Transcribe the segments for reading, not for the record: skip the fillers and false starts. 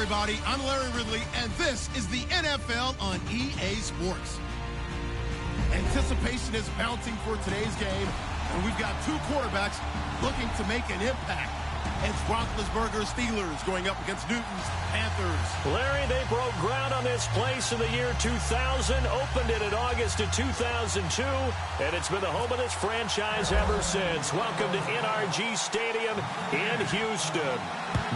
everybody. I'm Larry Ridley, and this is the NFL on EA Sports. Anticipation is mounting for today's game, and we've got two quarterbacks looking to make an impact. It's Roethlisberger's Steelers going up against Newton's Panthers. Larry, they broke ground on this place in the year 2000, opened it in August of 2002, and it's been the home of this franchise ever since. Welcome to NRG Stadium in Houston.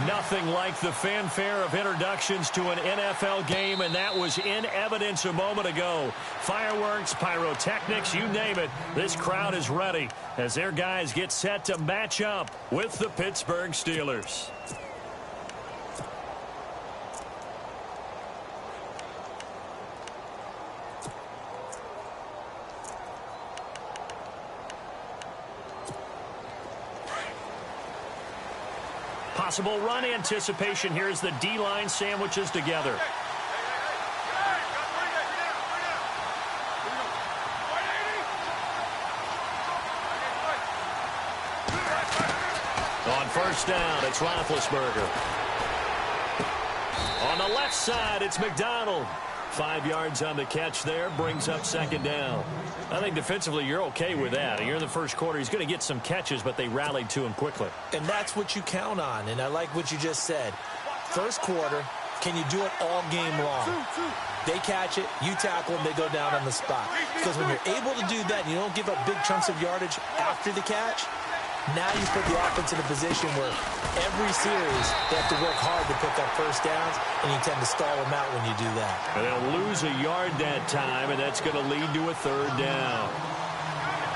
Nothing like the fanfare of introductions to an NFL game, and that was in evidence a moment ago. Fireworks, pyrotechnics, you name it. This crowd is ready as their guys get set to match up with the Pittsburgh Steelers. Possible run anticipation here as the D-line sandwiches together. On first down, it's Roethlisberger. On the left side, it's McDonald. 5 yards on the catch there, brings up second down. I think defensively you're okay with that. You're in the first quarter. He's going to get some catches, but they rallied to him quickly. And that's what you count on, and I like what you just said. First quarter, can you do it all game long? They catch it, you tackle them, they go down on the spot. Because when you're able to do that and you don't give up big chunks of yardage after the catch, now you put the offense in a position where every series they have to work hard to pick up first downs, and you tend to stall them out when you do that. And they'll lose a yard that time, and that's going to lead to a third down.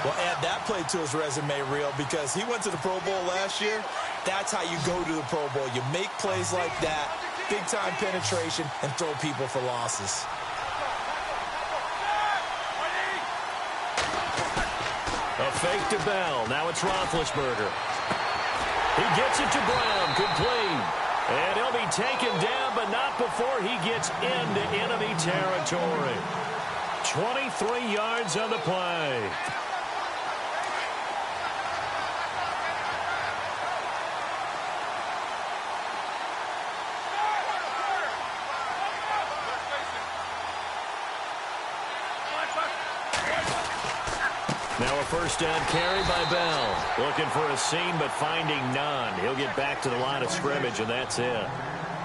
Well, add that play to his resume reel because he went to the Pro Bowl last year. That's how you go to the Pro Bowl. You make plays like that, big-time penetration, and throw people for losses. A fake to Bell. Now it's Roethlisberger. He gets it to Brown. Complete. And he'll be taken down, but not before he gets into enemy territory. 23 yards on the play. Now a first down carry by Bell. Looking for a seam, but finding none. He'll get back to the line of scrimmage, and that's it.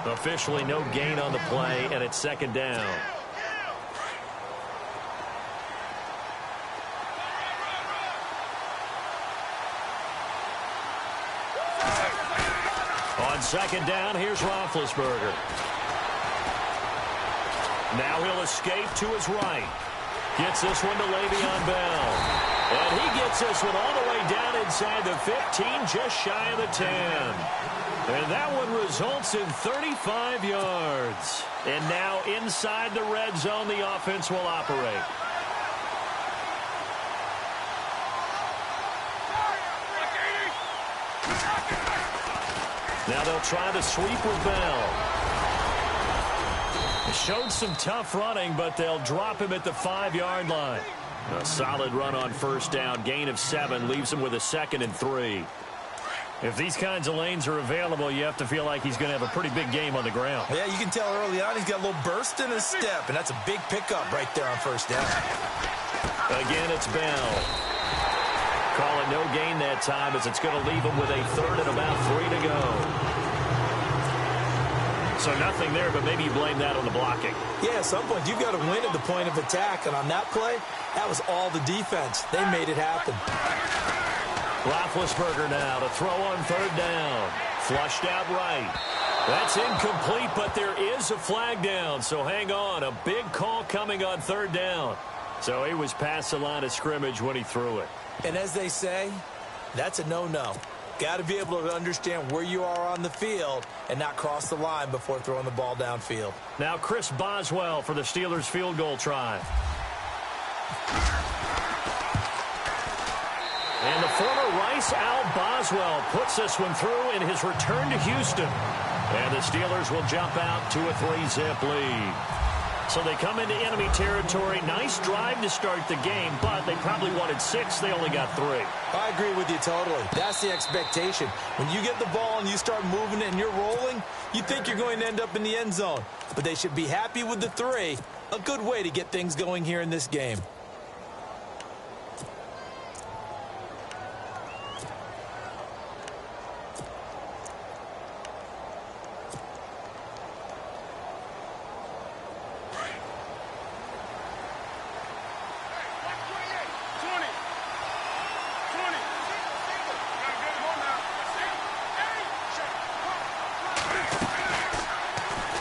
Officially no gain on the play, and it's second down. On second down, here's Roethlisberger. Now he'll escape to his right. Gets this one to Le'Veon Bell. And he gets this one all the way down inside the 15, just shy of the 10. And that one results in 35 yards. And now inside the red zone, the offense will operate. Now they'll try to sweep with Bell. Showed some tough running, but they'll drop him at the 5-yard line. A solid run on first down. Gain of 7 leaves him with a 2nd and 3. If these kinds of lanes are available, you have to feel like he's going to have a pretty big game on the ground. Yeah, you can tell early on he's got a little burst in his step, and that's a big pickup right there on first down. Again, it's Bell. Call it no gain that time as it's going to leave him with a 3rd and about 3 to go. So nothing there, but maybe you blame that on the blocking. Yeah, at some point, you've got to win at the point of attack. And on that play, that was all the defense. They made it happen. Roethlisberger now to throw on 3rd down. Flushed out right. That's incomplete, but there is a flag down. So hang on. A big call coming on 3rd down. So he was past the line of scrimmage when he threw it. And as they say, that's a no-no. Got to be able to understand where you are on the field and not cross the line before throwing the ball downfield. Now Chris Boswell for the Steelers field goal try. And the former Rice Al Boswell puts this one through in his return to Houston. And the Steelers will jump out to a 3-zip lead. So they come into enemy territory. Nice drive to start the game, but they probably wanted 6. They only got 3. I agree with you totally. That's the expectation. When you get the ball and you start moving it and you're rolling, you think you're going to end up in the end zone. But they should be happy with the 3. A good way to get things going here in this game.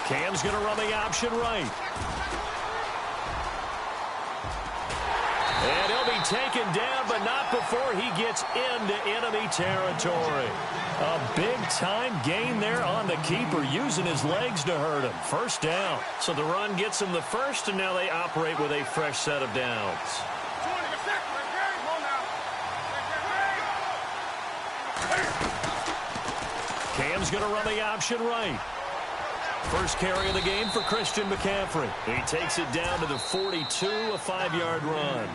Cam's going to run the option right. And he'll be taken down, but not before he gets into enemy territory. A big-time gain there on the keeper, using his legs to hurt him. First down. So the run gets him the first, and now they operate with a fresh set of downs. Cam's going to run the option right. First carry of the game for Christian McCaffrey. He takes it down to the 42, a 5-yard run.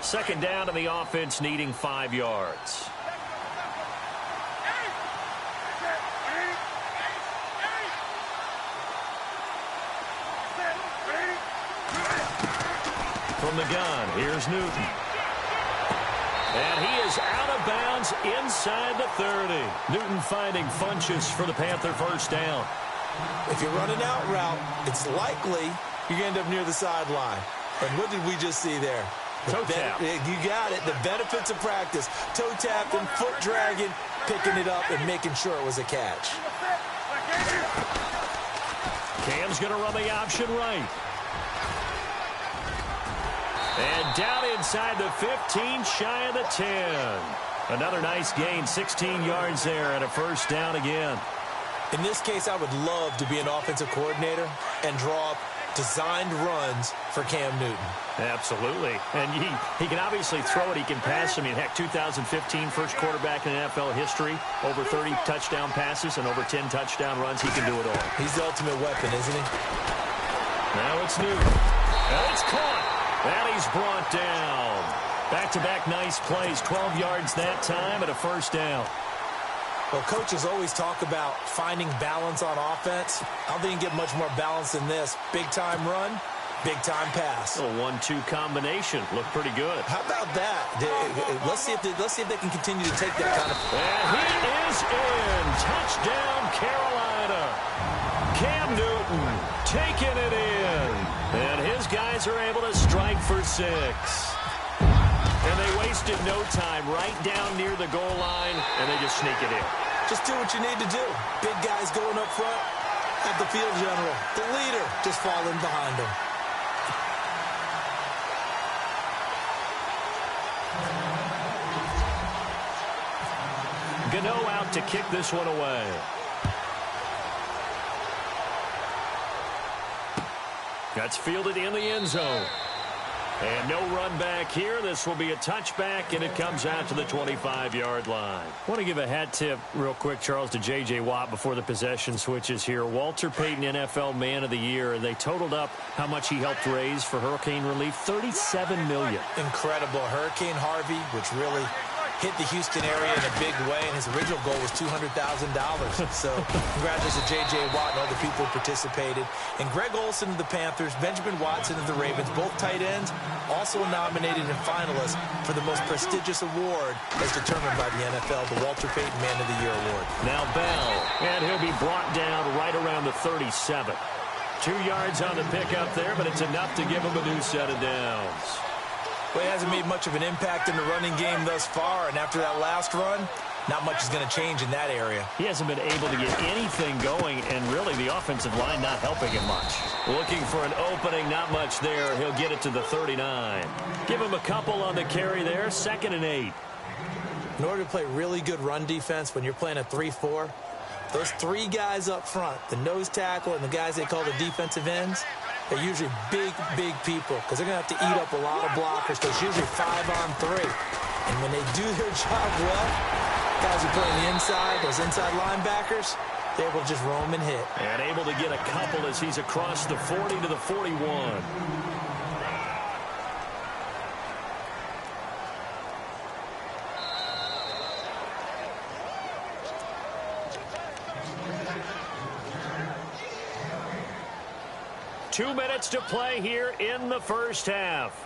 Second down, and the offense needing 5 yards. From the gun, here's Newton. And he is out of bounds inside the 30. Newton finding Funchess for the Panther first down. If you're running out route, it's likely you're going to end up near the sideline. And what did we just see there? Toe tap. You got it. The benefits of practice. Toe tapping, foot dragging, picking it up, and making sure it was a catch. Cam's going to run the option right. And down inside the 15, shy of the 10. Another nice gain, 16 yards there, and a first down again. In this case, I would love to be an offensive coordinator and draw up designed runs for Cam Newton. Absolutely. And he can obviously throw it. He can pass. I mean, heck, 2015 first quarterback in NFL history. Over 30 touchdown passes and over 10 touchdown runs. He can do it all. He's the ultimate weapon, isn't he? Now it's Newton. And it's caught. And he's brought down. Back-to-back nice plays. 12 yards that time and a first down. Well, coaches always talk about finding balance on offense. I don't think you can get much more balance than this. Big-time run, big-time pass. A 1-2 combination. Looked pretty good. How about that? Let's see if they can continue to take that kind of... And he is in. Touchdown, Carolina. Cam Newton taking it in. And his guys are able to strike for 6. And they wasted no time right down near the goal line, and they just sneak it in. Just do what you need to do. Big guys going up front. Have the field general, the leader, just falling behind him. Gano out to kick this one away. That's fielded in the end zone. And no run back here. This will be a touchback, and it comes out to the 25-yard line. I want to give a hat tip real quick, Charles, to J.J. Watt before the possession switches here. Walter Payton, NFL Man of the Year, and they totaled up how much he helped raise for hurricane relief, $37 million. Incredible. Hurricane Harvey, which really hit the Houston area in a big way, and his original goal was $200,000. So congratulations to J.J. Watt and all the people who participated. And Greg Olsen of the Panthers, Benjamin Watson of the Ravens, both tight ends, also nominated and finalists for the most prestigious award as determined by the NFL, the Walter Payton Man of the Year Award. Now Bell, and he'll be brought down right around the 37. 2 yards on the pickup there, but it's enough to give him a new set of downs. Well, he hasn't made much of an impact in the running game thus far, and after that last run, not much is going to change in that area. He hasn't been able to get anything going, and really the offensive line not helping him much. Looking for an opening, not much there. He'll get it to the 39. Give him a couple on the carry there, 2nd and 8. In order to play really good run defense when you're playing a 3-4, those 3 guys up front, the nose tackle and the guys they call the defensive ends, they're usually big, big people because they're going to have to eat up a lot of blockers because it's usually 5-on-3. And when they do their job well, guys who play on the inside, those inside linebackers, They're able to just roam and hit. And able to get a couple as he's across the 40 to the 41. Two minutes to play here in the first half.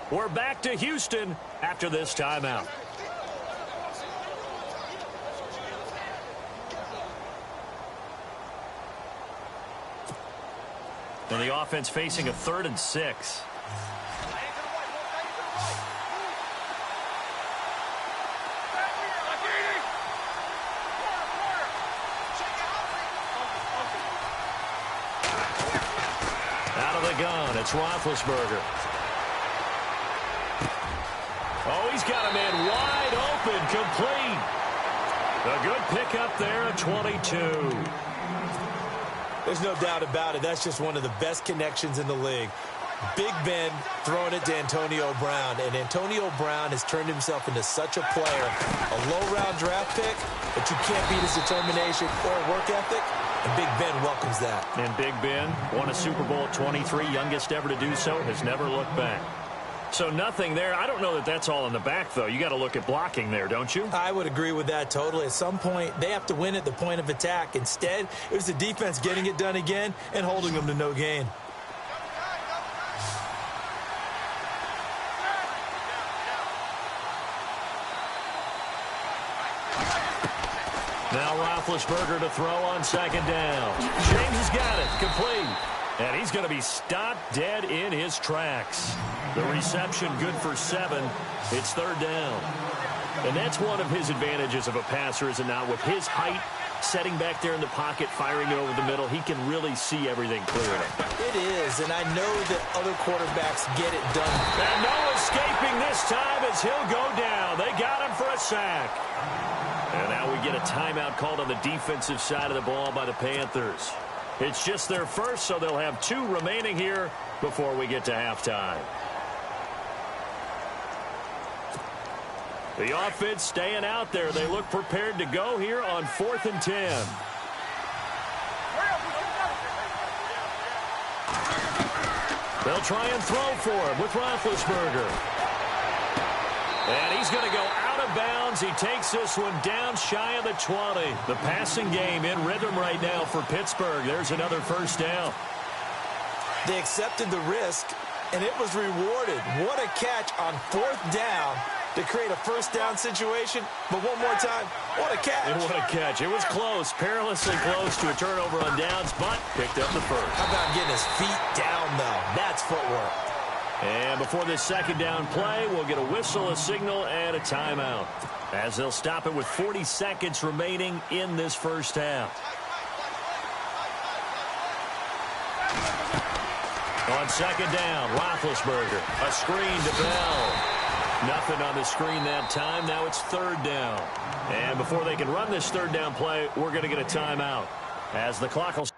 We're back to Houston after this timeout. And the offense facing a 3rd and 6. Out of the gun, it's Roethlisberger. Oh, he's got a man wide open, complete. A good pickup there at 22. There's no doubt about it. That's just one of the best connections in the league. Big Ben throwing it to Antonio Brown. And Antonio Brown has turned himself into such a player. A low-round draft pick, but you can't beat his determination or work ethic. And Big Ben welcomes that. And Big Ben won a Super Bowl at 23, youngest ever to do so, has never looked back. So nothing there. I don't know that that's all in the back, though. You got to look at blocking there, don't you? I would agree with that totally. At some point, they have to win at the point of attack. Instead, it was the defense getting it done again and holding them to no gain. Now Roethlisberger to throw on 2nd down. James has got it. Complete. And he's going to be stopped dead in his tracks. The reception good for 7. It's 3rd down. And that's one of his advantages of a passer, is it not? With his height, setting back there in the pocket, firing it over the middle, he can really see everything clearly. It is, and I know that other quarterbacks get it done. And no escaping this time as he'll go down. They got him for a sack. And now we get a timeout called on the defensive side of the ball by the Panthers. It's just their first, so they'll have 2 remaining here before we get to halftime. The offense staying out there. They look prepared to go here on 4th and 10. They'll try and throw for him with Roethlisberger. And he's going to go out of bounds. He takes this one down shy of the 20. The passing game in rhythm right now for Pittsburgh. There's another 1st down. They accepted the risk, and it was rewarded. What a catch on 4th down to create a 1st down situation. But one more time, what a catch. And what a catch. It was close, perilously close to a turnover on downs, but picked up the first. How about getting his feet down, though? That's footwork. And before this 2nd down play, we'll get a whistle, a signal, and a timeout, as they'll stop it with 40 seconds remaining in this first half. On 2nd down, Roethlisberger. A screen to Bell. Nothing on the screen that time. Now it's 3rd down. And before they can run this 3rd down play, we're going to get a timeout, as the clock will stop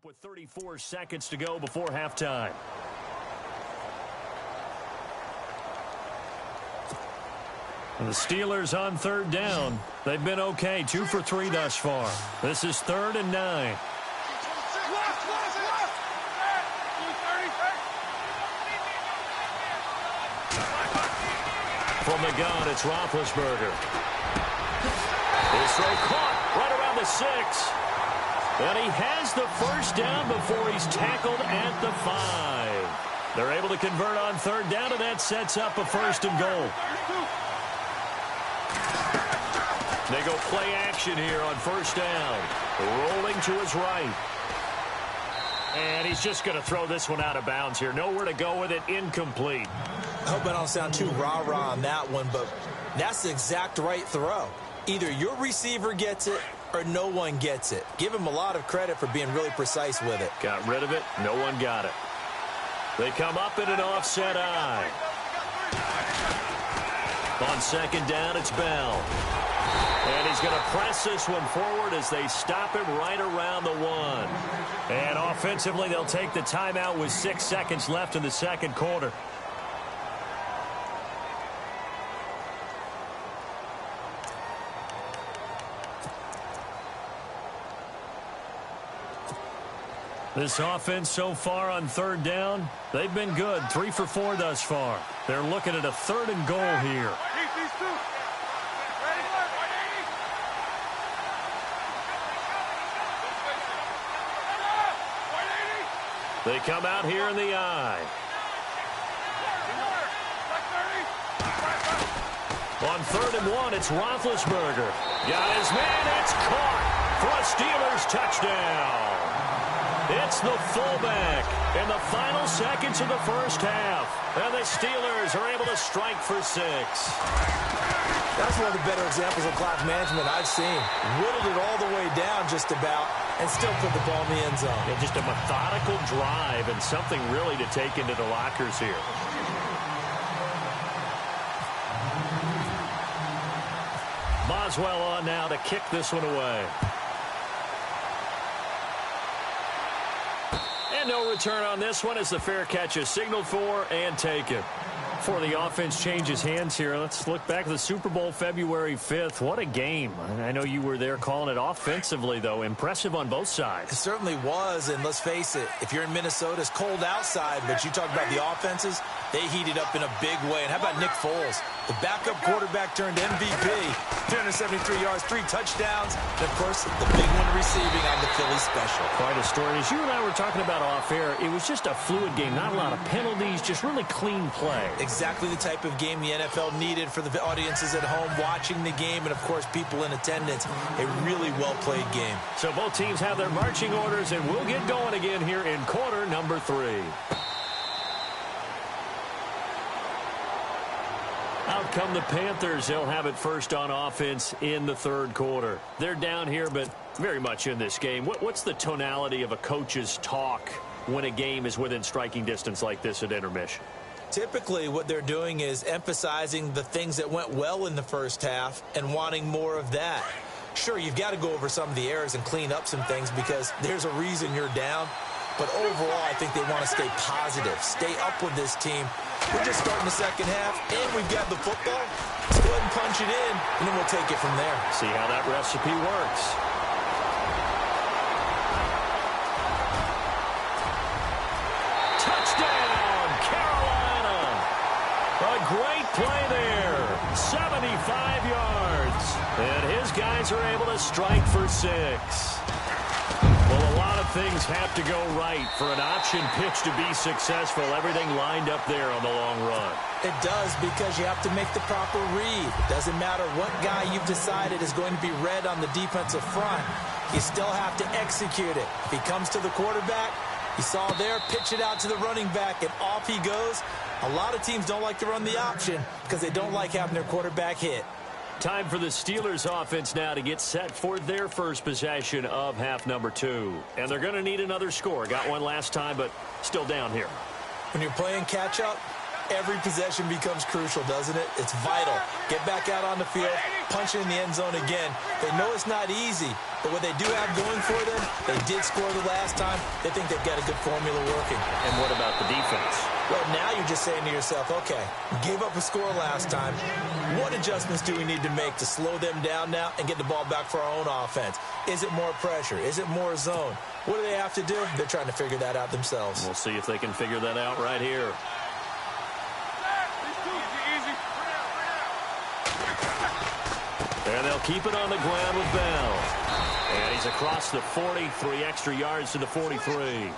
with 34 seconds to go before halftime. And the Steelers on 3rd down. They've been okay, 2 for 3 thus far. This is 3rd and 9. From the gun, it's Roethlisberger. His throw caught right around the 6. And he has the 1st down before he's tackled at the 5. They're able to convert on 3rd down, and that sets up a 1st and goal. They go play action here on 1st down. Rolling to his right. And he's just going to throw this one out of bounds here. Nowhere to go with it. Incomplete. I hope I don't sound too rah-rah on that one, but that's the exact right throw. Either your receiver gets it or no one gets it. Give him a lot of credit for being really precise with it. Got rid of it. No one got it. They come up in an offset eye. On 2nd down, it's Bell. And he's going to press this one forward as they stop him right around the 1. And offensively, they'll take the timeout with 6 seconds left in the 2nd quarter. This offense so far on third down, they've been good. 3 for 4 thus far. They're looking at a 3rd and goal here. They come out here in the eye. On 3rd and 1, it's Roethlisberger. Got his man, it's caught for a Steelers touchdown. It's the fullback in the final seconds of the first half. And the Steelers are able to strike for 6. That's one of the better examples of clock management I've seen. Whittled it all the way down just about and still put the ball in the end zone. Yeah, just a methodical drive and something really to take into the lockers here. Boswell on now to kick this one away. And no return on this one as the fair catch is signaled for and taken. Before the offense changes hands here, let's look back at the Super Bowl February 5th. What a game. I know you were there calling it offensively, though. Impressive on both sides. It certainly was, and let's face it, if you're in Minnesota, it's cold outside, but you talk about the offenses, they heated up in a big way. And how about Nick Foles? The backup quarterback turned MVP, 373 yards, 3 touchdowns, and, of course, the big one receiving on the Philly special. Quite a story. As you and I were talking about off air, it was just a fluid game. Not a lot of penalties, just really clean play. Exactly the type of game the NFL needed for the audiences at home watching the game and, of course, people in attendance. A really well-played game. So both teams have their marching orders, and we'll get going again here in quarter number 3. Out come the Panthers. They'll have it first on offense in the 3rd quarter. They're down here, but very much in this game. What's the tonality of a coach's talk when a game is within striking distance like this at intermission? Typically, what they're doing is emphasizing the things that went well in the first half and wanting more of that. Sure, you've got to go over some of the errors and clean up some things because there's a reason you're down. But overall, I think they want to stay positive, stay up with this team. We're just starting the second half, and we've got the football. Let's go ahead and punch it in, and then we'll take it from there. See how that recipe works. Touchdown, Carolina. A great play there. 75 yards. And his guys are able to strike for 6. Well, a lot of things have to go right for an option pitch to be successful. Everything lined up there on the long run. It does because you have to make the proper read. It doesn't matter what guy you've decided is going to be read on the defensive front. You still have to execute it. If he comes to the quarterback, you saw there, pitch it out to the running back, and off he goes. A lot of teams don't like to run the option because they don't like having their quarterback hit. Time for the Steelers offense now to get set for their first possession of half number 2. And they're going to need another score. Got one last time, but still down here. When you're playing catch-up, every possession becomes crucial, doesn't it? It's vital. Get back out on the field, punch it in the end zone again. They know it's not easy, but what they do have going for them, they did score the last time. They think they've got a good formula working. And what about the defense? Well, now you're just saying to yourself, okay, we gave up a score last time. What adjustments do we need to make to slow them down now and get the ball back for our own offense? Is it more pressure? Is it more zone? What do they have to do? They're trying to figure that out themselves. We'll see if they can figure that out right here. And they'll keep it on the ground with Bell. And he's across the 40, 3 extra yards to the 43.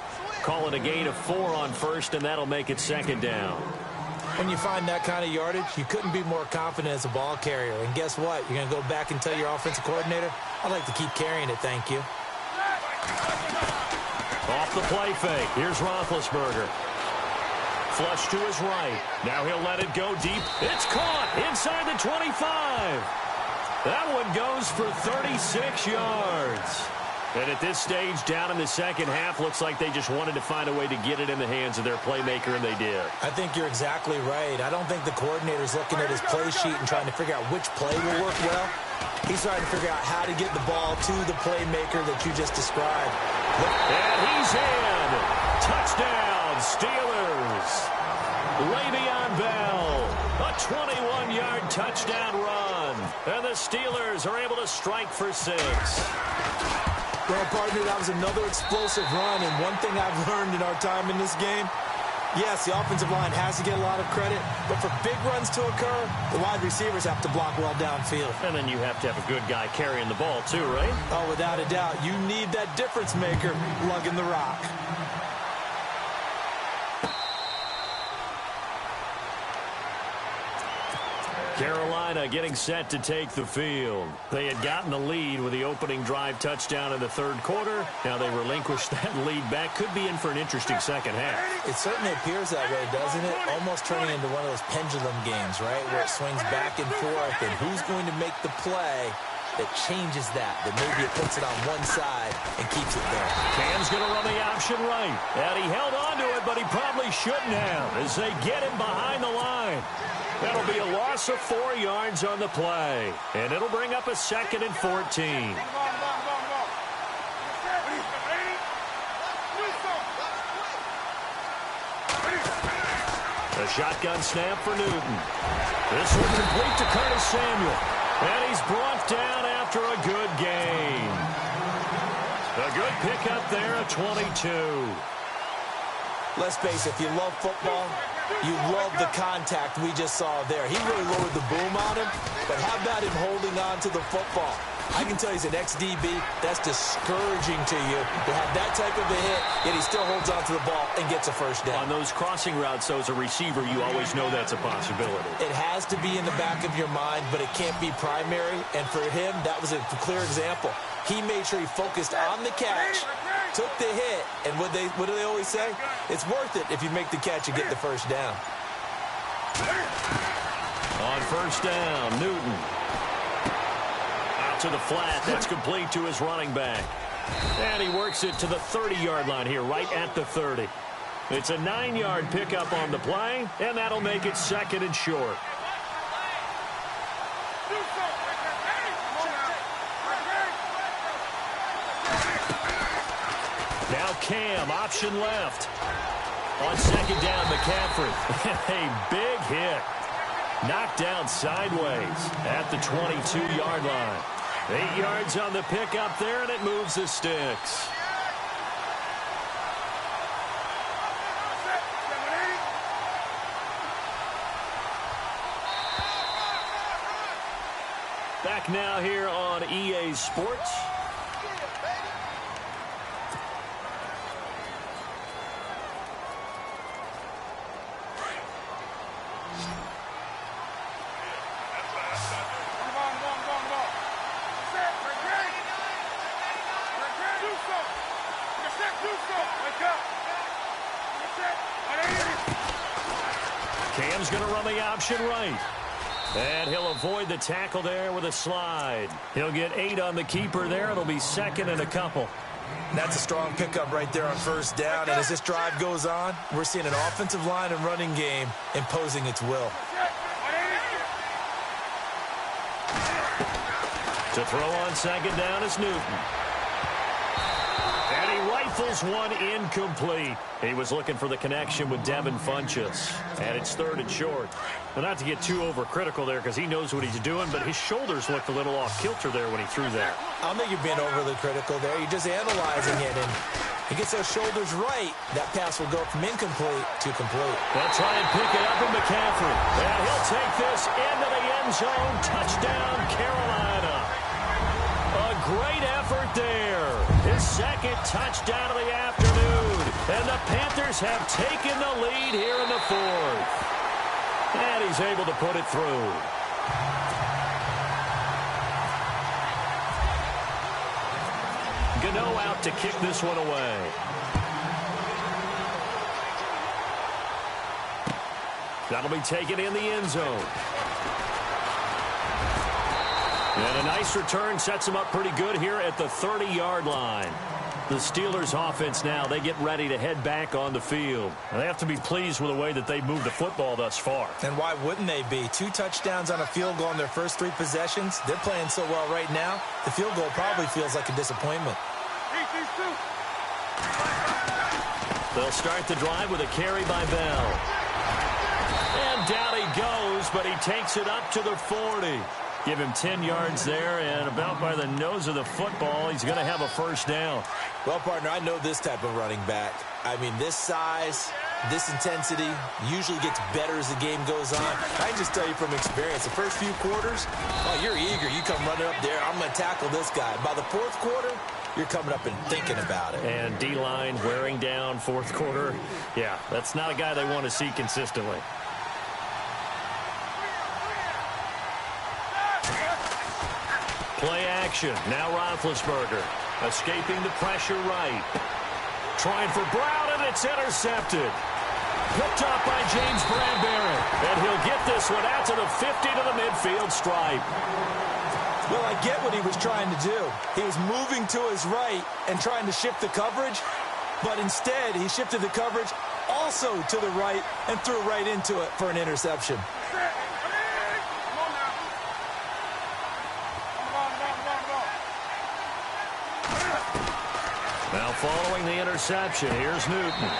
Call it a gain of 4 on first, and that'll make it 2nd down. When you find that kind of yardage, you couldn't be more confident as a ball carrier. And guess what? You're going to go back and tell your offensive coordinator, I'd like to keep carrying it, thank you. Off the play fake. Here's Roethlisberger. Flush to his right. Now he'll let it go deep. It's caught inside the 25. That one goes for 36 yards. And at this stage, down in the second half, looks like they just wanted to find a way to get it in the hands of their playmaker, and they did. I think you're exactly right. I don't think the coordinator's looking at his play sheet and trying to figure out which play will work well. He's trying to figure out how to get the ball to the playmaker that you just described. And he's in. Touchdown, Steelers. Le'Veon Bell, a 21-yard touchdown run. And the Steelers are able to strike for 6. Well, partner, that was another explosive run, and one thing I've learned in our time in this game, yes, the offensive line has to get a lot of credit, but for big runs to occur, the wide receivers have to block well downfield. And then you have to have a good guy carrying the ball too, right? Oh, without a doubt. You need that difference maker lugging the rock. Carolina getting set to take the field. They had gotten the lead with the opening drive touchdown in the third quarter. Now they relinquish that lead back. Could be in for an interesting second half. It certainly appears that way, doesn't it? Almost turning into one of those pendulum games, right? Where it swings back and forth, and who's going to make the play that changes that maybe it puts it on one side and keeps it there. Cam's going to run the option right. And he held on to it, but he probably shouldn't have as they get him behind the line. That'll be a loss of 4 yards on the play. And it'll bring up a 2nd and 14. A shotgun snap for Newton. This one complete to Curtis Samuel. And he's brought down after a good gain. A good pickup there at 22. Let's face it, if you love football, you love the contact we just saw there. He really lowered the boom on him, but how about him holding on to the football? I can tell he's an ex-DB. That's discouraging to you to have that type of a hit, yet he still holds on to the ball and gets a first down. On those crossing routes, though, as a receiver, you always know that's a possibility. It has to be in the back of your mind, but it can't be primary, and for him, that was a clear example. He made sure he focused on the catch, took the hit, and what do they always say? It's worth it if you make the catch and get the first down. On first down, Newton. Out to the flat. That's complete to his running back. And he works it to the 30-yard line here, right at the 30. It's a 9-yard pickup on the play, and that'll make it 2nd and short. Now Cam, option left. On 2nd down, McCaffrey. A big hit. Knocked down sideways at the 22-yard line. 8 yards on the pickup there, and it moves the sticks. Back now here on EA Sports. Cam's going to run the option right. And he'll avoid the tackle there with a slide. He'll get 8 on the keeper there. It'll be 2nd and a couple. That's a strong pickup right there on first down. And as this drive goes on, we're seeing an offensive line and running game imposing its will. To throw on 2nd down is Newton. And he rifles one incomplete. He was looking for the connection with Devin Funchess. And it's 3rd and short. Now, not to get too overcritical there because he knows what he's doing, but his shoulders looked a little off kilter there when he threw that. I don't think you're being overly critical there. You're just analyzing it, and he gets those shoulders right. That pass will go from incomplete to complete. They'll try and pick it up in McCaffrey. And he'll take this into the end zone. Touchdown, Carolina. A great effort there. His 2nd touchdown of the afternoon. And the Panthers have taken the lead here in the 4th. And he's able to put it through. Gano out to kick this one away. That'll be taken in the end zone. And a nice return sets him up pretty good here at the 30-yard line. The Steelers offense now, they get ready to head back on the field. And they have to be pleased with the way that they moved the football thus far. And why wouldn't they be? 2 touchdowns on a field goal in their first 3 possessions. They're playing so well right now, the field goal probably feels like a disappointment. They'll start the drive with a carry by Bell. And down he goes, but he takes it up to the 40. Give him 10 yards there, and about by the nose of the football, he's going to have a first down. Well, partner, I know this type of running back. I mean, this size, this intensity usually gets better as the game goes on. I can just tell you from experience, the first few quarters, oh, you're eager. You come running up there, I'm going to tackle this guy. By the fourth quarter, you're coming up and thinking about it. And D-line wearing down fourth quarter. Yeah, that's not a guy they want to see consistently. Play action. Now Roethlisberger escaping the pressure right. Trying for Brown, and it's intercepted. Picked up by James Bradbury. And he'll get this one out to the 50 to the midfield stripe. Well, I get what he was trying to do. He was moving to his right and trying to shift the coverage, but instead he shifted the coverage also to the right and threw right into it for an interception. Now following the interception, here's Newton.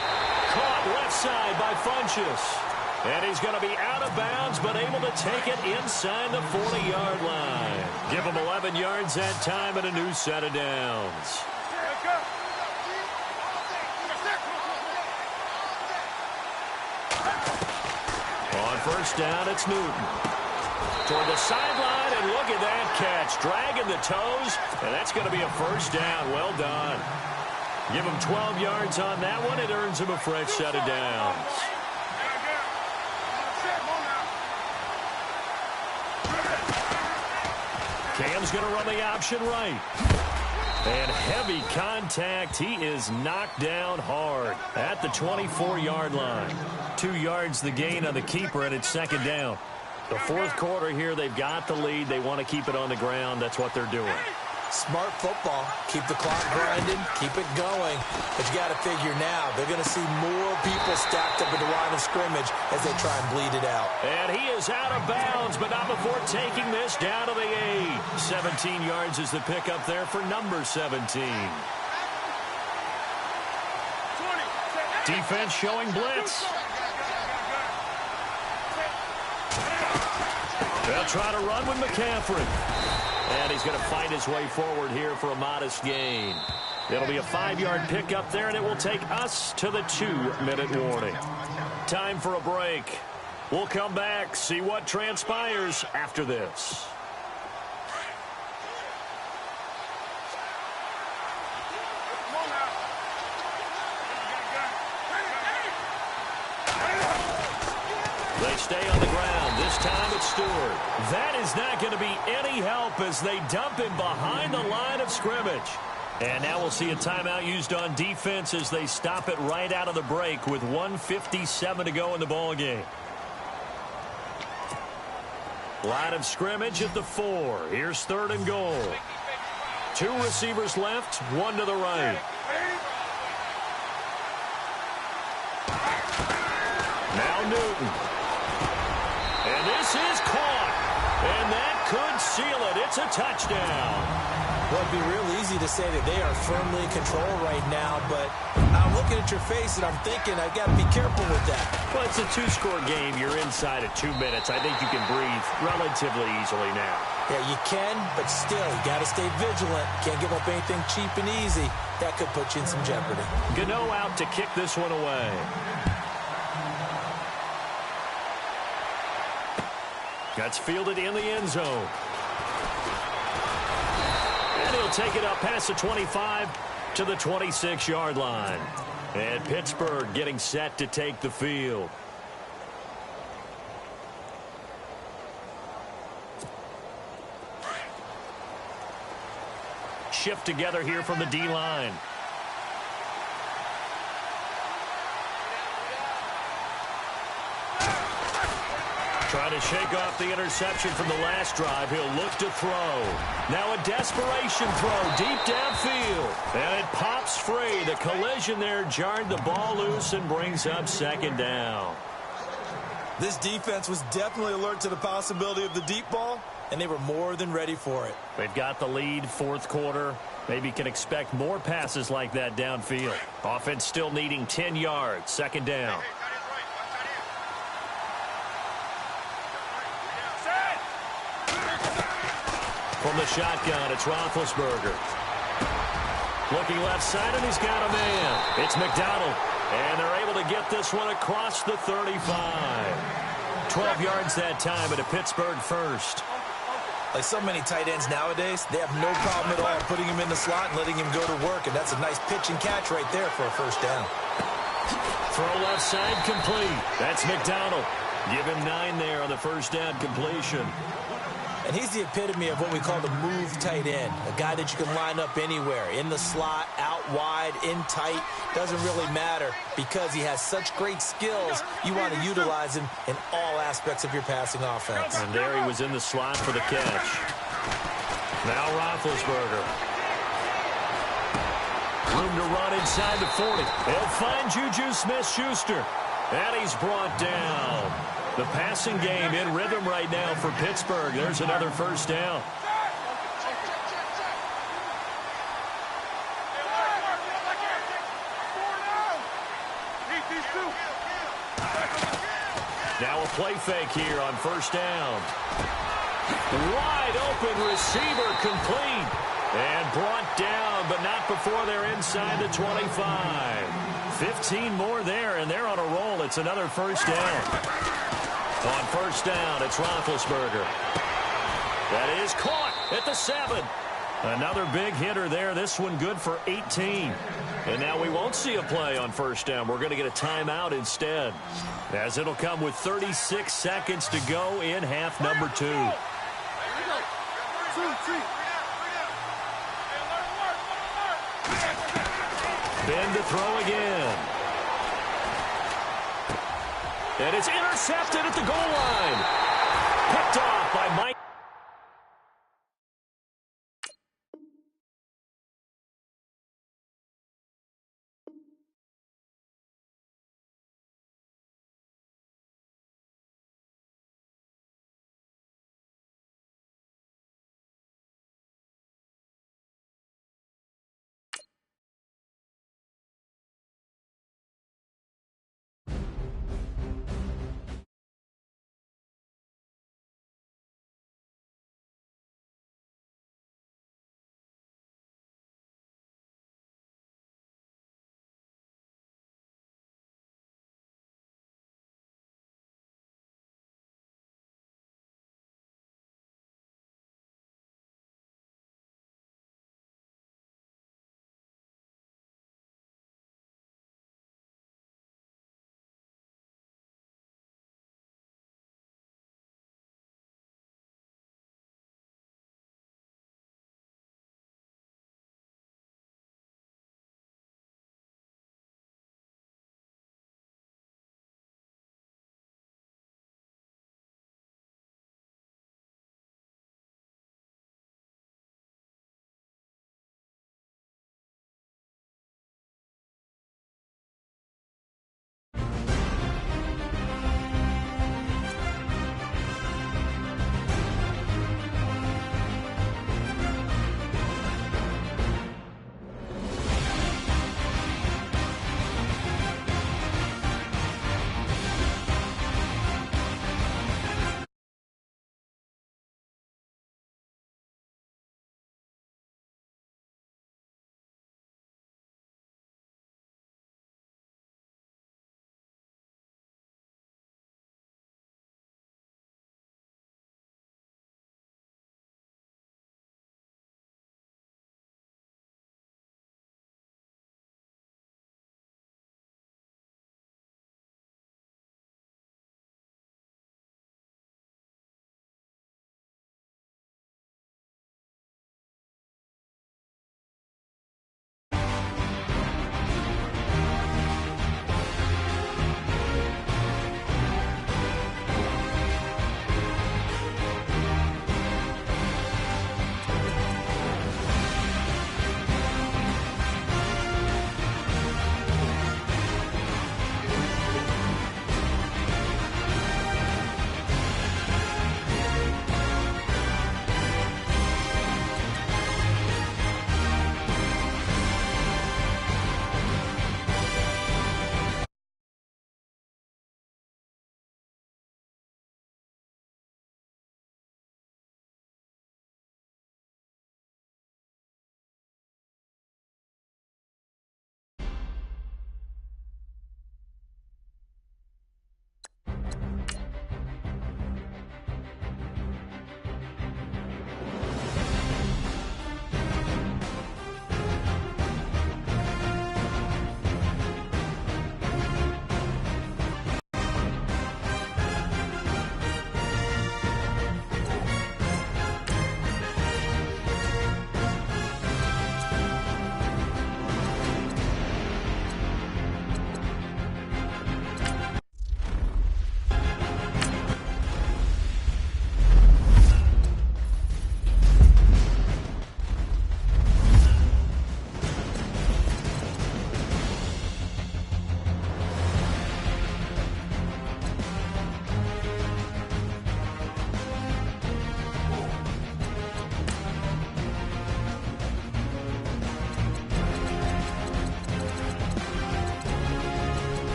Caught left side by Funchess. And he's going to be out of bounds, but able to take it inside the 40-yard line. Give him 11 yards that time and a new set of downs. On first down, it's Newton. Toward the sideline, and look at that catch. Dragging the toes, and that's going to be a first down. Well done. Give him 12 yards on that one. It earns him a fresh set of downs. Cam's going to run the option right. And heavy contact. He is knocked down hard at the 24-yard line. 2 yards the gain on the keeper, and it's second down. The fourth quarter here, they've got the lead. They want to keep it on the ground. That's what they're doing. Smart football. Keep the clock grinding. Keep it going. But you got to figure now, they're going to see more people stacked up at the line of scrimmage as they try and bleed it out. And he is out of bounds, but not before taking this down to the 8. 17 yards is the pickup there for number 17. Defense showing blitz. They'll try to run with McCaffrey. And he's going to fight his way forward here for a modest gain. It'll be a 5-yard pickup there, and it will take us to the 2-minute warning. Time for a break. We'll come back, see what transpires after this. They stay on the ground. This time it's Stewart. That is not going to be any help as they dump him behind the line of scrimmage. And now we'll see a timeout used on defense as they stop it right out of the break with 1:57 to go in the ballgame. Line of scrimmage at the 4. Here's 3rd and goal. 2 receivers left, 1 to the right. Now Newton. And this is caught. And that could seal it. It's a touchdown. Well, it'd be real easy to say that they are firmly in control right now, but I'm looking at your face and I'm thinking I've got to be careful with that. Well, it's a 2-score game. You're inside at 2 minutes. I think you can breathe relatively easily now. Yeah, you can, but still, you got to stay vigilant. Can't give up anything cheap and easy. That could put you in some jeopardy. Gano out to kick this one away. That's fielded in the end zone. And he'll take it up past the 25 to the 26-yard line. And Pittsburgh getting set to take the field. Shift together here from the D-line. Trying to shake off the interception from the last drive. He'll look to throw. Now a desperation throw deep downfield. And it pops free. The collision there jarred the ball loose and brings up second down. This defense was definitely alert to the possibility of the deep ball, and they were more than ready for it. They've got the lead, fourth quarter. Maybe can expect more passes like that downfield. Offense still needing 10 yards. Second down. From the shotgun, it's Roethlisberger. Looking left side, and he's got a man. It's McDonald. And they're able to get this one across the 35. 12 yards that time, and a Pittsburgh first. Like so many tight ends nowadays, they have no problem at all putting him in the slot and letting him go to work. And that's a nice pitch and catch right there for a first down. Throw left side complete. That's McDonald. Give him 9 there on the first down completion. And he's the epitome of what we call the move tight end. A guy that you can line up anywhere. In the slot, out wide, in tight. Doesn't really matter because he has such great skills. You want to utilize him in all aspects of your passing offense. And there he was in the slot for the catch. Now Roethlisberger. Room to run inside the 40. He'll find Juju Smith-Schuster. And he's brought down. The passing game in rhythm right now for Pittsburgh. There's another first down. Now a play fake here on first down. Wide open receiver complete. And brought down, but not before they're inside the 25. 15 more there, and they're on a roll. It's another first down. On first down, it's Roethlisberger. That is caught at the 7. Another big hitter there. This one good for 18. And now we won't see a play on first down. We're going to get a timeout instead, as it'll come with 36 seconds to go in half number 2. Ben to throw again. And it's intercepted at the goal line. Picked off by Mike.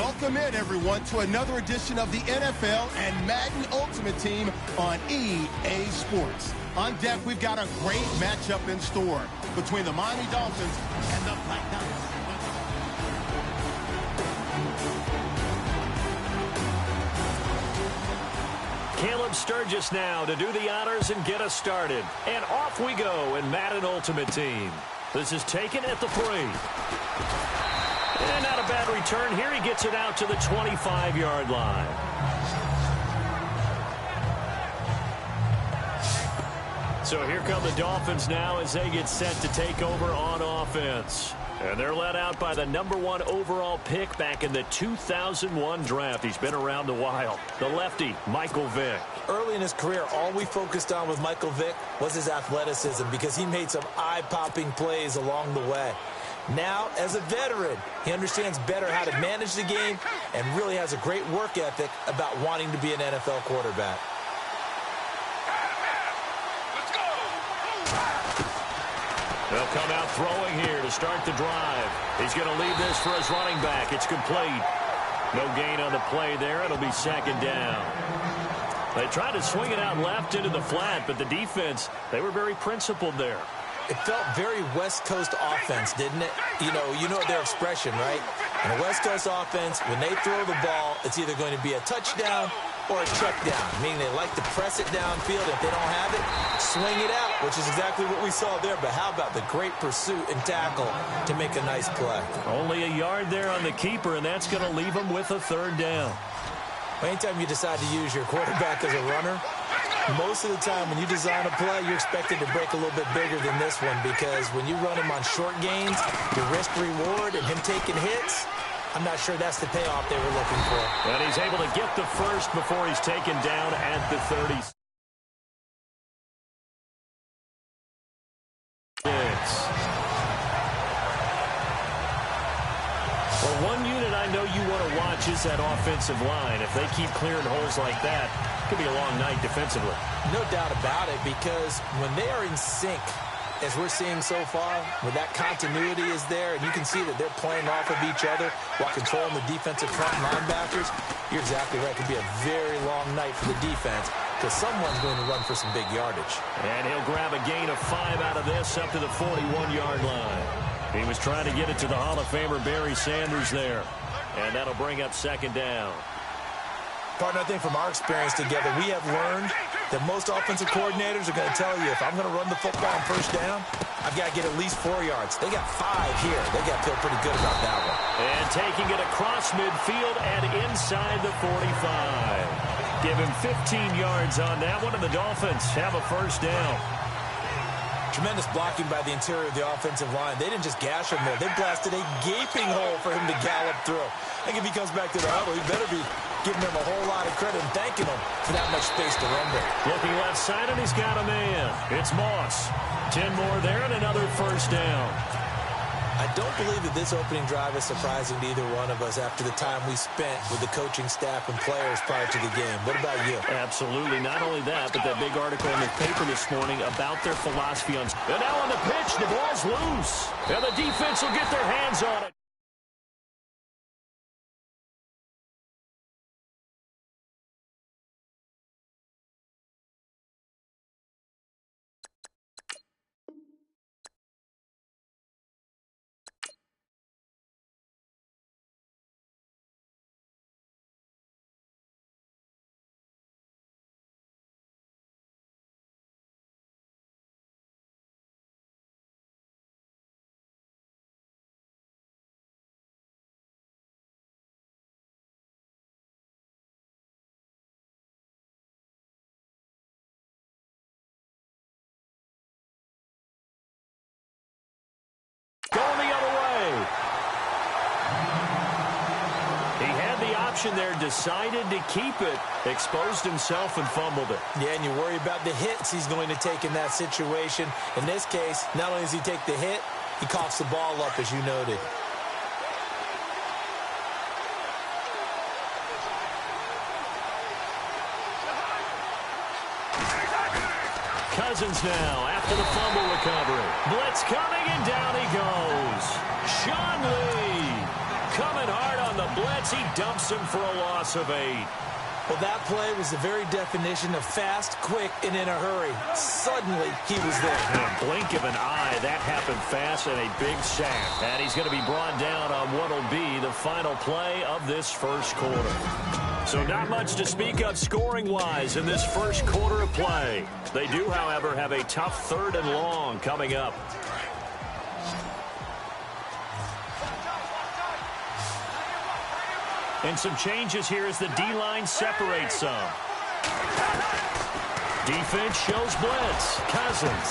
Welcome in, everyone, to another edition of the NFL and Madden Ultimate Team on EA Sports. On deck, we've got a great matchup in store between the Miami Dolphins and the Black Knights. Caleb Sturgis now to do the honors and get us started. And off we go in Madden Ultimate Team. This is taken at the 3. And not a bad return here. He gets it out to the 25-yard line. So here come the Dolphins now as they get set to take over on offense. And they're led out by the #1 overall pick back in the 2001 draft. He's been around a while. The lefty, Michael Vick. Early in his career, all we focused on with Michael Vick was his athleticism because he made some eye-popping plays along the way. Now, as a veteran, he understands better how to manage the game and really has a great work ethic about wanting to be an NFL quarterback. They'll come out throwing here to start the drive. He's going to leave this for his running back. It's complete. No gain on the play there. It'll be second down. They tried to swing it out left into the flat, but the defense, they were very principled there. It felt very West Coast offense, didn't it? You know their expression, right? In a West Coast offense, when they throw the ball, it's either going to be a touchdown or a check down, meaning they like to press it downfield. If they don't have it, swing it out, which is exactly what we saw there. But how about the great pursuit and tackle to make a nice play? Only a yard there on the keeper, and that's going to leave him with a third down. Anytime you decide to use your quarterback as a runner, most of the time when you design a play, you're expected to break a little bit bigger than this one because when you run him on short gains, your risk-reward and him taking hits, I'm not sure that's the payoff they were looking for. And he's able to get the first before he's taken down at the 30. Well, one unit I know you want to watch is that offensive line. If they keep clearing holes like that, it could be a long night defensively. No doubt about it, because when they are in sync, as we're seeing so far, where that continuity is there, and you can see that they're playing off of each other while controlling the defensive front linebackers, you're exactly right. It could be a very long night for the defense because someone's going to run for some big yardage. And he'll grab a gain of 5 out of this up to the 41-yard line. He was trying to get it to the Hall of Famer Barry Sanders there. And that'll bring up second down. Partner, I think from our experience together, we have learned that most offensive coordinators are going to tell you, if I'm going to run the football on first down, I've got to get at least 4 yards. They got 5 here. They got to feel pretty good about that one. And taking it across midfield and inside the 45. Give him 15 yards on that one, and the Dolphins have a first down. Tremendous blocking by the interior of the offensive line. They didn't just gash him there. They blasted a gaping hole for him to gallop through. I think if he comes back to the huddle, he better be giving him a whole lot of credit and thanking him for that much space to run there. Looking left side, and he's got a man. It's Moss. 10 more there and another first down. I don't believe that this opening drive is surprising to either one of us after the time we spent with the coaching staff and players prior to the game. What about you? Absolutely. Not only that, but that big article in the paper this morning about their philosophy on... And now on the pitch, the ball's loose. And the defense will get their hands on it. Going the other way. He had the option there, decided to keep it, exposed himself and fumbled it. Yeah, and you worry about the hits he's going to take in that situation. In this case, not only does he take the hit, he coughs the ball up, as you noted. Cousins now after the fumble recovery. Blitz coming, and down he goes. Sean Lee coming hard on the blitz. He dumps him for a loss of 8. Well, that play was the very definition of fast, quick, and in a hurry. Suddenly, he was there. In a blink of an eye, that happened fast and a big sack. And he's going to be brought down on what will be the final play of this first quarter. So not much to speak of scoring-wise in this first quarter of play. They do, however, have a tough 3rd and long coming up. And some changes here as the D-line separates some. Defense shows blitz. Cousins.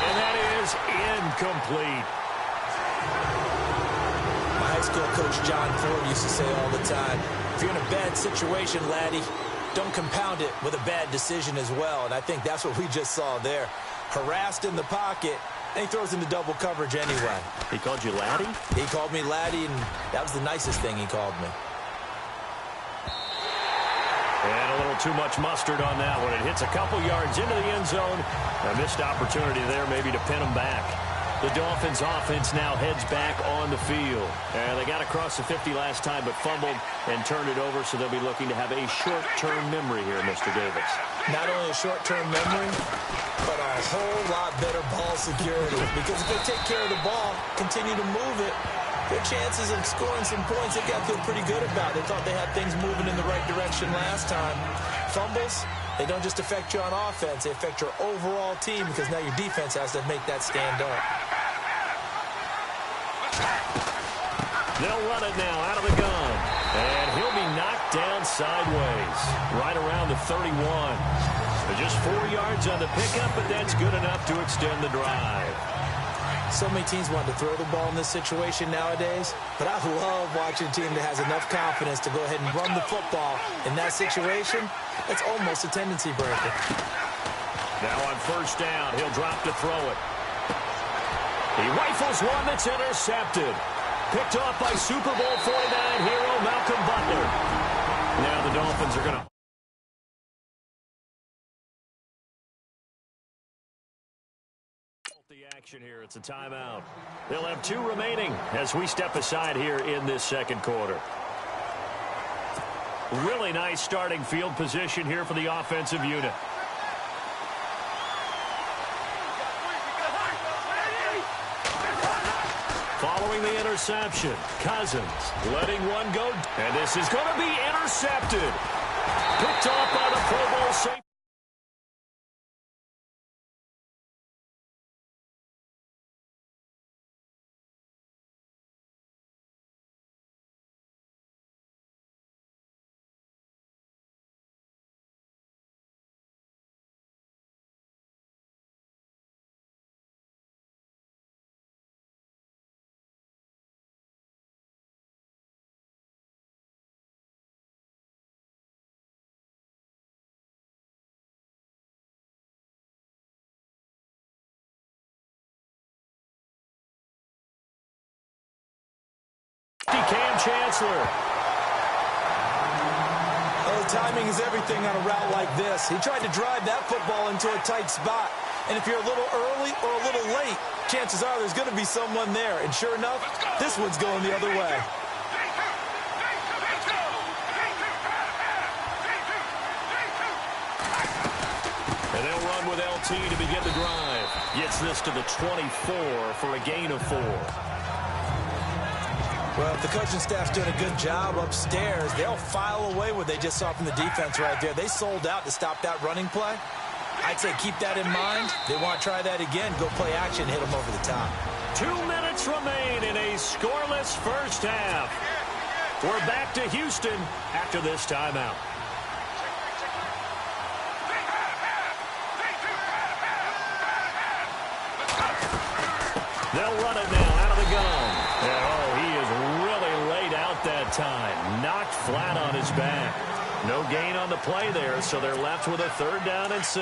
And that is incomplete. My high school coach, John Ford, used to say all the time, if you're in a bad situation, laddie, don't compound it with a bad decision as well. And I think that's what we just saw there. Harassed in the pocket, and he throws into double coverage anyway. He called you laddie? He called me laddie, and that was the nicest thing he called me. And a little too much mustard on that one. It hits a couple yards into the end zone. A missed opportunity there maybe to pin him back. The Dolphins offense now heads back on the field. And they got across the 50 last time but fumbled and turned it over, so they'll be looking to have a short-term memory here, Mr. Davis. Not only a short-term memory, but a whole lot better ball security. Because if they take care of the ball, continue to move it, their chances of scoring some points, they've got to feel pretty good about. They thought they had things moving in the right direction last time. Fumbles, they don't just affect you on offense. They affect your overall team because now your defense has to make that stand up. They'll run it now out of the gun. And he'll be knocked down sideways, right around the 31. Just 4 yards on the pickup, but that's good enough to extend the drive. So many teams want to throw the ball in this situation nowadays, but I love watching a team that has enough confidence to go ahead and run the football. In that situation, it's almost a tendency breaker. Now on first down, he'll drop to throw it. He rifles one that's intercepted. Picked off by Super Bowl 49 hero Malcolm Butler. Now the Dolphins are going to... action here. It's a timeout. They'll have 2 remaining as we step aside here in this second quarter. Really nice starting field position here for the offensive unit. Following the interception, Cousins letting one go. And this is going to be intercepted. Picked off by the Pro Bowl safety. Cam Chancellor. Well, timing is everything on a route like this. He tried to drive that football into a tight spot. And if you're a little early or a little late, chances are there's going to be someone there. And sure enough, this one's going the other way. And they'll run with LT to begin the drive. Gets this to the 24 for a gain of 4. Well, if the coaching staff's doing a good job upstairs, they'll file away what they just saw from the defense right there. They sold out to stop that running play. I'd say keep that in mind. They want to try that again. Go play action, hit them over the top. 2 minutes remain in a scoreless first half. We're back to Houston after this timeout. They'll run it now out of the gun. And, oh, he is really laid out that time. Knocked flat on his back. No gain on the play there, so they're left with a 3rd down and 6.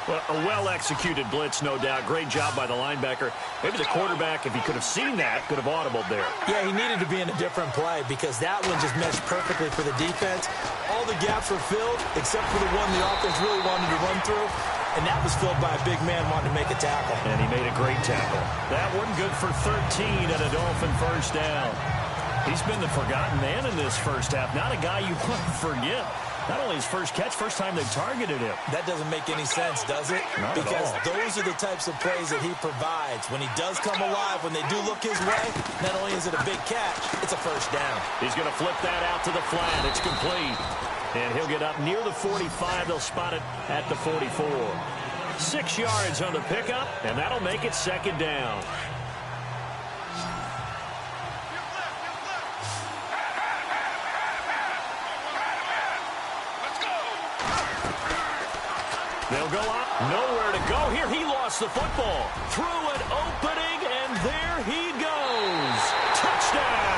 Well, a well-executed blitz, no doubt. Great job by the linebacker. Maybe the quarterback, if he could have seen that, could have audibled there. Yeah, he needed to be in a different play because that one just meshed perfectly for the defense. All the gaps were filled except for the one the offense really wanted to run through. and that was filled by a big man wanting to make a tackle. And he made a great tackle. That one good for 13 and a Dolphin first down. He's been the forgotten man in this first half. Not a guy you want to forget. Not only his first catch, first time they've targeted him. That doesn't make any sense, does it? Not because at all. those are the types of plays that he provides. When he does come alive, when they do look his way, not only is it a big catch, it's a first down. He's going to flip that out to the flat. It's complete. And he'll get up near the 45. They'll spot it at the 44. 6 yards on the pickup, and that'll make it second down. They'll go up. Nowhere to go here. He lost the football. Through an opening, and there he goes. Touchdown.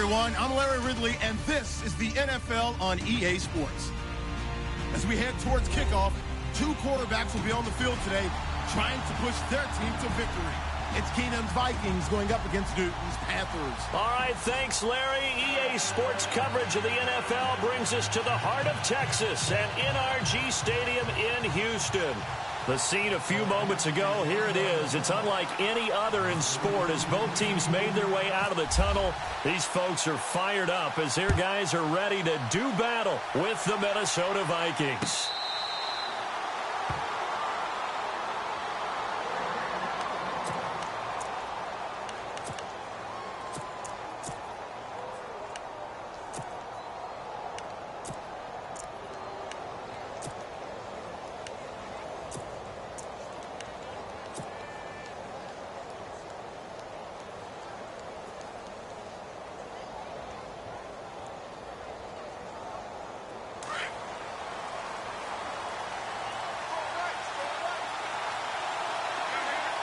everyone. I'm Larry Ridley, and this is the NFL on EA Sports. As we head towards kickoff, two quarterbacks will be on the field today trying to push their team to victory. It's Keenum's Vikings going up against Newton's Panthers. All right, thanks, Larry. EA Sports coverage of the NFL brings us to the heart of Texas at NRG Stadium in Houston. The scene a few moments ago, here it is. It's unlike any other in sport as both teams made their way out of the tunnel. These folks are fired up as their guys are ready to do battle with the Minnesota Vikings.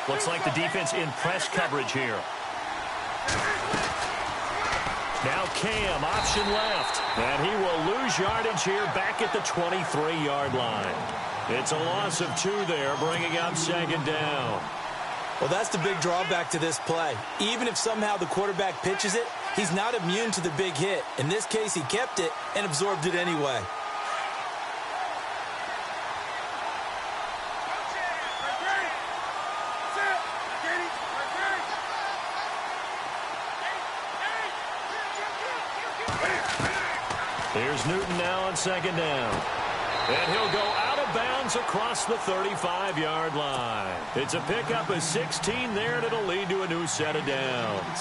Looks like the defense in press coverage here. Now Cam, option left. And he will lose yardage here back at the 23-yard line. It's a loss of 2 there, bringing up second down. Well, that's the big drawback to this play. Even if somehow the quarterback pitches it, he's not immune to the big hit. In this case, he kept it and absorbed it anyway. Here's Newton now on second down. And he'll go out of bounds across the 35-yard line. It's a pickup of 16 there, and it'll lead to a new set of downs.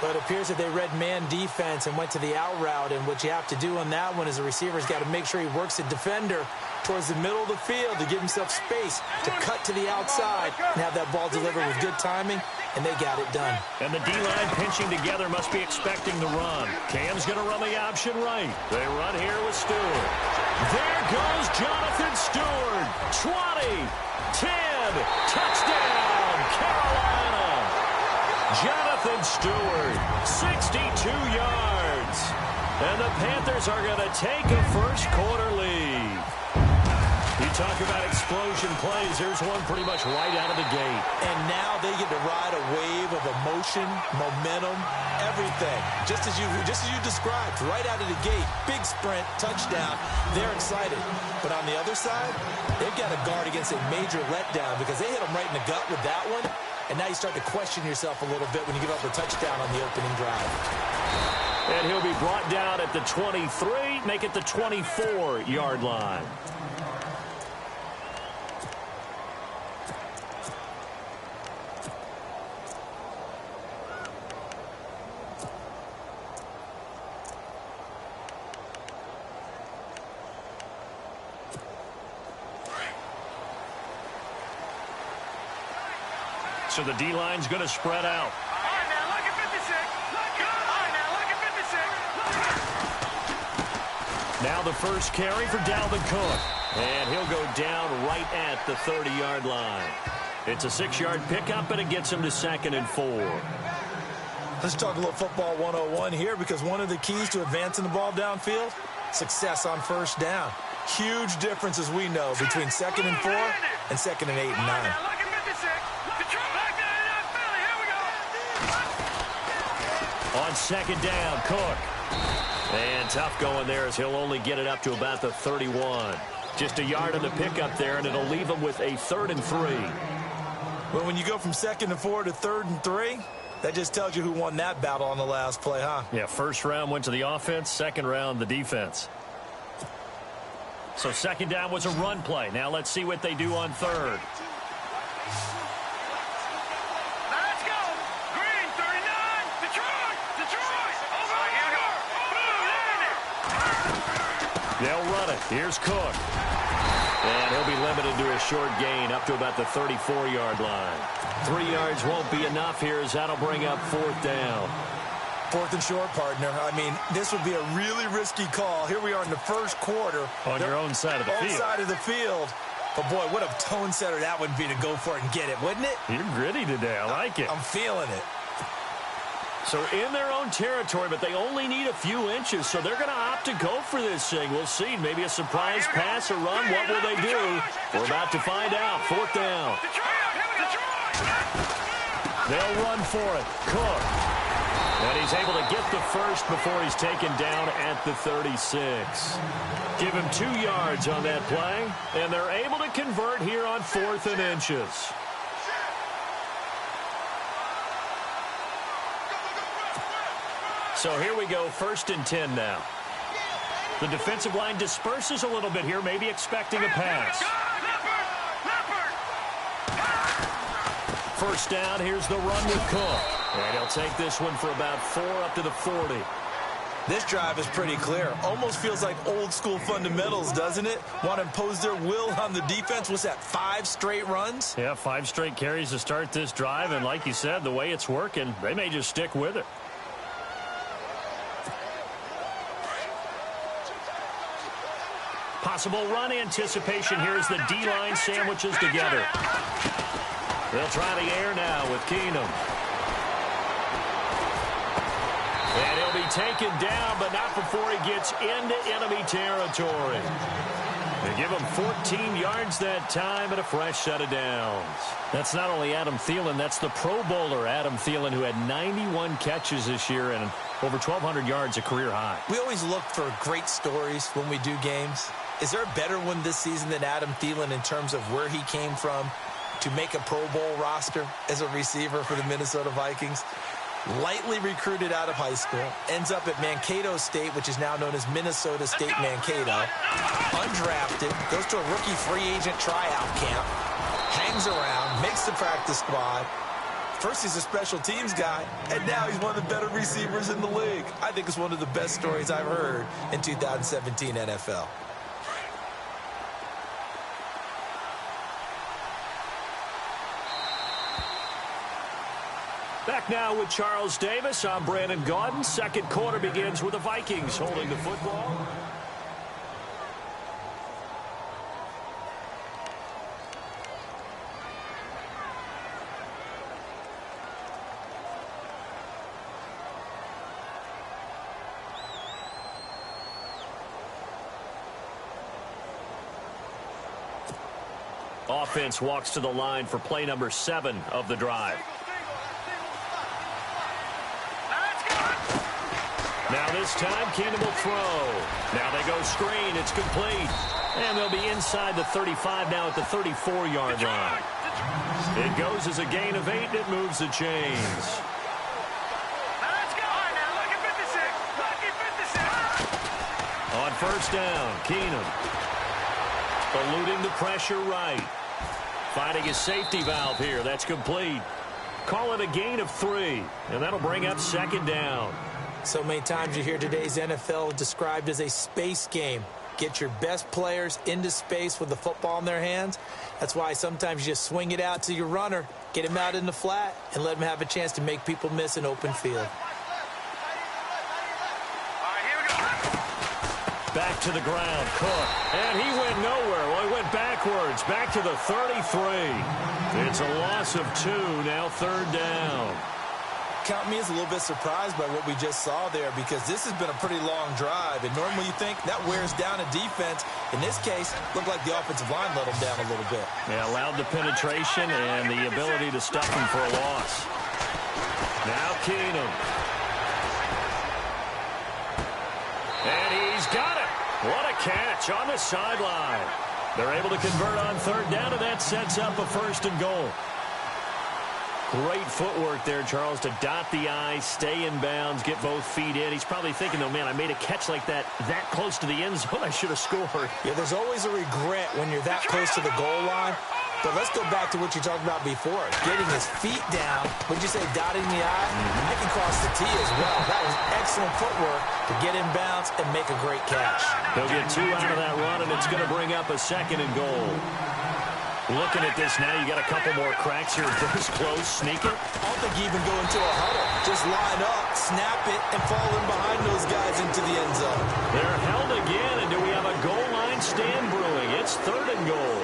But it appears that they read man defense and went to the out route, and what you have to do on that one is the receiver's got to make sure he works the defender towards the middle of the field to give himself space to cut to the outside and have that ball delivered with good timing, and they got it done. And the D-line pinching together must be expecting the run. Cam's going to run the option right. They run here with Stewart. There goes Jonathan Stewart. 20, 10, touchdown, Carolina. Jonathan Stewart, 62 yards. And the Panthers are going to take a first-quarter lead. You talk about explosion plays. Here's one pretty much right out of the gate. And now they get to ride a wave of emotion, momentum, everything. Just as you described, right out of the gate. Big sprint, touchdown. They're excited. But on the other side, they've got to guard against a major letdown because they hit them right in the gut with that one. And now you start to question yourself a little bit when you give up a touchdown on the opening drive. And he'll be brought down at the 23, make it the 24-yard line. So the D-line's going to spread out. All right, now look at 56. All right, now look at 56. Now the first carry for Dalvin Cook. And he'll go down right at the 30-yard line. It's a 6-yard pickup, and it gets him to 2nd and 4. Let's talk a little football 101 here because one of the keys to advancing the ball downfield, success on first down. Huge difference, as we know, between 2nd and 4 and 2nd and 8 and 9. On second down, Cook. And tough going there as he'll only get it up to about the 31. Just a yard on the pickup there, and it'll leave him with a 3rd and 3. Well, when you go from 2nd and 4 to 3rd and 3, that just tells you who won that battle on the last play, huh? Yeah, first round went to the offense, second round the defense. So second down was a run play. Now let's see what they do on 3rd. They'll run it. Here's Cook. And he'll be limited to a short gain up to about the 34-yard line. 3 yards won't be enough here as that'll bring up 4th down. 4th and short, partner. I mean, this would be a really risky call. Here we are in the first quarter. On your own side of the field. Own side of the field. But, boy, what a tone setter that would be to go for it and get it, wouldn't it? You're gritty today. I like it. I'm feeling it. So in their own territory, but they only need a few inches, so they're going to opt to go for this thing. We'll see. Maybe a surprise pass or run. What will they do? We're about to find out. 4th down. They'll run for it. Cook. And he's able to get the first before he's taken down at the 36. Give him 2 yards on that play, and they're able to convert here on 4th and inches. So here we go, 1st and 10 now. The defensive line disperses a little bit here, maybe expecting a pass. 1st down, here's the run with Cook. And he'll take this one for about 4 up to the 40. This drive is pretty clear. Almost feels like old school fundamentals, doesn't it? Want to impose their will on the defense. What's that, 5 straight runs? Yeah, 5 straight carries to start this drive. And like you said, the way it's working, they may just stick with it. Possible run anticipation here as the D-line sandwiches together. They'll try the air now with Keenum. And he'll be taken down, but not before he gets into enemy territory. They give him 14 yards that time and a fresh set of downs. That's not only Adam Thielen, that's the Pro Bowler Adam Thielen, who had 91 catches this year and over 1,200 yards, a career high. We always look for great stories when we do games. Is there a better one this season than Adam Thielen in terms of where he came from to make a Pro Bowl roster as a receiver for the Minnesota Vikings? Lightly recruited out of high school, ends up at Mankato State, which is now known as Minnesota State Mankato. Undrafted, goes to a rookie free agent tryout camp, hangs around, makes the practice squad. First, he's a special teams guy, and now he's one of the better receivers in the league. I think it's one of the best stories I've heard in 2017 NFL. Back now with Charles Davis. I'm Brandon Gaudin. Second quarter begins with the Vikings holding the football. Offense walks to the line for play number 7 of the drive. Now this time, Keenum will throw. Now they go screen. It's complete. And they'll be inside the 35 now at the 34-yard line. It goes as a gain of 8, and it moves the chains. On 1st down, Keenum. Eluding the pressure right. Finding his safety valve here. That's complete. Call it a gain of 3, and that'll bring up 2nd down. So many times you hear today's NFL described as a space game. Get your best players into space with the football in their hands. That's why sometimes you just swing it out to your runner, get him out in the flat, and let him have a chance to make people miss an open field. Back to the ground, Cook. And he went nowhere. Well, he went backwards. Back to the 33. It's a loss of 2, now 3rd down. Count me as a little bit surprised by what we just saw there, because this has been a pretty long drive, and normally you think that wears down a defense. In this case, looked like the offensive line let them down a little bit. Yeah, allowed the penetration and the ability to stuff him for a loss. Now Keenum. And he's got it. What a catch on the sideline. They're able to convert on 3rd down, and that sets up a 1st and goal. Great footwork there, Charles, to dot the I, stay in bounds, get both feet in. He's probably thinking, oh, man, I made a catch like that close to the end zone. I should have scored. Yeah, there's always a regret when you're that close to the goal line. But let's go back to what you talked about before. Getting his feet down. Would you say dotting the I? I can cross the T as well. That was excellent footwork to get in bounds and make a great catch. He'll get 2 out of that run, and it's going to bring up a 2nd and goal. Looking at this now, you got a couple more cracks here. This close, sneak it. I don't think you even go into a huddle. Just line up, snap it, and fall in behind those guys into the end zone. They're held again, and do we have a goal line stand brewing? It's 3rd and goal.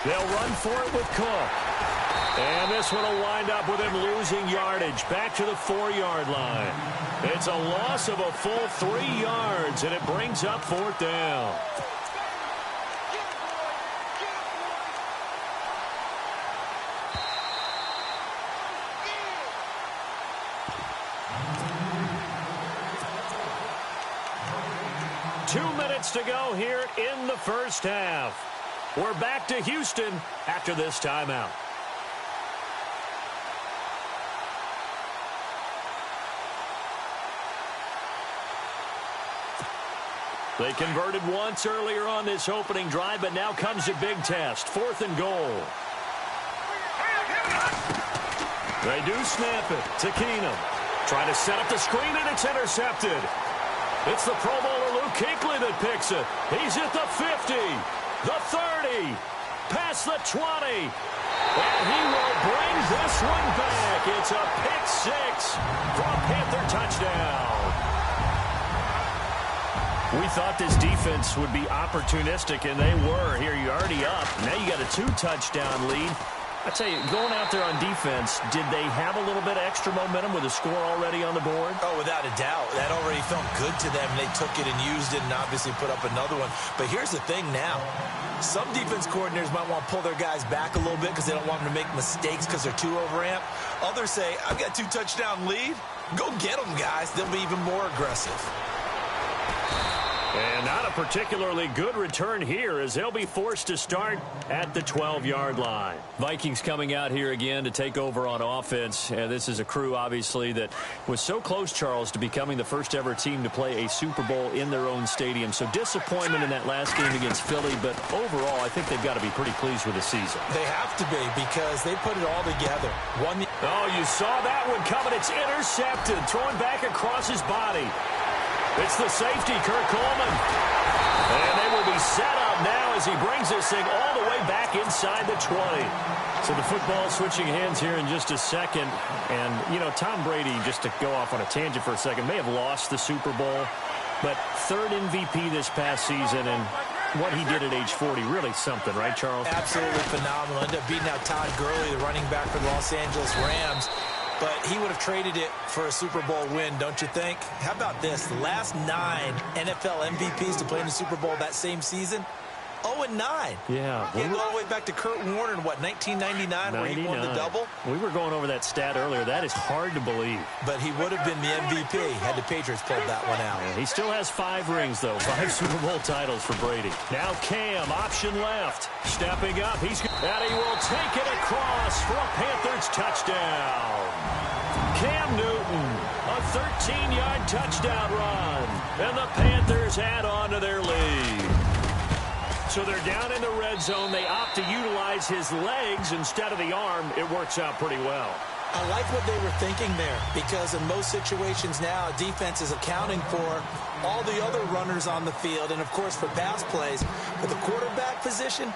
They'll run for it with Cook. And this one will wind up with him losing yardage back to the 4-yard line. It's a loss of a full 3 yards, and it brings up 4th down. To go here in the first half. We're back to Houston after this timeout. They converted once earlier on this opening drive, but now comes a big test. 4th and goal. They do snap it to Keenum. Trying to set up the screen, and it's intercepted. It's the Pro Bowler Luke Kuechly that picks it. He's at the 50, the 30, past the 20. And he will bring this one back. It's a pick 6 for a Panther touchdown. We thought this defense would be opportunistic, and they were. Here, you're already up. Now you got a 2-touchdown lead. I tell you, going out there on defense, did they have a little bit of extra momentum with a score already on the board? Oh, without a doubt. That already felt good to them. They took it and used it and obviously put up another one. But here's the thing now. Some defense coordinators might want to pull their guys back a little bit because they don't want them to make mistakes because they're too overamped. Others say, I've got a 2-touchdown lead. Go get them, guys. They'll be even more aggressive. And not a particularly good return here as they'll be forced to start at the 12-yard line. Vikings coming out here again to take over on offense. And this is a crew, obviously, that was so close, Charles, to becoming the first-ever team to play a Super Bowl in their own stadium. So disappointment in that last game against Philly, but overall, I think they've got to be pretty pleased with the season. They have to be because they put it all together. Oh, you saw that one coming. It's intercepted, throwing back across his body. It's the safety, Kirk Coleman. And they will be set up now as he brings this thing all the way back inside the 20. So the football switching hands here in just a second. And, you know, Tom Brady, just to go off on a tangent for a second, may have lost the Super Bowl. But 3rd MVP this past season, and what he did at age 40, really something, right, Charles? Absolutely phenomenal. Ended up beating out Todd Gurley, the running back for the Los Angeles Rams. But he would have traded it for a Super Bowl win, don't you think? How about this? The last 9 NFL MVPs to play in the Super Bowl that same season, 0-9. Yeah. You go all the way back to Kurt Warner in, what, 1999 where he won the double? We were going over that stat earlier. That is hard to believe. But he would have been the MVP had the Patriots pulled that one out. Yeah, he still has 5 rings, though. 5 Super Bowl titles for Brady. Now Cam, option left. Stepping up. And he will take it across for a Panthers touchdown. Cam Newton, a 13-yard touchdown run. And the Panthers add on to their lead. So they're down in the red zone. They opt to utilize his legs instead of the arm. It works out pretty well. I like what they were thinking there because in most situations now, defense is accounting for all the other runners on the field and, of course, for pass plays. But the quarterback position,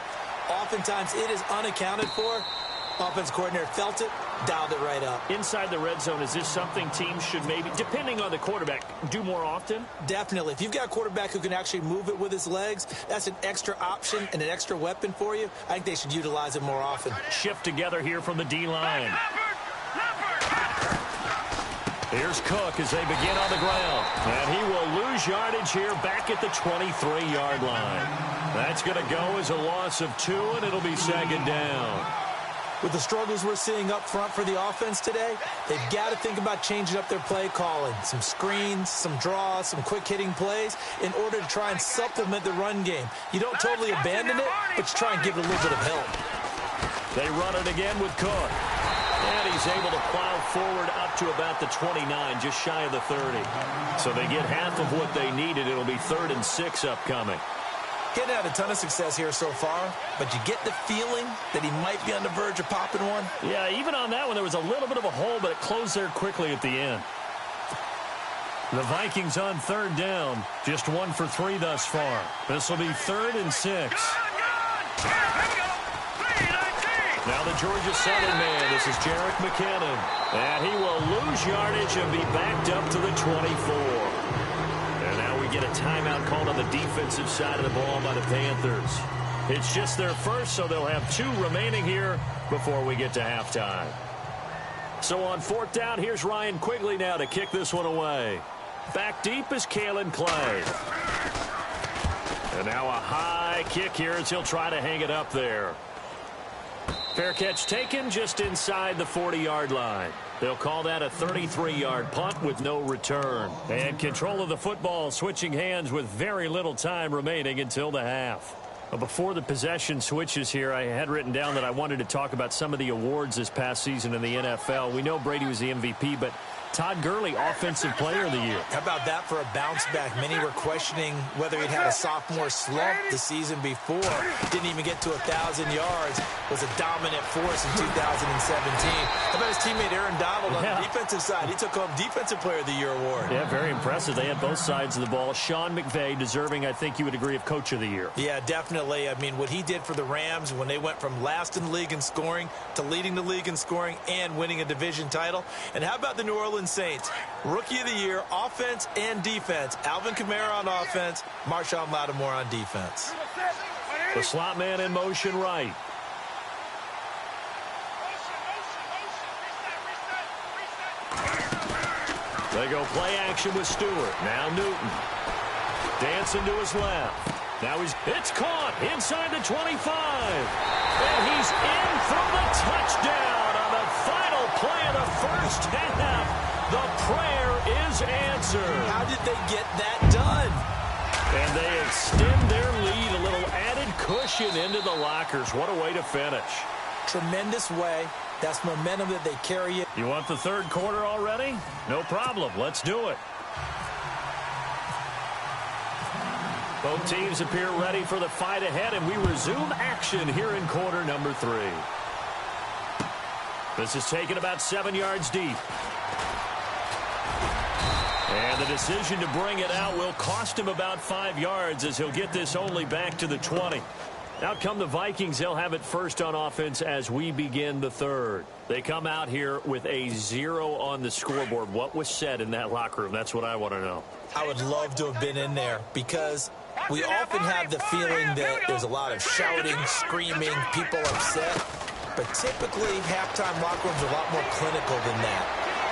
oftentimes it is unaccounted for. Offense coordinator felt it, dialed it right up. Inside the red zone, is this something teams should maybe, depending on the quarterback, do more often? Definitely. If you've got a quarterback who can actually move it with his legs, that's an extra option and an extra weapon for you. I think they should utilize it more often. Shift together here from the D-line. Here's Cook as they begin on the ground. And he will lose yardage here back at the 23-yard line. That's going to go as a loss of 2, and it'll be 2nd down. With the struggles we're seeing up front for the offense today, they've got to think about changing up their play calling. Some screens, some draws, some quick-hitting plays in order to try and supplement the run game. You don't totally abandon it, but you try and give it a little bit of help. They run it again with Cook. And he's able to plow forward up to about the 29, just shy of the 30. So they get half of what they needed. It'll be 3rd and 6 upcoming. Getting had a ton of success here so far, but you get the feeling that he might be on the verge of popping one. Yeah, even on that one, there was a little bit of a hole, but it closed there quickly at the end. The Vikings on 3rd down, just 1 for 3 thus far. This will be 3rd and 6. Now the Georgia Southern man, this is Jerick McKinnon. And he will lose yardage and be backed up to the 24. And now we get a timeout called on the defensive side of the ball by the Panthers. It's just their first, so they'll have 2 remaining here before we get to halftime. So on 4th down, here's Ryan Quigley now to kick this one away. Back deep is Kalen Clay. And now a high kick here as he'll try to hang it up there. Fair catch taken just inside the 40-yard line. They'll call that a 33-yard punt with no return. And control of the football switching hands with very little time remaining until the half. Before the possession switches here, I had written down that I wanted to talk about some of the awards this past season in the NFL. We know Brady was the MVP, but Todd Gurley, Offensive Player of the Year. How about that for a bounce back? Many were questioning whether he'd had a sophomore slump the season before. Didn't even get to 1,000 yards. Was a dominant force in 2017. How about his teammate Aaron Donald on the defensive side? He took home Defensive Player of the Year award. Yeah, very impressive. They had both sides of the ball. Sean McVay deserving, I think you would agree, of Coach of the Year. Yeah, definitely. I mean, what he did for the Rams when they went from last in the league in scoring to leading the league in scoring and winning a division title. And how about the New Orleans Saints? Rookie of the Year, offense and defense. Alvin Kamara on offense, Marshawn Lattimore on defense. The slot man in motion right. They go play action with Stewart. Now Newton. Dancing to his left. Now it's caught inside the 25. And he's in for the touchdown on the final play of the first half. The prayer is answered. How did they get that done? And they extend their lead, a little added cushion into the lockers. What a way to finish. Tremendous way. That's momentum that they carry it. You want the third quarter already? No problem. Let's do it. Both teams appear ready for the fight ahead, and we resume action here in quarter number 3. This is taken about 7 yards deep. And the decision to bring it out will cost him about 5 yards as he'll get this only back to the 20. Out come the Vikings. They'll have it first on offense as we begin the third. They come out here with a 0 on the scoreboard. What was said in that locker room? That's what I want to know. I would love to have been in there because we often have the feeling that there's a lot of shouting, screaming, people upset. But typically, halftime locker rooms are a lot more clinical than that.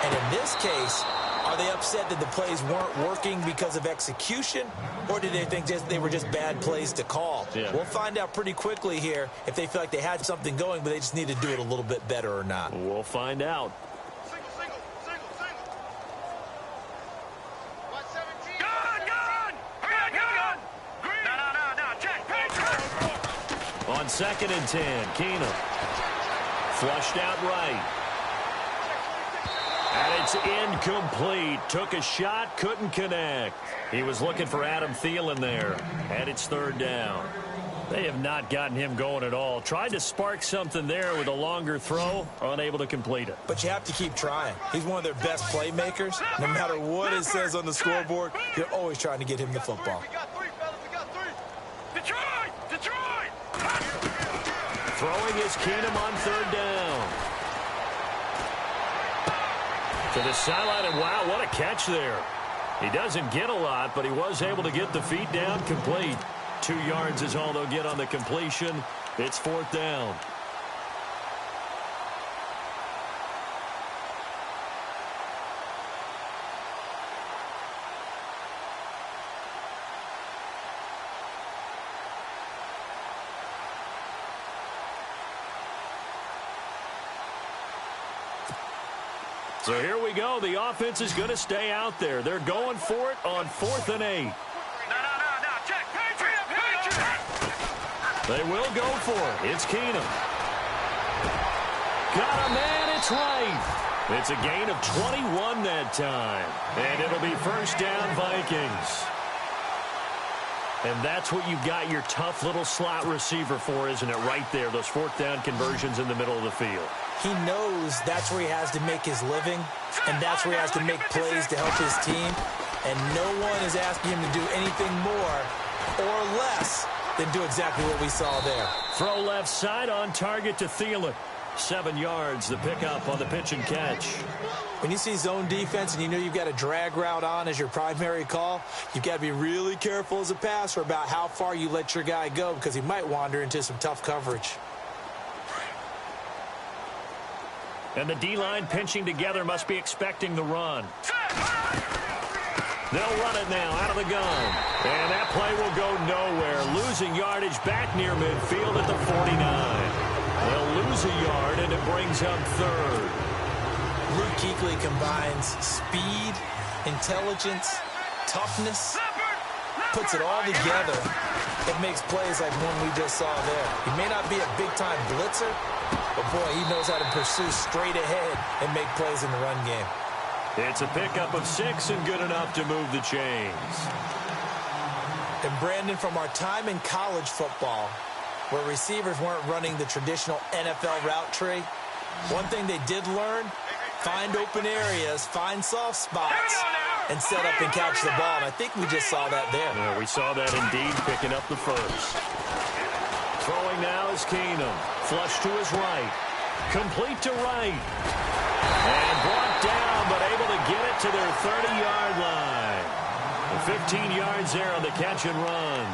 And in this case, are they upset that the plays weren't working because of execution, or did they think they were just bad plays to call? Yeah. We'll find out pretty quickly here if they feel like they had something going, but they just need to do it a little bit better or not. We'll find out. On 2nd and 10, Keenum. Flushed out right. And it's incomplete. Took a shot, couldn't connect. He was looking for Adam Thielen there. And it's 3rd down. They have not gotten him going at all. Tried to spark something there with a longer throw, unable to complete it. But you have to keep trying. He's one of their best playmakers. No matter what it says on the scoreboard, you're always trying to get him the football. We got 3, fellas. We got 3. Detroit! Detroit! Throwing is Keenum on 3rd down. To the sideline, and wow, what a catch there. He doesn't get a lot, but he was able to get the feet down complete. 2 yards is all they'll get on the completion. It's 4th down. So here we go. The offense is going to stay out there. They're going for it on 4th and 8. No. Check. Patriot. They will go for it. It's Keenum. Got a man. It's right. It's a gain of 21 that time. And it'll be 1st down Vikings. And that's what you've got your tough little slot receiver for, isn't it? Right there, those 4th down conversions in the middle of the field. He knows that's where he has to make his living, and that's where he has to make plays to help his team. And no one is asking him to do anything more or less than do exactly what we saw there. Throw left side on target to Thielen. 7 yards, the pickup on the pitch and catch. When you see zone defense and you know you've got a drag route on as your primary call, you've got to be really careful as a passer about how far you let your guy go because he might wander into some tough coverage. And the D-line pinching together must be expecting the run. They'll run it now out of the gun. And that play will go nowhere. Losing yardage back near midfield at the 49. They'll lose a yard, and it brings up third. Luke Kuechly combines speed, intelligence, toughness, puts it all together. It makes plays like one we just saw there. He may not be a big-time blitzer, but, boy, he knows how to pursue straight ahead and make plays in the run game. It's a pickup of 6 and good enough to move the chains. And, Brandon, from our time in college football, where receivers weren't running the traditional NFL route tree, one thing they did learn, find open areas, find soft spots, and set up and catch the ball. And I think we just saw that there. Yeah, we saw that indeed, picking up the first. Throwing now is Keenum. Flush to his right. Complete to right. And brought down, but able to get it to their 30-yard line. And 15 yards there on the catch and run.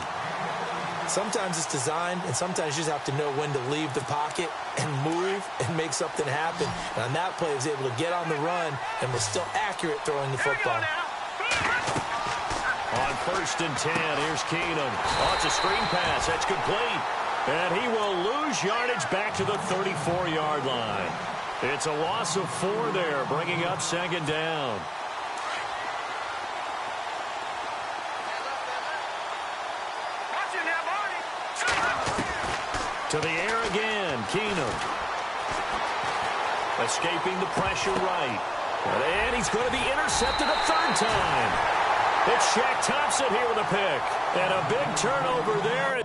Sometimes it's designed, and sometimes you just have to know when to leave the pocket and move and make something happen. And on that play, he was able to get on the run and was still accurate throwing the football. On 1st and 10, here's Keenum. Oh, it's a screen pass. That's complete. And he will lose yardage back to the 34-yard line. It's a loss of 4 there, bringing up 2nd down. To the air again, Keenum. Escaping the pressure right. And he's going to be intercepted a 3rd time. It's Shaq Thompson here with a pick. And a big turnover there.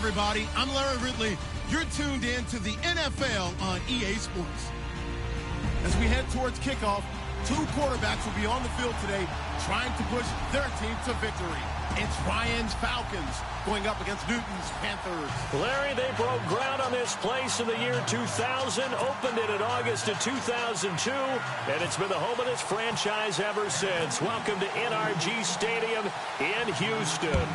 everybody. I'm Larry Ridley. You're tuned in to the NFL on EA Sports. As we head towards kickoff, two quarterbacks will be on the field today trying to push their team to victory. It's Ryan's Falcons going up against Newton's Panthers. Larry, they broke ground on this place in the year 2000, opened it in August of 2002, and it's been the home of this franchise ever since. Welcome to NRG Stadium in Houston.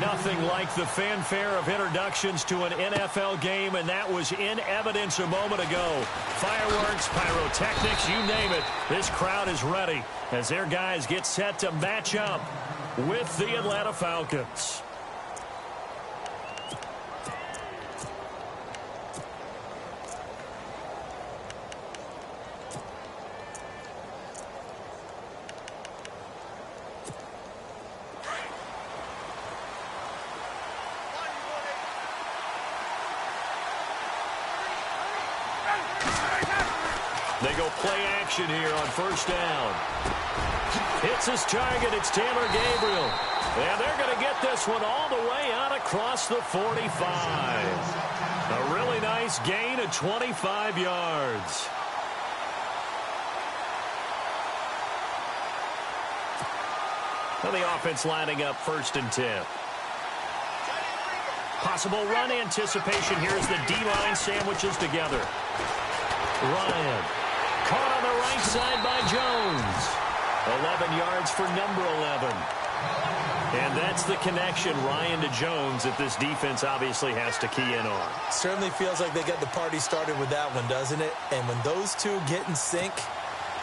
Nothing like the fanfare of introductions to an NFL game, and that was in evidence a moment ago. Fireworks, pyrotechnics, you name it. This crowd is ready as their guys get set to match up with the Atlanta Falcons. They go play action here on first down. Hits his target. It's Taylor Gabriel. And they're going to get this one all the way out across the 45. A really nice gain of 25 yards. Well, the offense lining up 1st and 10. Possible run anticipation here as the D-line sandwiches together. Ryan. Caught on the right side by Jones. 11 yards for number 11. And that's the connection, Ryan to Jones, that this defense obviously has to key in on. Certainly feels like they got the party started with that one, doesn't it? And when those two get in sync,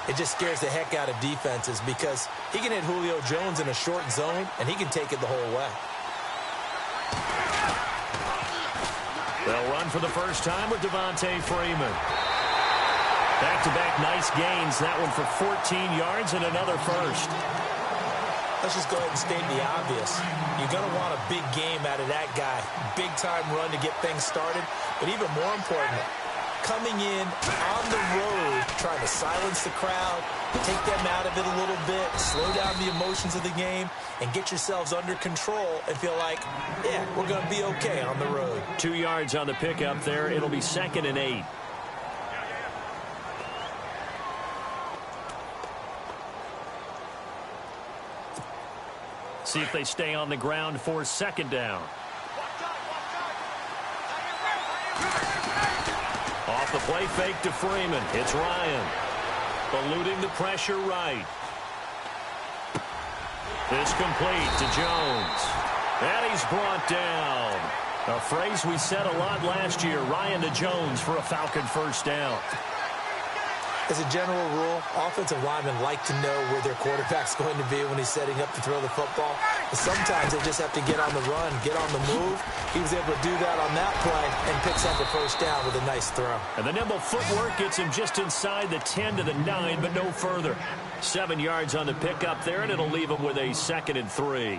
it just scares the heck out of defenses because he can hit Julio Jones in a short zone, and he can take it the whole way. They'll run for the first time with Devontae Freeman. Back-to-back nice gains. That one for 14 yards and another first. Let's just go ahead and state the obvious. You're going to want a big game out of that guy. Big-time run to get things started. But even more important, coming in on the road, trying to silence the crowd, take them out of it a little bit, slow down the emotions of the game, and get yourselves under control and feel like, yeah, we're going to be okay on the road. 2 yards on the pickup there. It'll be 2nd and 8. See if they stay on the ground for 2nd down. Off the play fake to Freeman. It's Ryan. Eluding the pressure right. This complete to Jones. And he's brought down. A phrase we said a lot last year. Ryan to Jones for a Falcon first down. As a general rule, offensive linemen like to know where their quarterback's going to be when he's setting up to throw the football. But sometimes they just have to get on the run, get on the move. He was able to do that on that play and picks up a first down with a nice throw. And the nimble footwork gets him just inside the 10 to the 9, but no further. 7 yards on the pickup there, and it'll leave him with a 2nd and 3.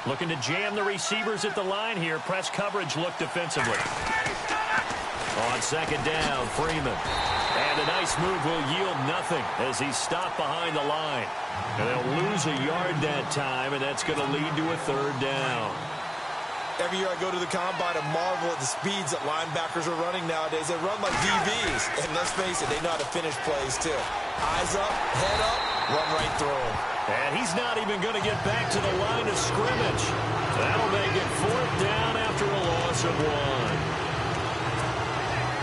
Looking to jam the receivers at the line here. Press coverage look defensively. On 2nd down, Freeman. And a nice move will yield nothing as he's stopped behind the line. And they'll lose a yard that time, and that's going to lead to a 3rd down. Every year I go to the combine and marvel at the speeds that linebackers are running nowadays. They run like DBs. And let's face it, they know how to finish plays too. Eyes up, head up, run right through them. And he's not even going to get back to the line of scrimmage. That'll make it 4th down after a loss of 1.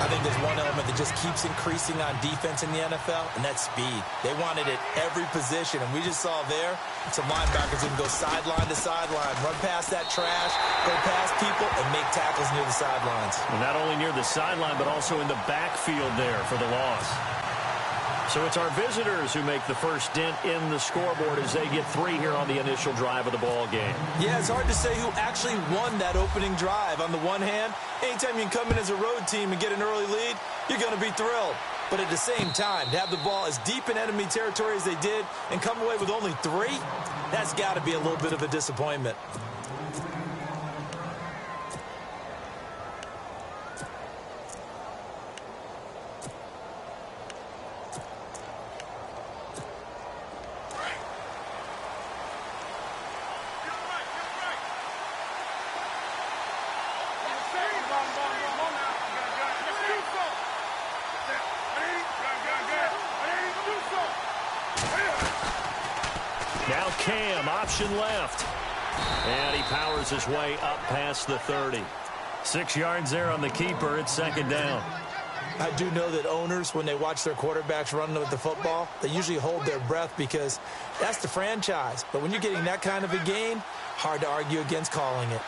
I think there's one element that just keeps increasing on defense in the NFL, and that's speed. They want it at every position, and we just saw there some linebackers can go sideline to sideline, run past that trash, go past people, and make tackles near the sidelines. And not only near the sideline, but also in the backfield there for the loss. So it's our visitors who make the first dent in the scoreboard as they get 3 here on the initial drive of the ball game. Yeah, it's hard to say who actually won that opening drive. On the one hand, anytime you can come in as a road team and get an early lead, you're going to be thrilled. But at the same time, to have the ball as deep in enemy territory as they did and come away with only 3, that's got to be a little bit of a disappointment. Cam, option left. And he powers his way up past the 30. 6 yards there on the keeper. It's second down. I do know that owners, when they watch their quarterbacks run with the football, they usually hold their breath because that's the franchise. But when you're getting that kind of a gain, hard to argue against calling it.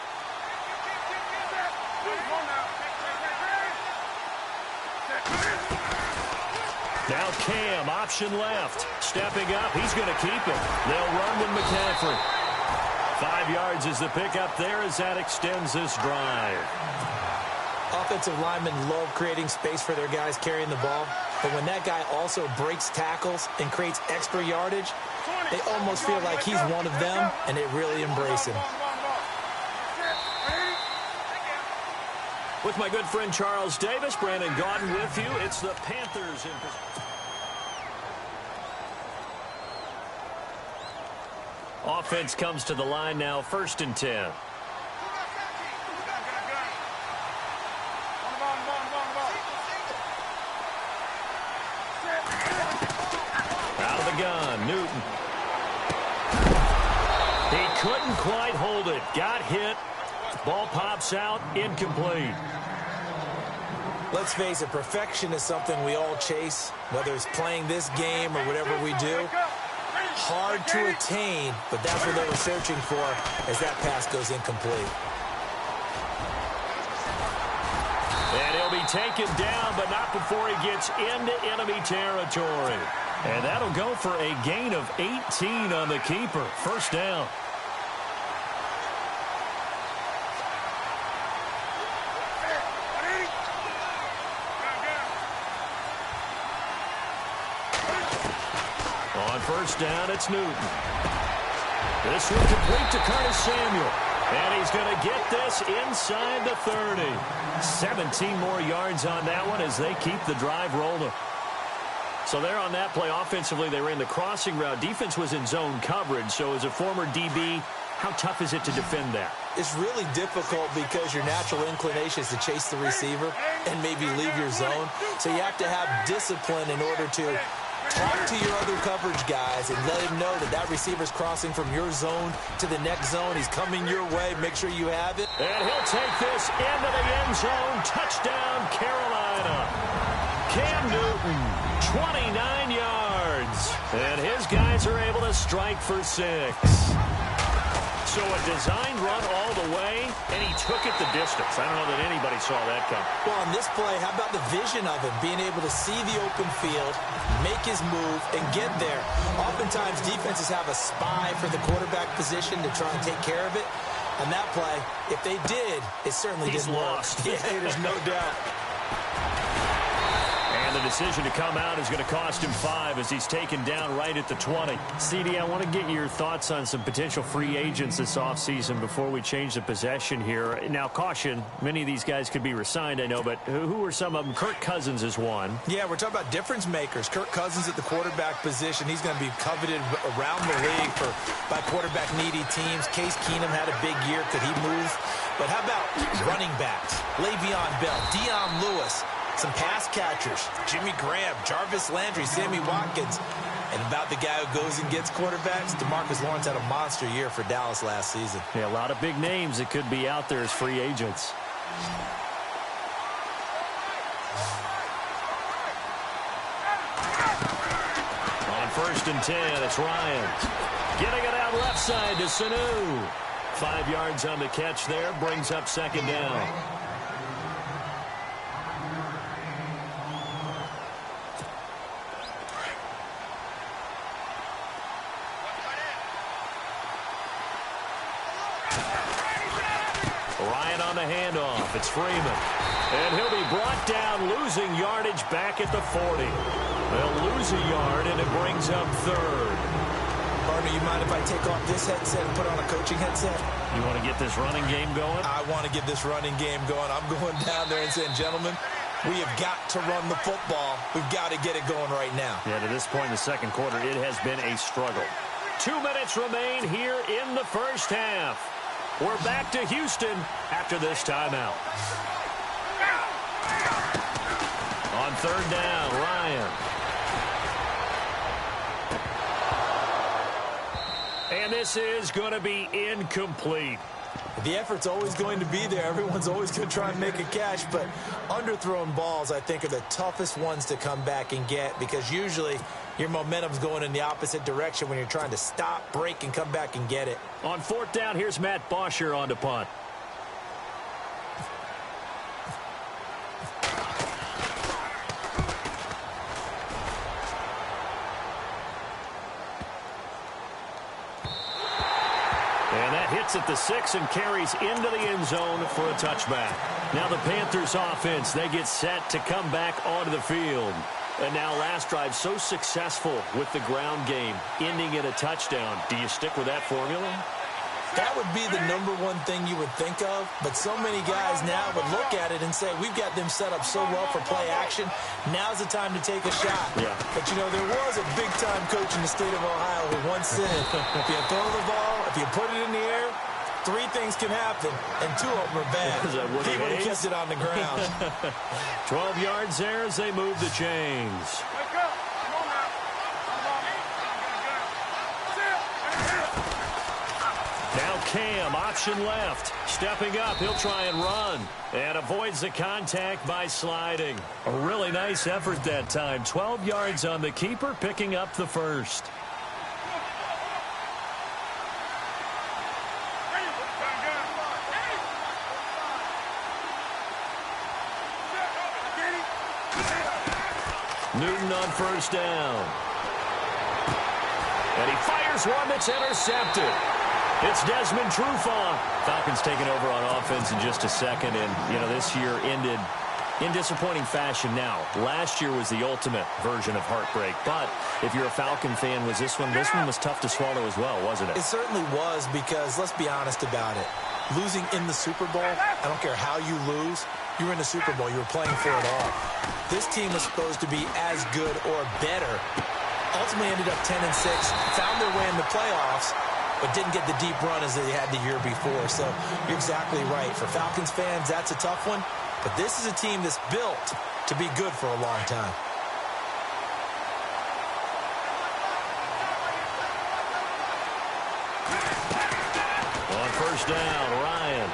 Now Cam, option left. Stepping up, he's going to keep it. They'll run with McCaffrey. 5 yards is the pickup there as that extends this drive. Offensive linemen love creating space for their guys carrying the ball, but when that guy also breaks tackles and creates extra yardage, they almost feel like he's one of them, and they really embrace him. With my good friend Charles Davis, Brandon Gaudin with you. It's the Panthers in position. Offense comes to the line now, 1st and 10. Out of the gun, Newton. He couldn't quite hold it. Got hit. Ball pops out, incomplete. Let's face it, perfection is something we all chase, whether it's playing this game or whatever we do. Hard to attain, but that's what they were searching for as that pass goes incomplete. And he'll be taken down, but not before he gets into enemy territory. And that'll go for a gain of 18 on the keeper. 1st down. On 1st down, it's Newton. This one complete to Curtis Samuel. And he's going to get this inside the 30. 17 more yards on that one as they keep the drive rolling. So there on that play, offensively, they ran the crossing route. Defense was in zone coverage. So as a former DB, how tough is it to defend that? It's really difficult because your natural inclination is to chase the receiver and maybe leave your zone. So you have to have discipline in order to talk to your other coverage guys and let him know that that receiver's crossing from your zone to the next zone. He's coming your way. Make sure you have it. And he'll take this into the end zone. Touchdown, Carolina. Cam Newton, 29 yards. And his guys are able to strike for 6. So a designed run all the way, and he took it the distance. I don't know that anybody saw that come. Well, on this play, how about the vision of him, being able to see the open field, make his move, and get there. Oftentimes, defenses have a spy for the quarterback position to try and take care of it. On that play, if they did, it certainly didn't lost. work. Yeah, there's no doubt. And the decision to come out is going to cost him 5 as he's taken down right at the 20. CD, I want to get your thoughts on some potential free agents this offseason before we change the possession here. Now, caution, many of these guys could be re-signed, I know, but who are some of them? Kirk Cousins is one. Yeah, we're talking about difference makers. Kirk Cousins at the quarterback position. He's going to be coveted around the league by quarterback-needy teams. Case Keenum had a big year. Could he move? But how about running backs? Le'Veon Bell, Dion Lewis. Some pass catchers, Jimmy Graham, Jarvis Landry, Sammy Watkins. And about the guy who goes and gets quarterbacks, DeMarcus Lawrence had a monster year for Dallas last season. Yeah, a lot of big names that could be out there as free agents. On 1st and 10, it's Ryan. Getting it out left side to Sanu. 5 yards on the catch there, brings up 2nd down. On the handoff, it's Freeman. And he'll be brought down, losing yardage back at the 40. They'll lose a yard, and it brings up 3rd. Partner, you mind if I take off this headset and put on a coaching headset? You want to get this running game going? I want to get this running game going. I'm going down there and saying, gentlemen, we have got to run the football. We've got to get it going right now. Yeah, to this point in the 2nd quarter, it has been a struggle. 2 minutes remain here in the 1st half. We're back to Houston after this timeout. On 3rd down, Ryan. And And this is going to be incomplete. The effort's always going to be there. Everyone's always going to try and make a catch, but underthrown balls, I think, are the toughest ones to come back and get because usually your momentum's going in the opposite direction when you're trying to stop, break, and come back and get it. On fourth down, here's Matt Bosher on to punt. And that hits at the 6 and carries into the end zone for a touchback. Now the Panthers offense, they get set to come back onto the field. And now last drive so successful with the ground game, ending in a touchdown. Do you stick with that formula? That would be the number one thing you would think of, but so many guys now would look at it and say, we've got them set up so well for play action, now's the time to take a shot. Yeah. But, you know, there was a big-time coach in the state of Ohio who once said, if you throw the ball, if you put it in the air, 3 things can happen, and 2 of them are bad. He would have kept it on the ground. 12 yards there as they move the chains. Now Cam, option left. Stepping up, he'll try and run. And avoids the contact by sliding. A really nice effort that time. 12 yards on the keeper, picking up the first. Newton on first down. And he fires one that's intercepted. It's Desmond Trufant. Falcons taking over on offense in just a second. And, you know, this year ended in disappointing fashion now. Last year was the ultimate version of heartbreak. But if you're a Falcon fan, this one was tough to swallow as well, wasn't it? It certainly was because, let's be honest about it, losing in the Super Bowl, I don't care how you lose, you were in the Super Bowl. You were playing for it all. This team was supposed to be as good or better. Ultimately ended up 10-6, found their way in the playoffs, but didn't get the deep run as they had the year before. So you're exactly right. For Falcons fans, that's a tough one. But this is a team that's built to be good for a long time. On first down, Ryan.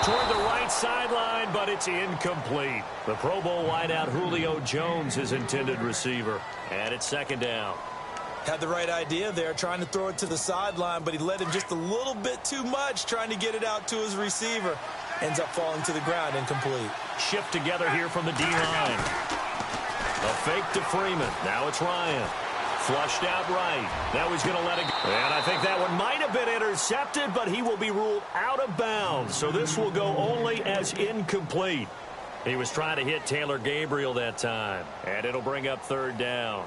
Toward the right sideline, but it's incomplete. The Pro Bowl wideout Julio Jones, his intended receiver. And it's second down. Had the right idea there, trying to throw it to the sideline, but he led him just a little bit too much, trying to get it out to his receiver. Ends up falling to the ground, incomplete. Shift together here from the D-line. A fake to Freeman. Now it's Ryan. Flushed out right. Now he's going to let it go. And I think that one might have been intercepted, but he will be ruled out of bounds. So this will go only as incomplete. He was trying to hit Taylor Gabriel that time. And it'll bring up third down.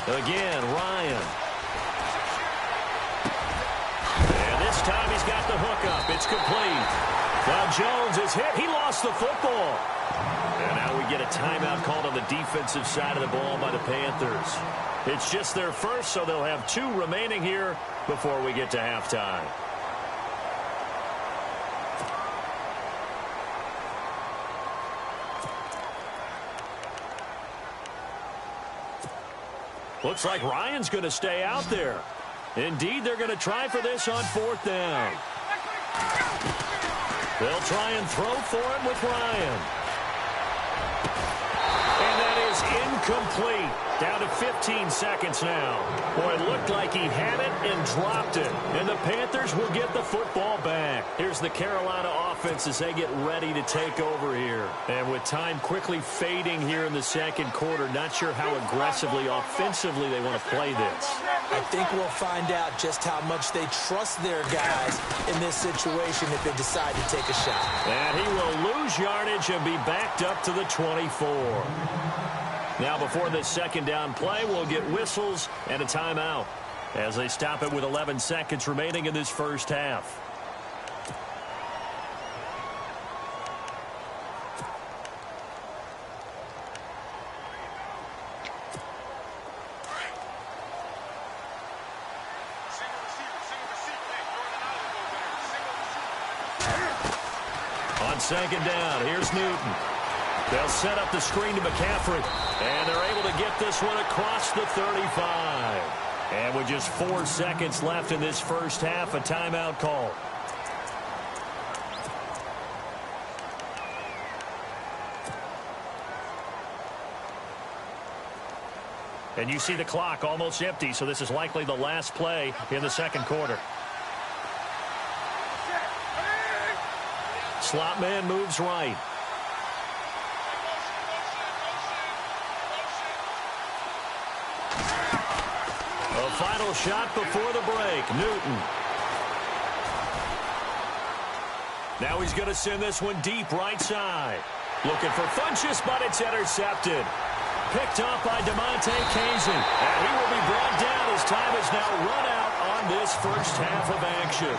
Again, Ryan. And this time he's got the hook up. It's complete. Now Jones is hit. He lost the football. And now we get a timeout called on the defensive side of the ball by the Panthers. It's just their first, so they'll have 2 remaining here before we get to halftime. Looks like Ryan's going to stay out there. Indeed, they're going to try for this on fourth down. They'll try and throw for it with Ryan. And that is incomplete. Down to 15 seconds now. Boy, it looked like he had it and dropped it. And the Panthers will get the football back. Here's the Carolina offense as they get ready to take over here. And with time quickly fading here in the second quarter, not sure how aggressively, offensively they want to play this. I think we'll find out just how much they trust their guys in this situation if they decide to take a shot. And he will lose yardage and be backed up to the 24. Now before this second down play, we'll get whistles and a timeout as they stop it with 11 seconds remaining in this first half. On second down, here's Newton. They'll set up the screen to McCaffrey, and they're able to get this one across the 35. And with just 4 seconds left in this first half, a timeout call. And you see the clock almost empty, so this is likely the last play in the second quarter. Slot man moves right. A final shot before the break. Newton. Now he's going to send this one deep right side. Looking for Funchess, but it's intercepted. Picked up by DeMonte Kazin. And he will be brought down as time is now run out on this first half of action.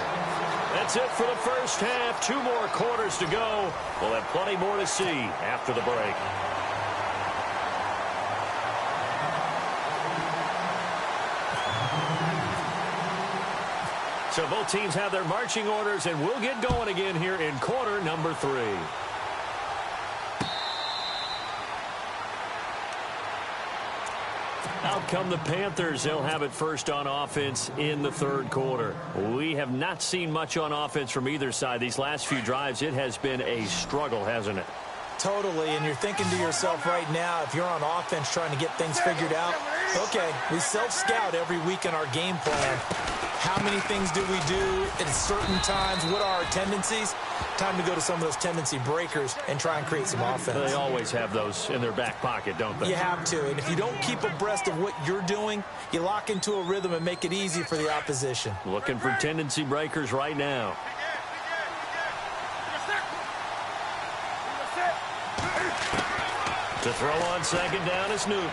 That's it for the first half. 2 more quarters to go. We'll have plenty more to see after the break. So both teams have their marching orders, and we'll get going again here in quarter number 3. Out come the Panthers. They'll have it first on offense in the third quarter. We have not seen much on offense from either side. These last few drives, it has been a struggle, hasn't it? Totally, and you're thinking to yourself right now, if you're on offense trying to get things figured out, okay, we self-scout every week in our game plan. How many things do we do at certain times? What are our tendencies? Time to go to some of those tendency breakers and try and create some offense. They always have those in their back pocket, don't they? You have to, and if you don't keep abreast of what you're doing, you lock into a rhythm and make it easy for the opposition. Looking for tendency breakers right now. To throw on second down is Newton.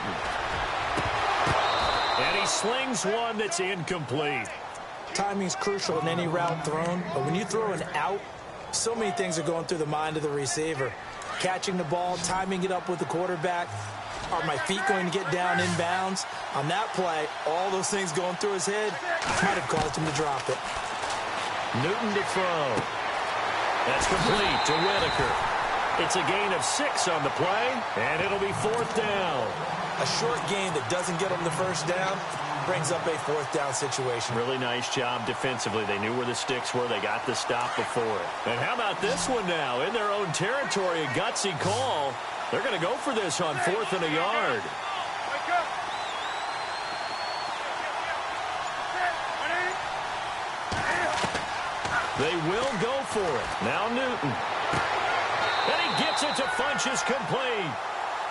And he slings one that's incomplete. Timing's crucial in any route thrown, but when you throw an out, so many things are going through the mind of the receiver. Catching the ball, timing it up with the quarterback. Are my feet going to get down inbounds? On that play, all those things going through his head might have caused him to drop it. Newton to throw. That's complete to Whitaker. It's a gain of 6 on the play, and it'll be 4th down. A short gain that doesn't get them the first down brings up a 4th down situation. Really nice job defensively. They knew where the sticks were. They got the stop before it. And how about this one now? In their own territory, a gutsy call. They're going to go for this on 4th and a yard. They will go for it. Now Newton. And he gets it to Funchess, complete.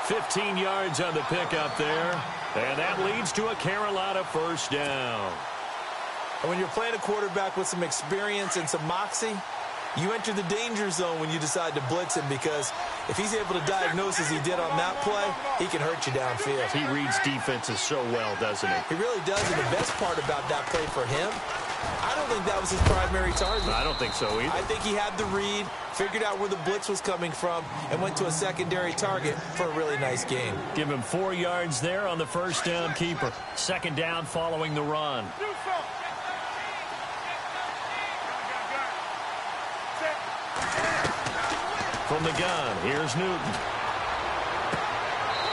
15 yards on the pickup there. And that leads to a Carolina first down. And when you're playing a quarterback with some experience and some moxie, you enter the danger zone when you decide to blitz him, because if he's able to diagnose as he did on that play, he can hurt you downfield. He reads defenses so well, doesn't he? He really does, and the best part about that play for him, I don't think that was his primary target. I don't think so either. I think he had the read, figured out where the blitz was coming from, and went to a secondary target for a really nice game. Give him 4 yards there on the first down keeper. Second down following the run. From the gun, here's Newton.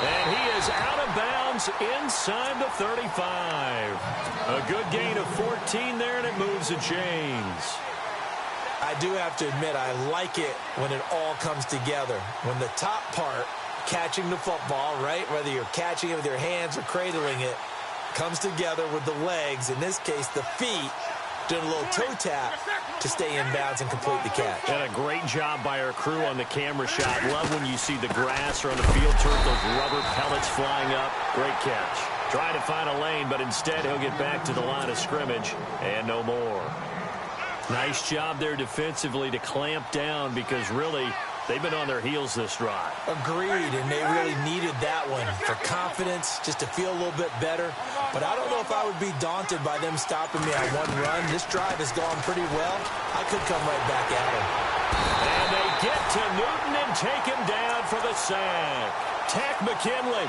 And he is out of bounds inside the 35. A good gain of 14 there, and it moves the chains. I do have to admit, I like it when it all comes together. When the top part, catching the football, right, whether you're catching it with your hands or cradling it, comes together with the legs, in this case the feet, doing a little toe tap to stay in bounds and complete the catch. And a great job by our crew on the camera shot. Love when you see the grass or on the field turf, those rubber pellets flying up. Great catch. Trying to find a lane, but instead he'll get back to the line of scrimmage and no more. Nice job there defensively to clamp down, because really they've been on their heels this drive. Agreed, and they really needed that one for confidence, just to feel a little bit better. But I don't know if I would be daunted by them stopping me on one run. This drive has gone pretty well. I could come right back at him. And they get to Newton and take him down for the sack. Tack McKinley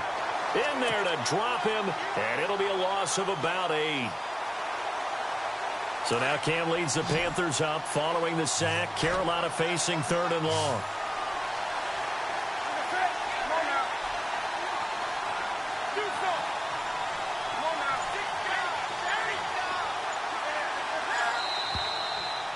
in there to drop him, and it'll be a loss of about 8. So now Cam leads the Panthers up following the sack. Carolina facing 3rd and long.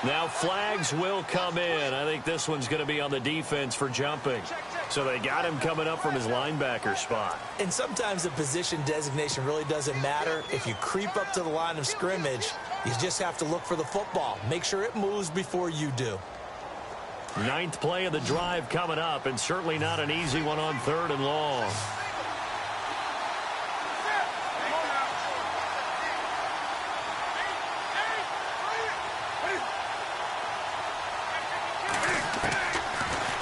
Now flags will come in. I think this one's going to be on the defense for jumping. So they got him coming up from his linebacker spot. And sometimes the position designation really doesn't matter. If you creep up to the line of scrimmage, you just have to look for the football. Make sure it moves before you do. 9th play of the drive coming up, and certainly not an easy one on 3rd and long.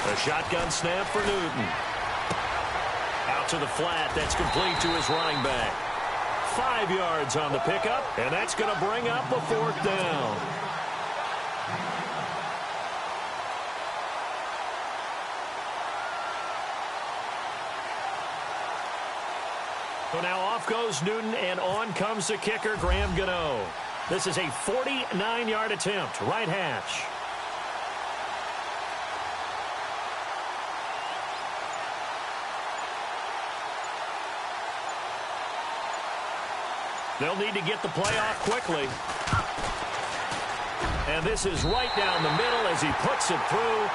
A shotgun snap for Newton. Out to the flat. That's complete to his running back. 5 yards on the pickup, and that's going to bring up a 4th down. So now off goes Newton, and on comes the kicker, Graham Gano. This is a 49-yard attempt, right hash. They'll need to get the play off quickly. And this is right down the middle as he puts it through.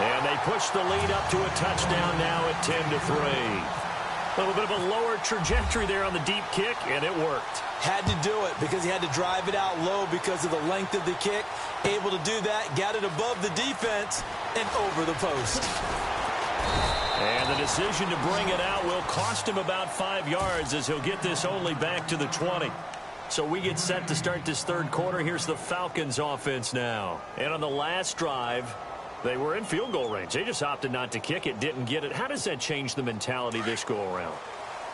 And they push the lead up to a touchdown now at 10-3. A little bit of a lower trajectory there on the deep kick, and it worked. Had to do it because he had to drive it out low because of the length of the kick. Able to do that, got it above the defense and over the post. And the decision to bring it out will cost him about 5 yards as he'll get this only back to the 20. So we get set to start this 3rd quarter. Here's the Falcons offense now. And on the last drive, they were in field goal range. They just opted not to kick it, didn't get it. How does that change the mentality this go-around?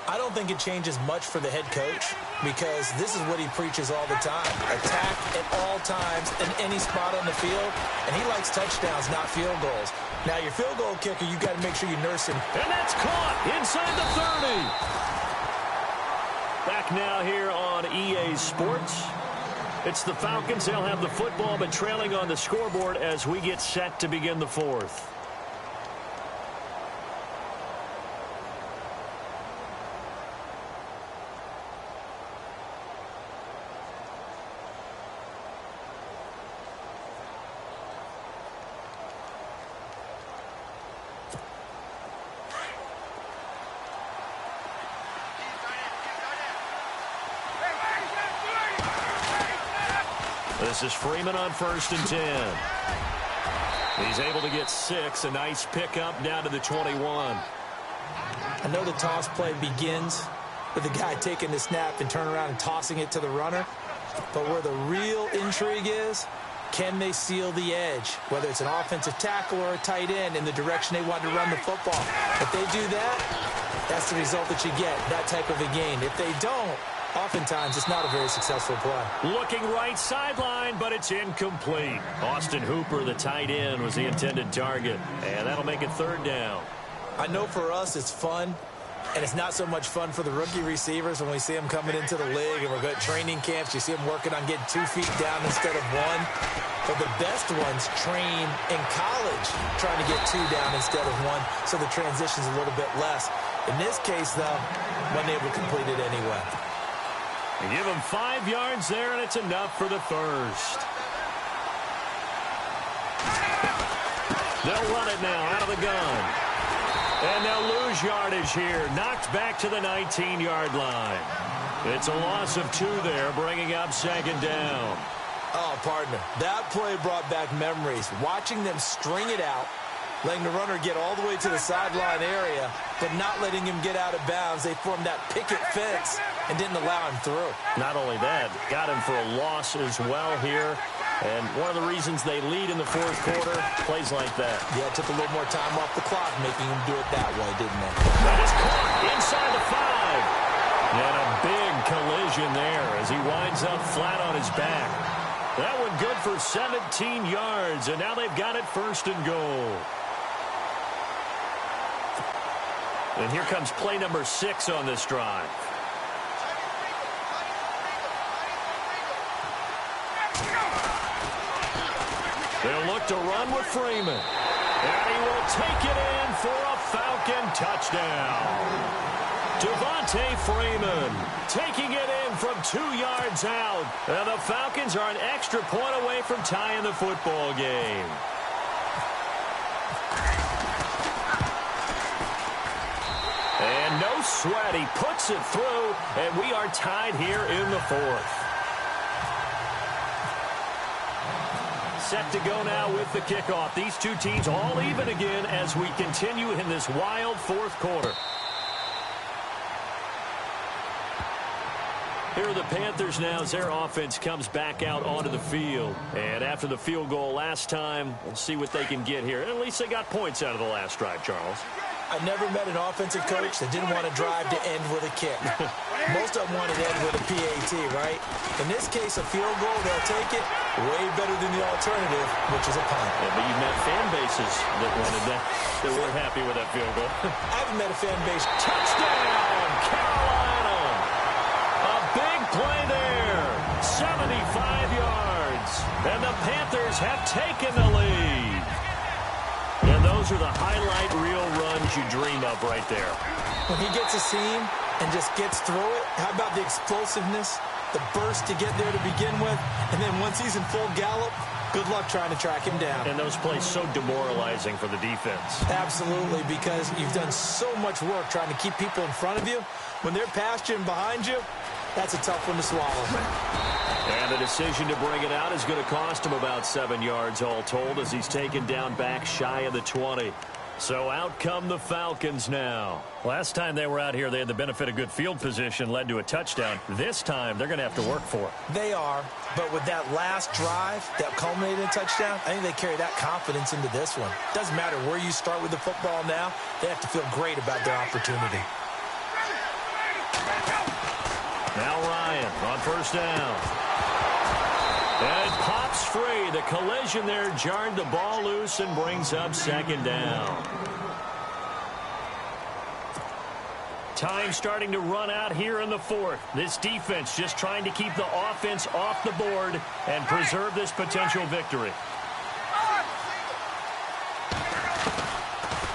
I don't think it changes much for the head coach because this is what he preaches all the time. Attack at all times in any spot on the field, and he likes touchdowns, not field goals. Now, your field goal kicker, you got to make sure you nurse him. And that's caught inside the 30. Back now here on EA Sports. It's the Falcons. They'll have the football, but trailing on the scoreboard as we get set to begin the 4th. This is Freeman on 1st and 10. He's able to get 6. A nice pickup down to the 21. I know the toss play begins with the guy taking the snap and turn around and tossing it to the runner. But where the real intrigue is, can they seal the edge? Whether it's an offensive tackle or a tight end in the direction they want to run the football. If they do that, that's the result that you get, that type of a gain. If they don't, oftentimes it's not a very successful play. Looking right sideline, but it's incomplete. Austin Hooper, the tight end, was the intended target. And that'll make it 3rd down. I know for us it's fun, and it's not so much fun for the rookie receivers when we see them coming into the league and we're going to training camps. You see them working on getting 2 feet down instead of 1. But the best ones train in college trying to get 2 down instead of 1, so the transition's a little bit less. In this case, though, wasn't able to complete it anyway. They give him 5 yards there, and it's enough for the first. They'll run it now out of the gun. And they'll lose yardage here. Knocked back to the 19-yard line. It's a loss of 2 there, bringing up 2nd down. Oh, partner, that play brought back memories. Watching them string it out, letting the runner get all the way to the sideline area, but not letting him get out of bounds. They formed that picket fence and didn't allow him through. Not only that, got him for a loss as well here. And one of the reasons they lead in the 4th quarter, plays like that. Yeah, it took a little more time off the clock, making him do it that way, didn't they? That is caught inside the 5. And a big collision there as he winds up flat on his back. That one good for 17 yards, and now they've got it 1st and goal. And here comes play number 6 on this drive. They'll look to run with Freeman. And he will take it in for a Falcon touchdown. Devontae Freeman taking it in from 2 yards out. And the Falcons are an extra point away from tying the football game. And no sweat. He puts it through, and we are tied here in the 4th. Set to go now with the kickoff. These two teams all even again as we continue in this wild 4th quarter. Here are the Panthers now as their offense comes back out onto the field. And after the field goal last time, we'll see what they can get here. And at least they got points out of the last drive, Charles. I never met an offensive coach that didn't want to drive to end with a kick. Most of them wanted to end with a PAT, right? In this case, a field goal, they'll take it way better than the alternative, which is a punt. Yeah, but you met fan bases that wanted that, that weren't happy with that field goal. I haven't met a fan base. Touchdown, Carolina! A big play there, 75 yards. And the Panthers have taken the lead. And those are the highlight reel runs you dream of right there. When he gets a seam and just gets through it, how about the explosiveness, the burst to get there to begin with, and then once he's in full gallop, good luck trying to track him down. And those plays so demoralizing for the defense. Absolutely, because you've done so much work trying to keep people in front of you. When they're past you and behind you, that's a tough one to swallow. And the decision to bring it out is going to cost him about 7 yards all told as he's taken down back shy of the 20. So out come the Falcons now. Last time they were out here, they had the benefit of good field position, led to a touchdown. This time, they're going to have to work for it. They are, but with that last drive that culminated in a touchdown, I think they carry that confidence into this one. Doesn't matter where you start with the football now, they have to feel great about their opportunity. Now Ryan on first down. And it pops free. The collision there jarred the ball loose and brings up second down. Time starting to run out here in the 4th. This defense just trying to keep the offense off the board and preserve this potential victory.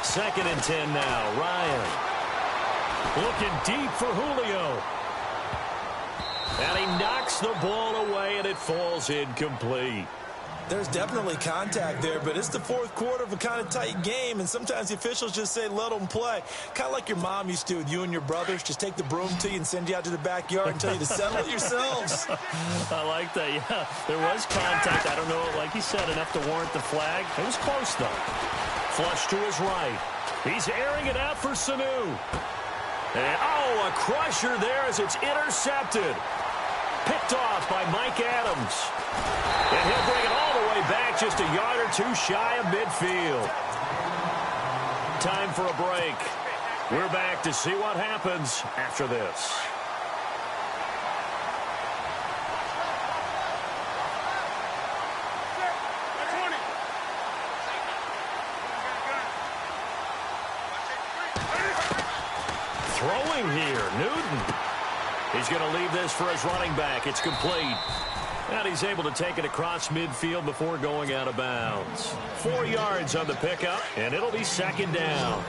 2nd and 10 now. Ryan looking deep for Julio. And he knocks the ball away, and it falls incomplete. There's definitely contact there, but it's the 4th quarter of a kind of tight game, and sometimes the officials just say, let them play. Kind of like your mom used to with you and your brothers. Just take the broom to you and send you out to the backyard and tell you to settle it yourselves. I like that, yeah. There was contact. I don't know, like you said, enough to warrant the flag. It was close, though. Flush to his right. He's airing it out for Sanu. And, oh, a crusher there as it's intercepted. Picked off by Mike Adams. And he'll bring it all the way back just a yard or two shy of midfield. Time for a break. We're back to see what happens after this. Throwing here, Newton. He's going to leave this for his running back. It's complete. And he's able to take it across midfield before going out of bounds. 4 yards on the pickup, and it'll be second down.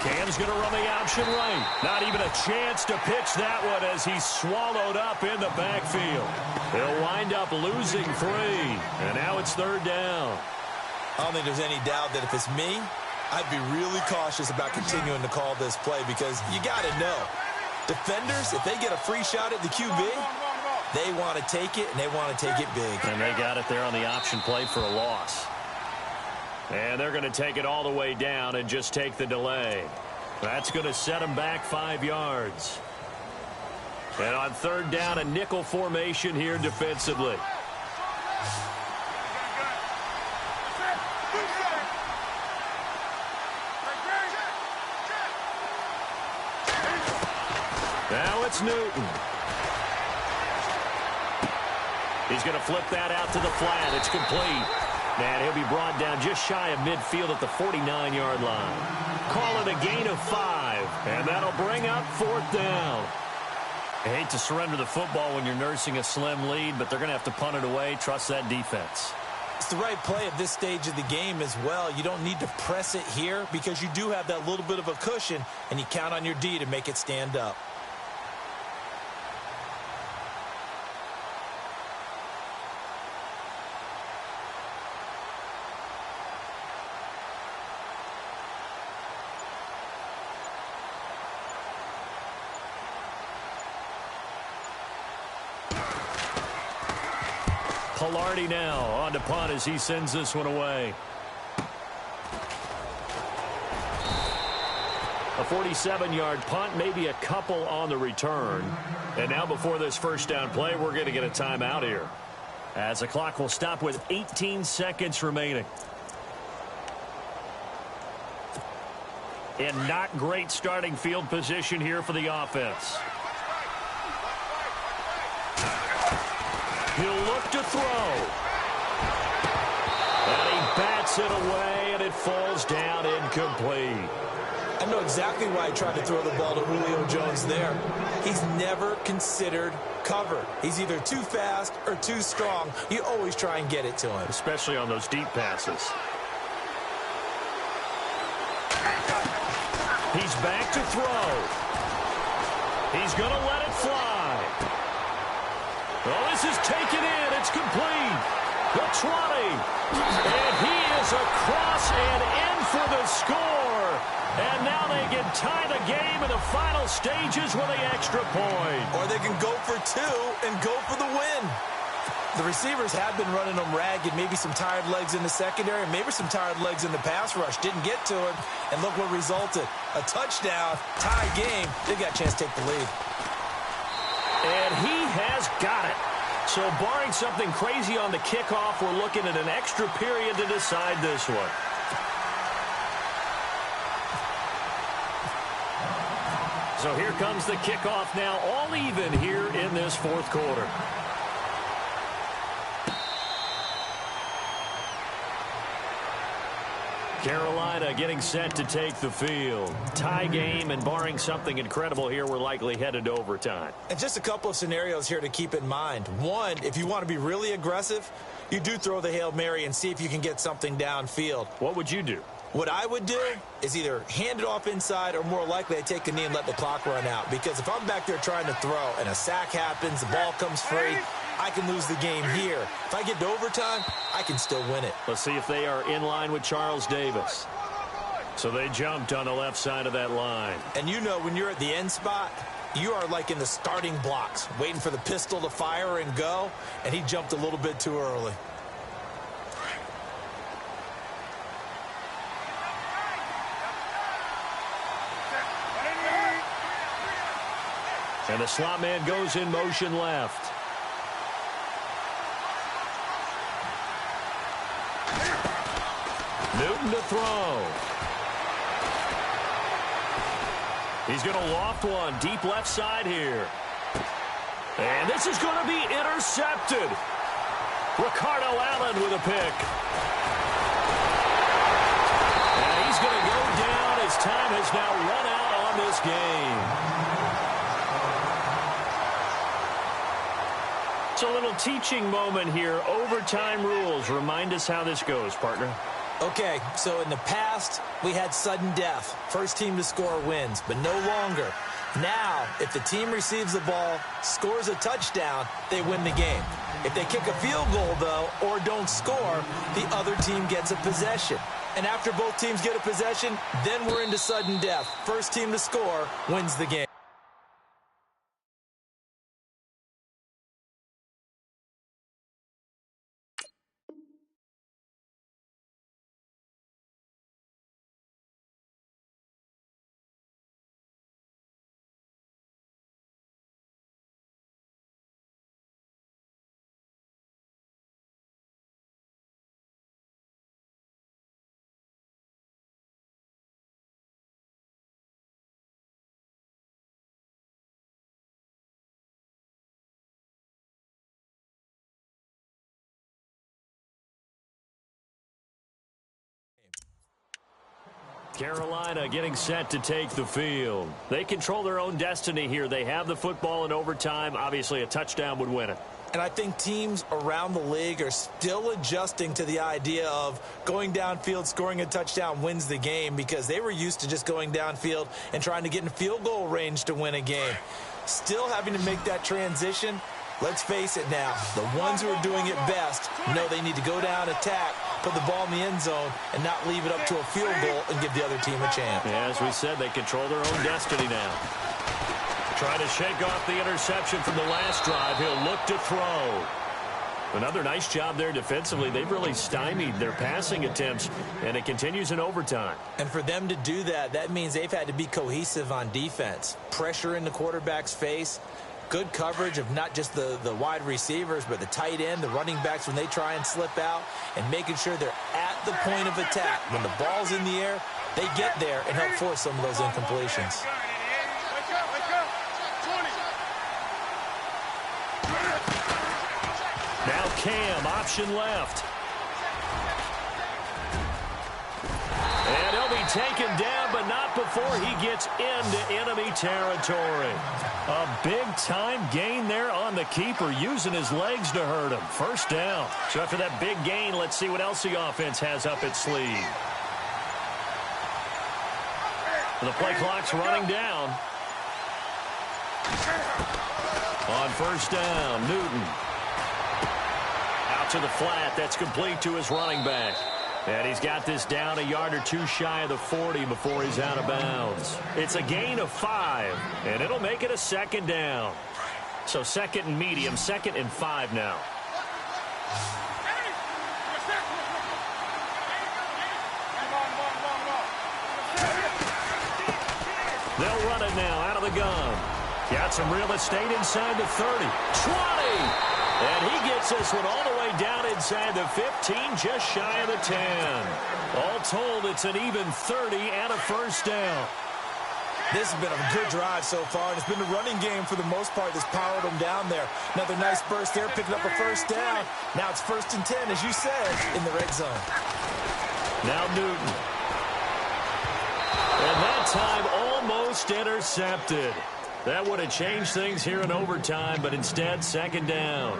Cam's going to run the option right. Not even a chance to pitch that one as he's swallowed up in the backfield. They'll wind up losing 3, and now it's 3rd down. I don't think there's any doubt that if it's me, I'd be really cautious about continuing to call this play because you got to know, defenders, if they get a free shot at the QB, they want to take it, and they want to take it big. And they got it there on the option play for a loss. And they're going to take it all the way down and just take the delay. That's going to set them back 5 yards. And on 3rd down, a nickel formation here defensively. Now it's Newton. He's going to flip that out to the flat. It's complete. And he'll be brought down just shy of midfield at the 49-yard line. Call it a gain of 5, and that'll bring up 4th down. I hate to surrender the football when you're nursing a slim lead, but they're going to have to punt it away. Trust that defense. It's the right play at this stage of the game as well. You don't need to press it here because you do have that little bit of a cushion, and you count on your D to make it stand up. Pilardi now on to punt as he sends this one away. A 47-yard punt, maybe a couple on the return. And now before this first down play, we're going to get a timeout here, as the clock will stop with 18 seconds remaining. And not great starting field position here for the offense. He'll look to throw. And he bats it away, and it falls down incomplete. I know exactly why he tried to throw the ball to Julio Jones there. He's never considered cover. He's either too fast or too strong. You always try and get it to him. Especially on those deep passes. He's back to throw. He's going to let it fly. Oh, this is taken in. It's complete. The 20. And he is across and in for the score. And now they can tie the game in the final stages with the extra point. Or they can go for 2 and go for the win. The receivers have been running them ragged. Maybe some tired legs in the secondary, maybe some tired legs in the pass rush. Didn't get to him, and look what resulted. A touchdown, tie game. They got a chance to take the lead. And he has got it. So barring something crazy on the kickoff, we're looking at an extra period to decide this one. So here comes the kickoff now, all even here in this fourth quarter. Carolina getting set to take the field. Tie game, and barring something incredible here, we're likely headed to overtime. And just a couple of scenarios here to keep in mind. One, if you want to be really aggressive, you do throw the Hail Mary and see if you can get something downfield. What would you do? What I would do is either hand it off inside, or more likely I take a knee and let the clock run out. Because if I'm back there trying to throw and a sack happens, the ball comes free, I can lose the game here. If I get to overtime, I can still win it. Let's see if they are in line with Charles Davis. So they jumped on the left side of that line. And you know, when you're at the end spot, you are like in the starting blocks, waiting for the pistol to fire and go, and he jumped a little bit too early. And the slot man goes in motion left. Newton to throw. He's going to loft one deep left side here. And this is going to be intercepted. Ricardo Allen with a pick. And he's going to go down. His time has now run out on this game. It's a little teaching moment here. Overtime rules. Remind us how this goes, partner. Okay, so in the past, we had sudden death. First team to score wins, but no longer. Now, if the team receives the ball, scores a touchdown, they win the game. If they kick a field goal, though, or don't score, the other team gets a possession. And after both teams get a possession, then we're into sudden death. First team to score wins the game. Carolina getting set to take the field. They control their own destiny here. They have the football in overtime. Obviously, a touchdown would win it. And I think teams around the league are still adjusting to the idea of going downfield, scoring a touchdown wins the game, because they were used to just going downfield and trying to get in field goal range to win a game. Still having to make that transition. Let's face it now, the ones who are doing it best know they need to go down, attack, put the ball in the end zone, and not leave it up to a field goal and give the other team a chance. Yeah, as we said, they control their own destiny now. Trying to shake off the interception from the last drive. He'll look to throw. Another nice job there defensively. They've really stymied their passing attempts, and it continues in overtime. And for them to do that, that means they've had to be cohesive on defense. Pressure in the quarterback's face. Good coverage of not just the wide receivers, but the tight end, the running backs when they try and slip out, and making sure they're at the point of attack. When the ball's in the air, they get there and help force some of those incompletions. Now Cam, option left. And he'll be taken down, but not before he gets into enemy territory. A big-time gain there on the keeper, using his legs to hurt him. First down. So after that big gain, let's see what else the offense has up its sleeve. The play clock's running down. On first down, Newton. Out to the flat. That's complete to his running back. And he's got this down a yard or two shy of the 40 before he's out of bounds. It's a gain of 5, and it'll make it a second down. So second and medium, 2nd and 5 now. They'll run it now out of the gun. Got some real estate inside the 30. 20! And he gets this one all the way down inside the 15, just shy of the 10. All told, it's an even 30 and a first down. This has been a good drive so far, and it's been the running game for the most part that's powered them down there. Another nice burst there, picking up a first down. Now it's 1st and 10, as you said, in the red zone. Now Newton. And that time almost intercepted. That would have changed things here in overtime, but instead, second down.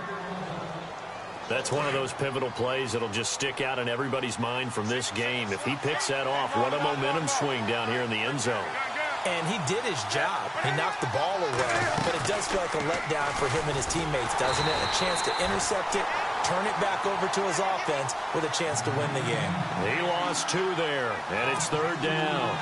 That's one of those pivotal plays that'll just stick out in everybody's mind from this game. If he picks that off, what a momentum swing down here in the end zone. And he did his job. He knocked the ball away, but it does feel like a letdown for him and his teammates, doesn't it? A chance to intercept it, turn it back over to his offense with a chance to win the game. He lost 2 there, and it's 3rd down.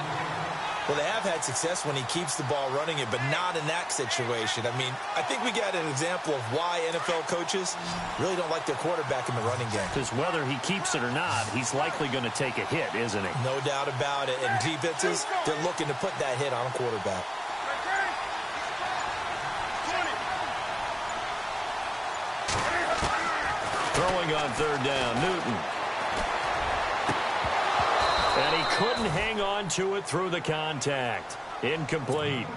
Well, they have had success when he keeps the ball running it, but not in that situation. I mean, I think we got an example of why NFL coaches really don't like their quarterback in the running game. Because whether he keeps it or not, he's likely going to take a hit, isn't he? No doubt about it. And defenses, they're looking to put that hit on a quarterback. Throwing on 3rd down, Newton. And he couldn't hang on to it through the contact. Incomplete.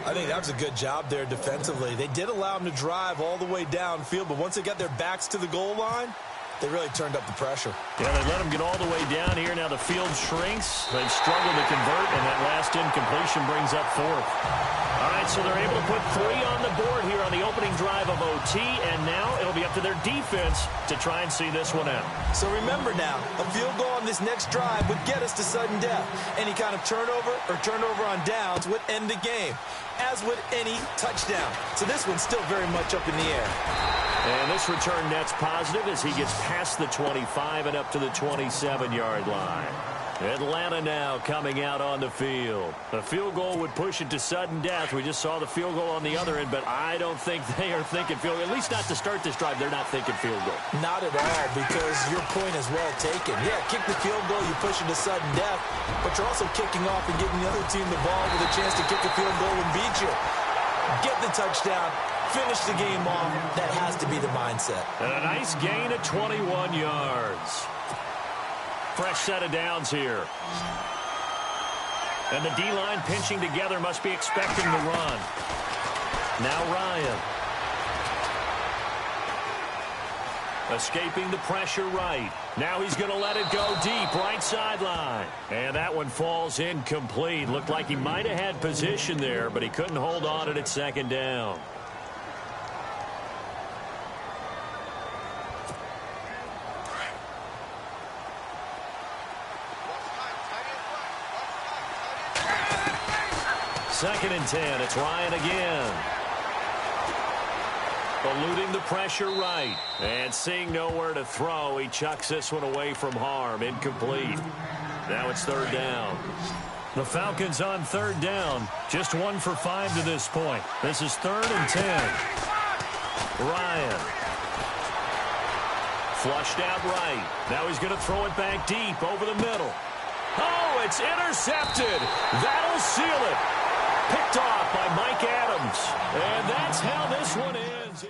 I think that was a good job there defensively. They did allow him to drive all the way downfield, but once they got their backs to the goal line, they really turned up the pressure. Yeah, they let him get all the way down here. Now the field shrinks. They've struggled to convert, and that last incompletion brings up 4th. All right, so they're able to put 3 on the board here on the opening drive of OT, and now it'll be up to their defense to try and see this one out. So remember now, a field goal on this next drive would get us to sudden death. Any kind of turnover or turnover on downs would end the game, as would any touchdown. So this one's still very much up in the air. And this return net's positive as he gets past the 25 and up to the 27-yard line. Atlanta now coming out on the field. A field goal would push it to sudden death. We just saw the field goal on the other end, but I don't think they are thinking field goal. At least not to start this drive. They're not thinking field goal. Not at all, because your point is well taken. Yeah, kick the field goal, you push it to sudden death, but you're also kicking off and giving the other team the ball with a chance to kick a field goal and beat you. Get the touchdown, finish the game off. That has to be the mindset. And a nice gain of 21 yards. Fresh set of downs here. And the D-line pinching together, must be expecting the run. Now Ryan. Escaping the pressure right. Now he's going to let it go deep, right sideline. And that one falls incomplete. Looked like he might have had position there, but he couldn't hold on to it at second down. Second and 10. It's Ryan again. Eluding the pressure right. And seeing nowhere to throw, he chucks this one away from harm. Incomplete. Now it's third down. The Falcons on third down. Just 1 for 5 to this point. This is 3rd and 10. Ryan. Flushed out right. Now he's going to throw it back deep over the middle. Oh, it's intercepted. That'll seal it. Picked off by Mike Adams. And that's how this one ends.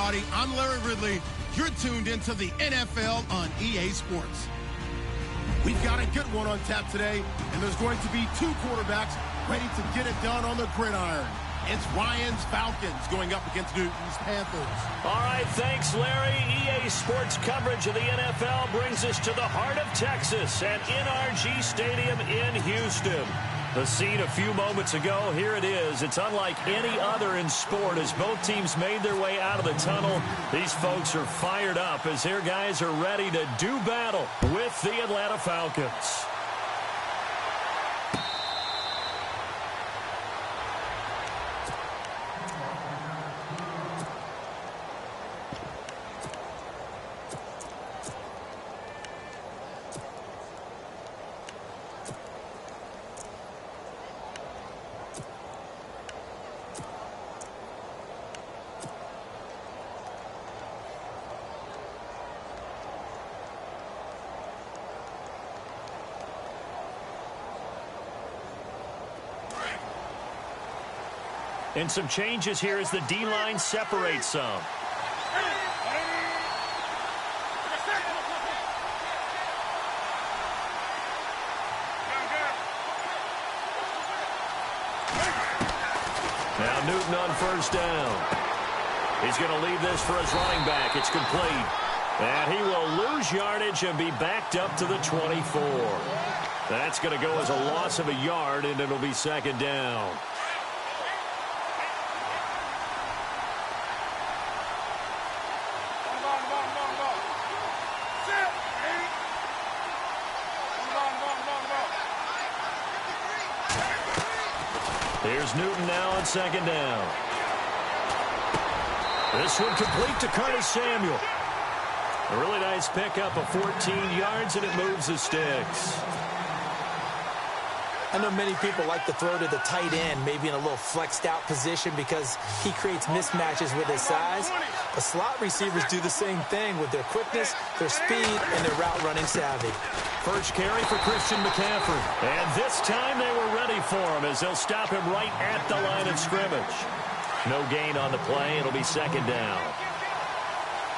everybody. I'm Larry Ridley. You're tuned into the NFL on EA Sports. We've got a good one on tap today, and there's going to be two quarterbacks ready to get it done on the gridiron. It's Ryan's Falcons going up against Newton's Panthers. All right, thanks, Larry. EA Sports coverage of the NFL brings us to the heart of Texas at NRG Stadium in Houston. The scene a few moments ago, here it is. It's unlike any other in sport as both teams made their way out of the tunnel. These folks are fired up as their guys are ready to do battle with the Atlanta Falcons. And some changes here as the D-line separates some. Now Newton on first down. He's going to leave this for his running back. It's complete. And he will lose yardage and be backed up to the 24. That's going to go as a loss of a yard, and it'll be second down. Here's Newton now on second down. This one complete to Curtis Samuel. A really nice pickup of 14 yards, and it moves the sticks. I know many people like to throw to the tight end, maybe in a little flexed out position because he creates mismatches with his size. But slot receivers do the same thing with their quickness, their speed, and their route running savvy. First carry for Christian McCaffrey. And this time they were ready for him as they'll stop him right at the line of scrimmage. No gain on the play. It'll be second down.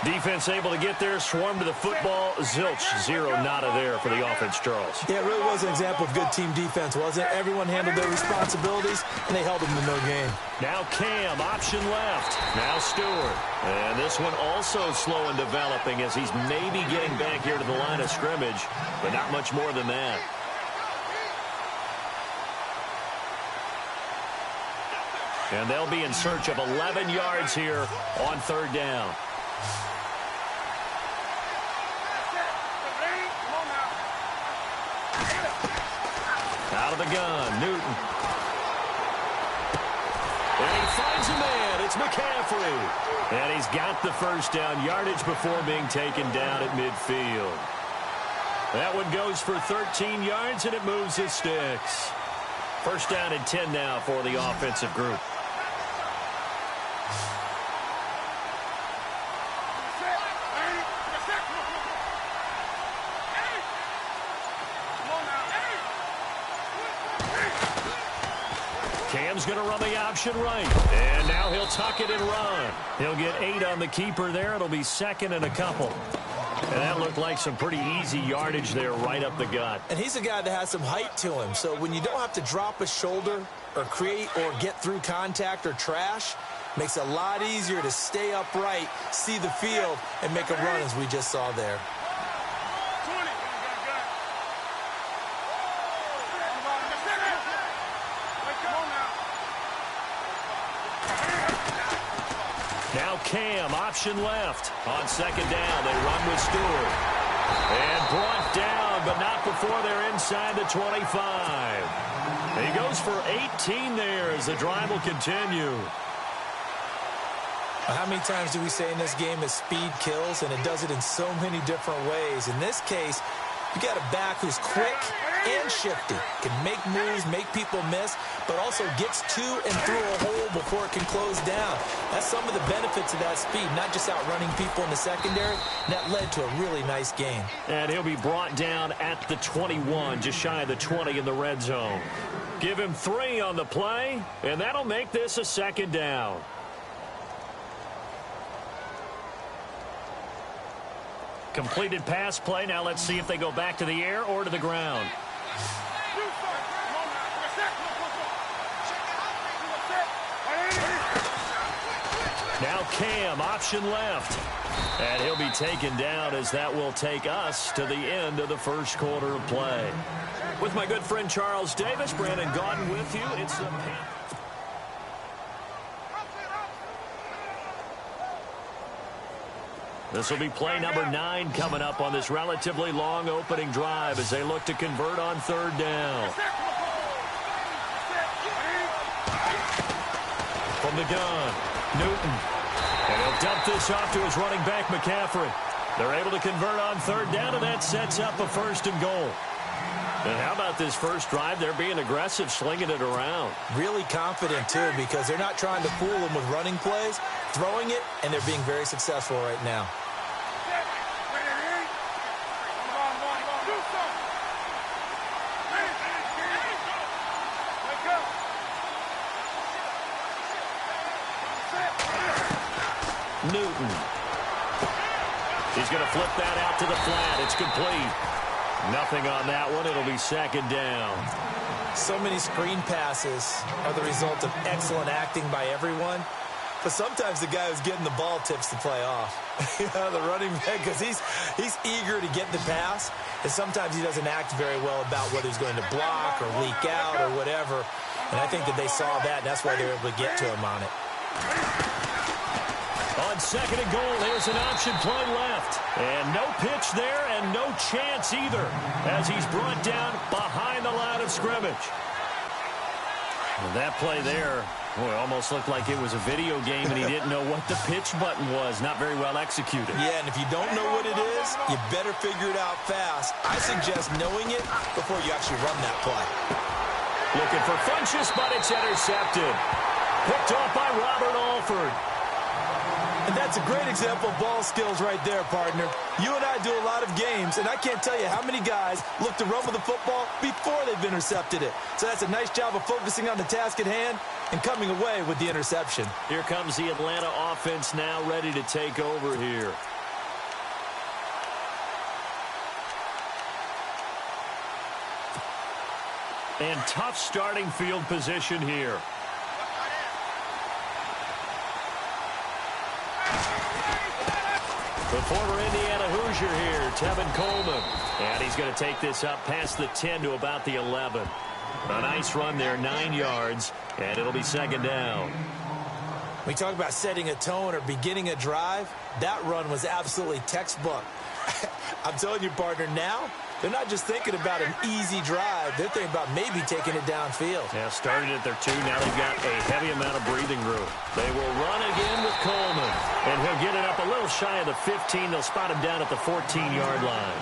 Defense able to get there, swarm to the football. Zilch, zero nada there for the offense, Charles. Yeah, it really was an example of good team defense, wasn't it? Everyone handled their responsibilities, and they held them to no gain. Now Cam, option left. Now Stewart. And this one also slow in developing as he's maybe getting back here to the line of scrimmage, but not much more than that. And they'll be in search of 11 yards here on third down. Out of the gun, Newton. And he finds a man. It's McCaffrey. And he's got the first down yardage before being taken down at midfield. That one goes for 13 yards, and it moves the sticks. First down and 10 now for the offensive group. Cam's going to run the option right. And now he'll tuck it and run. He'll get 8 on the keeper there. It'll be second and a couple. And that looked like some pretty easy yardage there right up the gut. And he's a guy that has some height to him. So when you don't have to drop a shoulder or create or get through contact or trash, makes it a lot easier to stay upright, see the field, and make a run as we just saw there. Now Cam, option left. On second down, they run with Stewart. And brought down, but not before they're inside the 25. He goes for 18 there as the drive will continue. How many times do we say in this game that speed kills, and it does it in so many different ways? In this case, you got a back who's quick and shifty, can make moves, make people miss, but also gets to and through a hole before it can close down. That's some of the benefits of that speed, not just outrunning people in the secondary. That led to a really nice gain. And he'll be brought down at the 21, just shy of the 20 in the red zone. Give him 3 on the play, and that'll make this a second down. Completed pass play. Now let's see if they go back to the air or to the ground. Now Cam, option left. And he'll be taken down as that will take us to the end of the first quarter of play. With my good friend Charles Davis, Brandon Gaudin with you. It's the This will be play number 9 coming up on this relatively long opening drive as they look to convert on third down. From the gun, Newton. And he'll dump this off to his running back, McCaffrey. They're able to convert on third down, and that sets up a first and goal. And how about this first drive? They're being aggressive, slinging it around. Really confident, too, because they're not trying to fool them with running plays, throwing it, and they're being very successful right now. Newton. He's going to flip that out to the flat. It's complete. Nothing on that one. It'll be second down. So many screen passes are the result of excellent acting by everyone. But sometimes the guy who's getting the ball tips the play off. The running back, because he's eager to get the pass. And sometimes he doesn't act very well about whether he's going to block or leak out or whatever. And I think that they saw that, and that's why they were able to get to him on it. On second and goal, here's an option play left. And no pitch there and no chance either as he's brought down behind the line of scrimmage. And that play there, boy, almost looked like it was a video game and he didn't know what the pitch button was. Not very well executed. Yeah, and if you don't know what it is, you better figure it out fast. I suggest knowing it before you actually run that play. Looking for Funchess, but it's intercepted. Picked off by Robert Alford. And that's a great example of ball skills right there, partner. You and I do a lot of games, and I can't tell you how many guys look to run with the football before they've intercepted it. So that's a nice job of focusing on the task at hand and coming away with the interception. Here comes the Atlanta offense now ready to take over here. And tough starting field position here. The former Indiana Hoosier here, Tevin Coleman. And he's going to take this up past the 10 to about the 11. A nice run there, 9 yards, and it'll be second down. We talk about setting a tone or beginning a drive. That run was absolutely textbook. I'm telling you, partner, now they're not just thinking about an easy drive. They're thinking about maybe taking it downfield. Yeah, started at their 2. Now they've got a heavy amount of breathing room. They will run again with Coleman. And he'll get it up a little shy of the 15. They'll spot him down at the 14-yard line.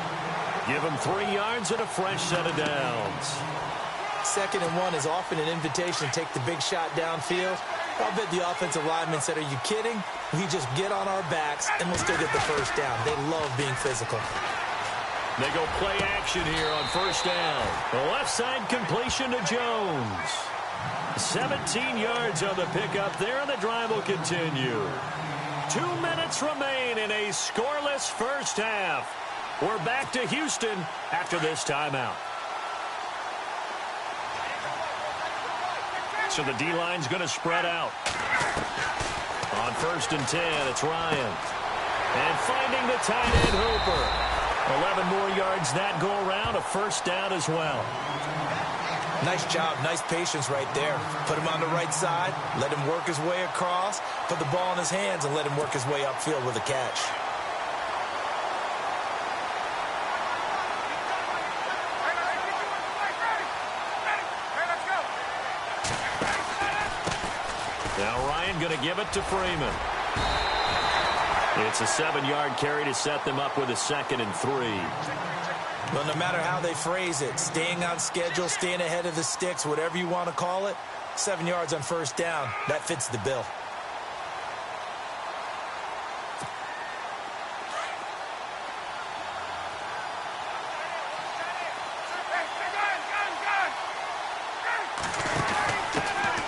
Give him 3 yards and a fresh set of downs. 2nd and 1 is often an invitation to take the big shot downfield. I'll bet the offensive lineman said, are you kidding? We just get on our backs and we'll still get the first down. They love being physical. They go play action here on first down. The left side completion to Jones. 17 yards on the pickup there, and the drive will continue. 2 minutes remain in a scoreless first half. We're back to Houston after this timeout. So the D-line's going to spread out. On 1st and 10, it's Ryan. And finding the tight end, Hooper. 11 more yards that go around, a first down as well. Nice job, nice patience right there. Put him on the right side, let him work his way across, put the ball in his hands, and let him work his way upfield with a catch. Now Ryan going to give it to Freeman. It's a 7-yard carry to set them up with a 2nd and 3. Well, no matter how they phrase it, staying on schedule, staying ahead of the sticks, whatever you want to call it, 7 yards on first down, that fits the bill.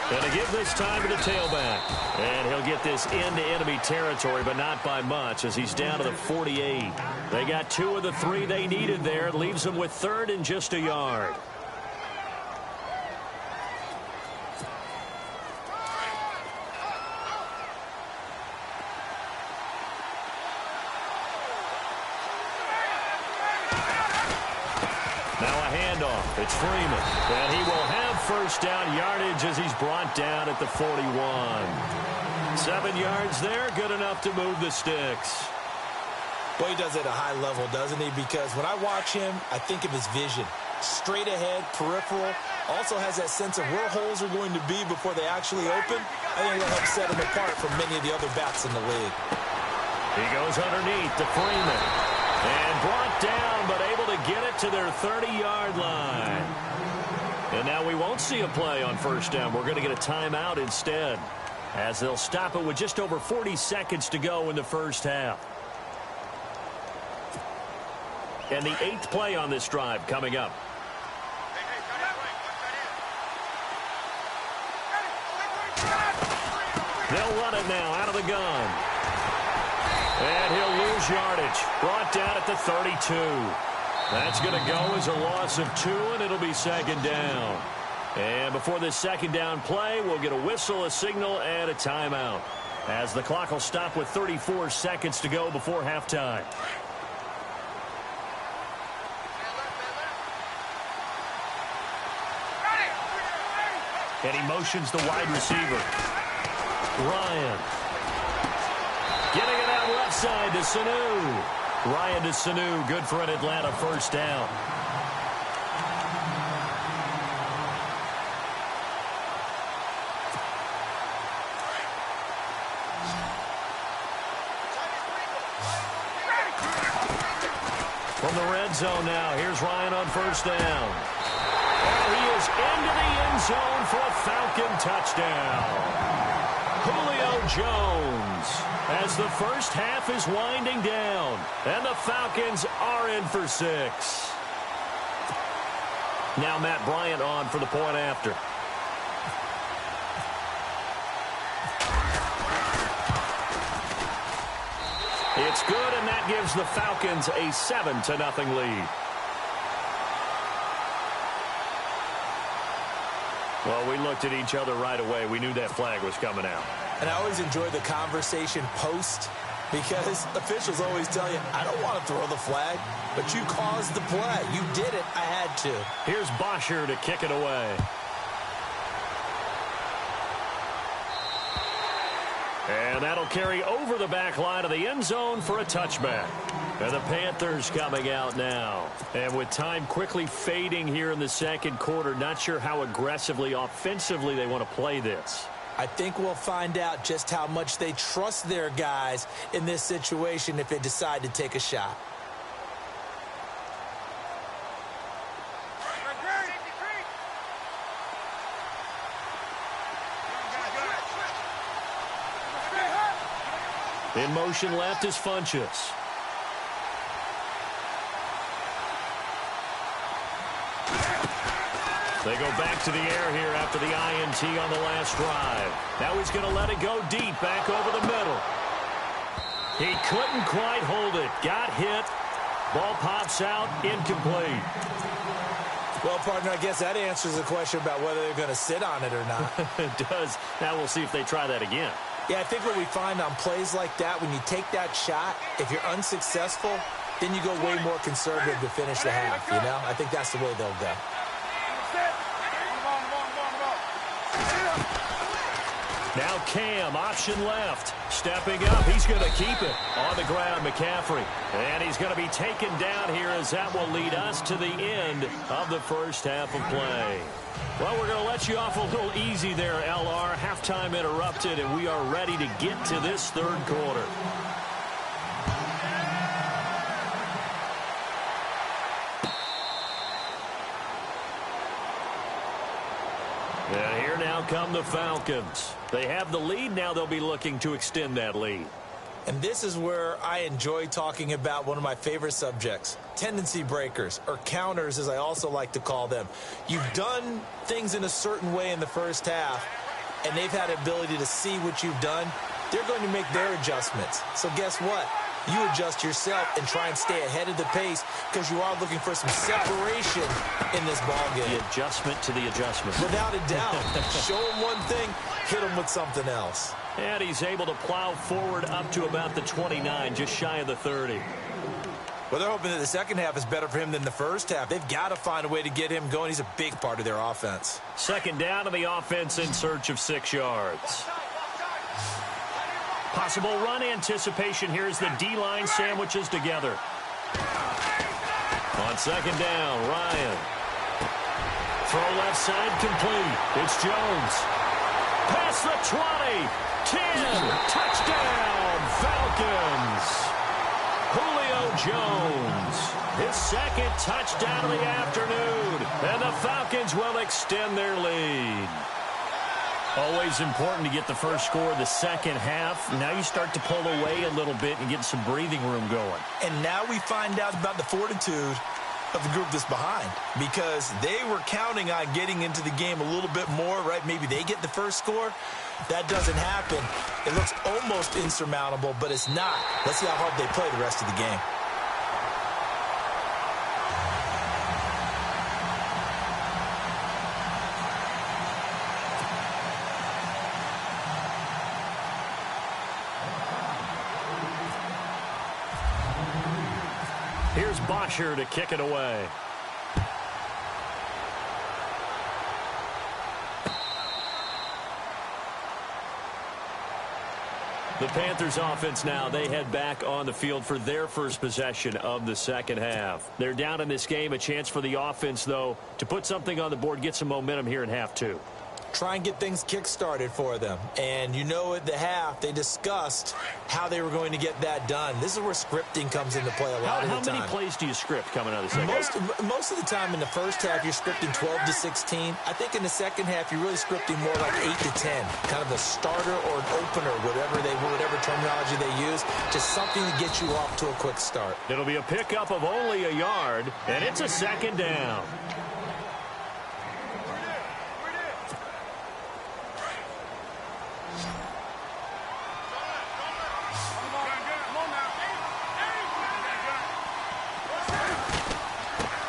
And to give this time to the tailback. And he'll get this into enemy territory, but not by much as he's down to the 48. They got 2 of the 3 they needed there. It leaves them with 3rd and just a yard. It's Freeman, and he will have first down yardage as he's brought down at the 41. 7 yards there, good enough to move the sticks. Well, he does it at a high level, doesn't he? Because when I watch him, I think of his vision. Straight ahead, peripheral, also has that sense of where holes are going to be before they actually open. I think it'll help set him apart from many of the other backs in the league. He goes underneath to Freeman. And brought down, but able to get it to their 30-yard line. And now we won't see a play on first down. We're going to get a timeout instead, as they'll stop it with just over 40 seconds to go in the first half. And the 8th play on this drive coming up. They'll run it now out of the gun. And he'll lose yardage. Brought down at the 32. That's going to go as a loss of 2, and it'll be 2nd down. And before this 2nd down play, we'll get a whistle, a signal, and a timeout, as the clock will stop with 34 seconds to go before halftime. And he motions the wide receiver. Ryan. Getting it out left side to Sanu. Ryan to Sanu. Good for an Atlanta first down. From the red zone now, here's Ryan on first down. And he is into the end zone for a Falcon touchdown. Julio Jones, as the first half is winding down, and the Falcons are in for 6. Now Matt Bryant on for the point after. It's good, and that gives the Falcons a 7-0 lead. Well, we looked at each other right away. We knew that flag was coming out. And I always enjoy the conversation post, because officials always tell you, I don't want to throw the flag, but you caused the play. You did it. I had to. Here's Bosher to kick it away. And that'll carry over the back line of the end zone for a touchback. And the Panthers coming out now. And with time quickly fading here in the second quarter, not sure how aggressively, offensively they want to play this. I think we'll find out just how much they trust their guys in this situation if they decide to take a shot. In motion left is Funchess. They go back to the air here after the INT on the last drive. Now he's going to let it go deep, back over the middle. He couldn't quite hold it. Got hit. Ball pops out, incomplete. Well, partner, I guess that answers the question about whether they're going to sit on it or not. It does. Now we'll see if they try that again. Yeah, I think what we find on plays like that, when you take that shot, if you're unsuccessful, then you go way more conservative to finish the half, you know? I think that's the way they'll go. Now Cam, option left. Stepping up, he's going to keep it. On the ground, McCaffrey. And he's going to be taken down here, as that will lead us to the end of the first half of play. Well, we're going to let you off a little easy there, LR. Halftime interrupted, and we are ready to get to this third quarter. And here now come the Falcons. They have the lead. Now they'll be looking to extend that lead. And this is where I enjoy talking about one of my favorite subjects, tendency breakers, or counters, as I also like to call them. You've done things in a certain way in the first half, and they've had the ability to see what you've done, they're going to make their adjustments. So guess what? You adjust yourself and try and stay ahead of the pace because you are looking for some separation in this ballgame. The adjustment to the adjustment. Without a doubt. Show them one thing, hit them with something else. And he's able to plow forward up to about the 29, just shy of the 30. Well, they're hoping that the second half is better for him than the first half. They've got to find a way to get him going. He's a big part of their offense. Second down to the offense in search of 6 yards. Possible run anticipation here as the D-line sandwiches together. On second down, Ryan. Throw left side complete. It's Jones. Past the 20. 10. Touchdown, Falcons. Julio Jones. His second touchdown of the afternoon. And the Falcons will extend their lead. Always important to get the first score of the second half. Now you start to pull away a little bit and get some breathing room going. And now we find out about the fortitude of the group that's behind, because they were counting on getting into the game a little bit more, right? Maybe they get the first score. That doesn't happen. It looks almost insurmountable, but it's not. Let's see how hard they play the rest of the game. Here's Bosher to kick it away. The Panthers offense now, they head back on the field for their first possession of the second half. They're down in this game. A chance for the offense, though, to put something on the board, get some momentum here in half 2. Try and get things kick-started for them. And you know at the half, they discussed how they were going to get that done. This is where scripting comes into play a lot of the time. How many plays do you script coming out of the second half? Most of the time in the first half, you're scripting 12 to 16. I think in the second half, you're really scripting more like 8 to 10. Kind of a starter or an opener, whatever terminology they use. Just something to get you off to a quick start. It'll be a pickup of only a yard, and it's a second down.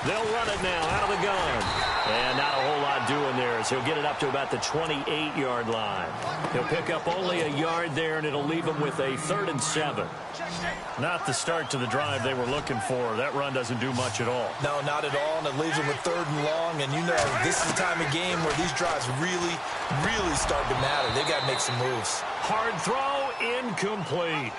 They'll run it now out of the gun. And not a whole lot doing there, so he'll get it up to about the 28-yard line. He'll pick up only a yard there, and it'll leave him with a 3rd and 7. Not the start to the drive they were looking for. That run doesn't do much at all. No, not at all, and it leaves them with 3rd and long. And you know, this is the time of game where these drives really start to matter. They've got to make some moves. Hard throw, incomplete.